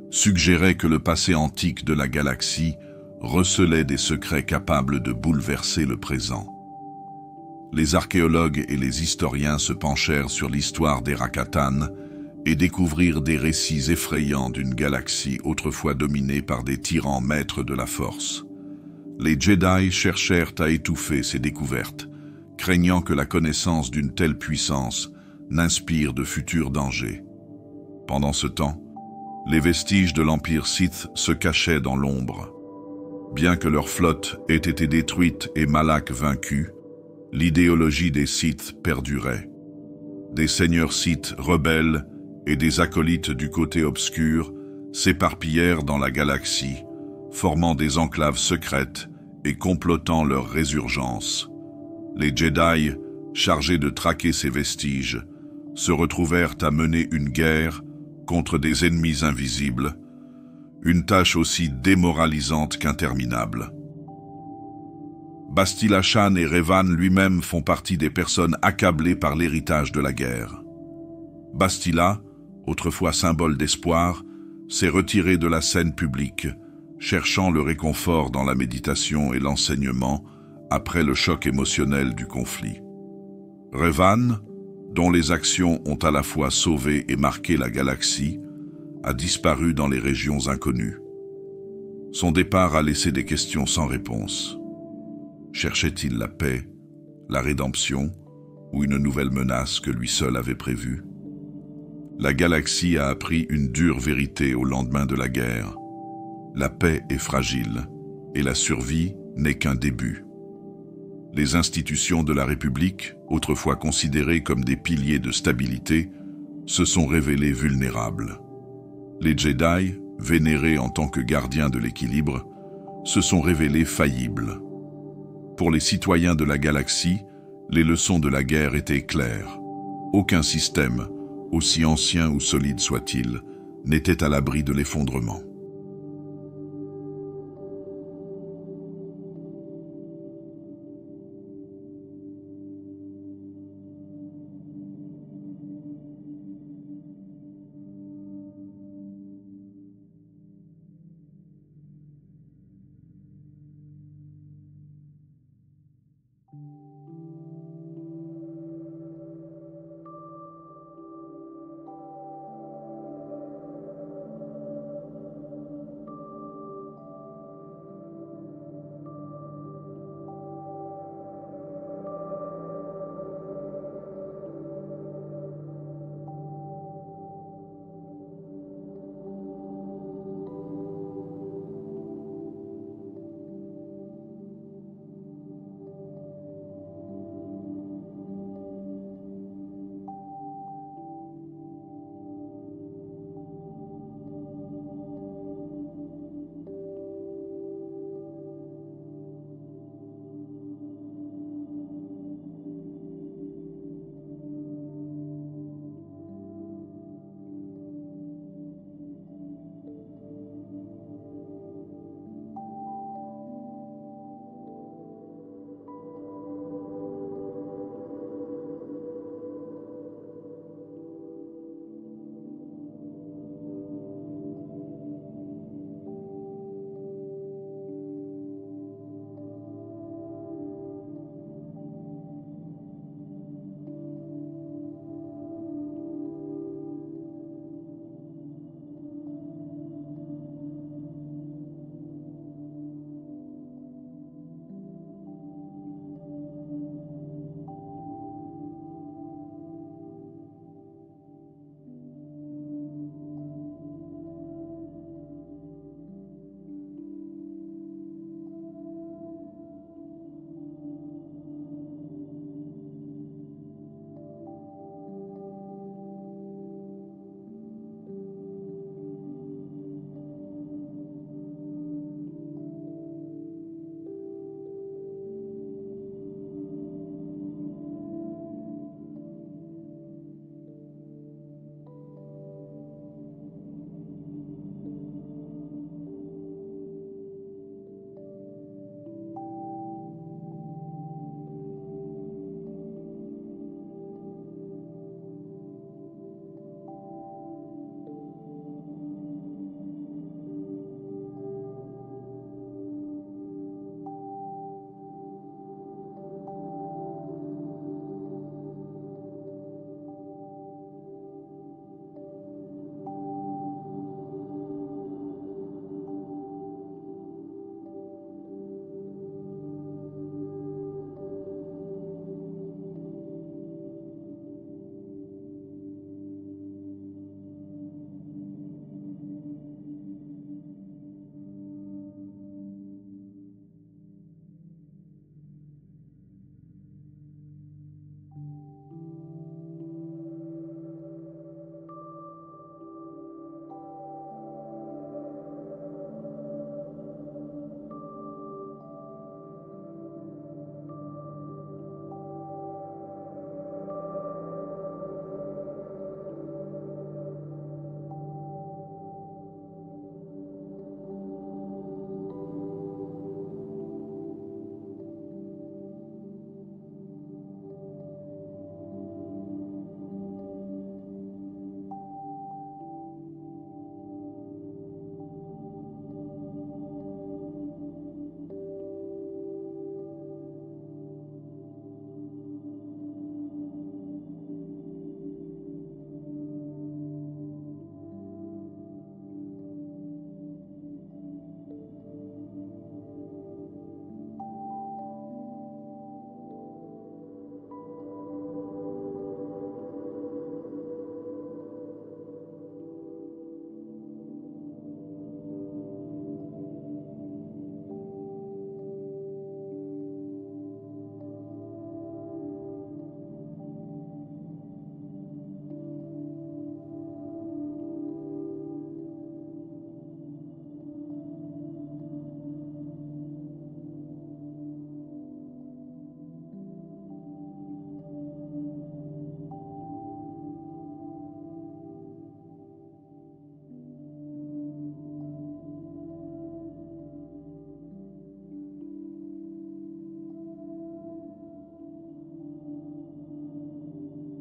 [SPEAKER 1] suggérait que le passé antique de la galaxie recelait des secrets capables de bouleverser le présent. Les archéologues et les historiens se penchèrent sur l'histoire des Rakatan et découvrirent des récits effrayants d'une galaxie autrefois dominée par des tyrans maîtres de la force. Les Jedi cherchèrent à étouffer ces découvertes, craignant que la connaissance d'une telle puissance n'inspire de futurs dangers. Pendant ce temps, les vestiges de l'Empire Sith se cachaient dans l'ombre. Bien que leur flotte ait été détruite et Malak vaincu, l'idéologie des Sith perdurait. Des seigneurs Sith rebelles et des acolytes du côté obscur s'éparpillèrent dans la galaxie, formant des enclaves secrètes et complotant leur résurgence. Les Jedi, chargés de traquer ces vestiges, se retrouvèrent à mener une guerre contre des ennemis invisibles, une tâche aussi démoralisante qu'interminable. Bastila Shan et Revan lui-même font partie des personnes accablées par l'héritage de la guerre. Bastila, autrefois symbole d'espoir, s'est retiré de la scène publique, cherchant le réconfort dans la méditation et l'enseignement après le choc émotionnel du conflit. Revan, dont les actions ont à la fois sauvé et marqué la galaxie, a disparu dans les régions inconnues. Son départ a laissé des questions sans réponse. Cherchait-il la paix, la rédemption ou une nouvelle menace que lui seul avait prévue? La galaxie a appris une dure vérité au lendemain de la guerre. La paix est fragile et la survie n'est qu'un début. Les institutions de la République, autrefois considérées comme des piliers de stabilité, se sont révélées vulnérables. Les Jedi, vénérés en tant que gardiens de l'équilibre, se sont révélés faillibles. Pour les citoyens de la galaxie, les leçons de la guerre étaient claires. Aucun système, aussi ancien ou solide soit-il, n'était à l'abri de l'effondrement.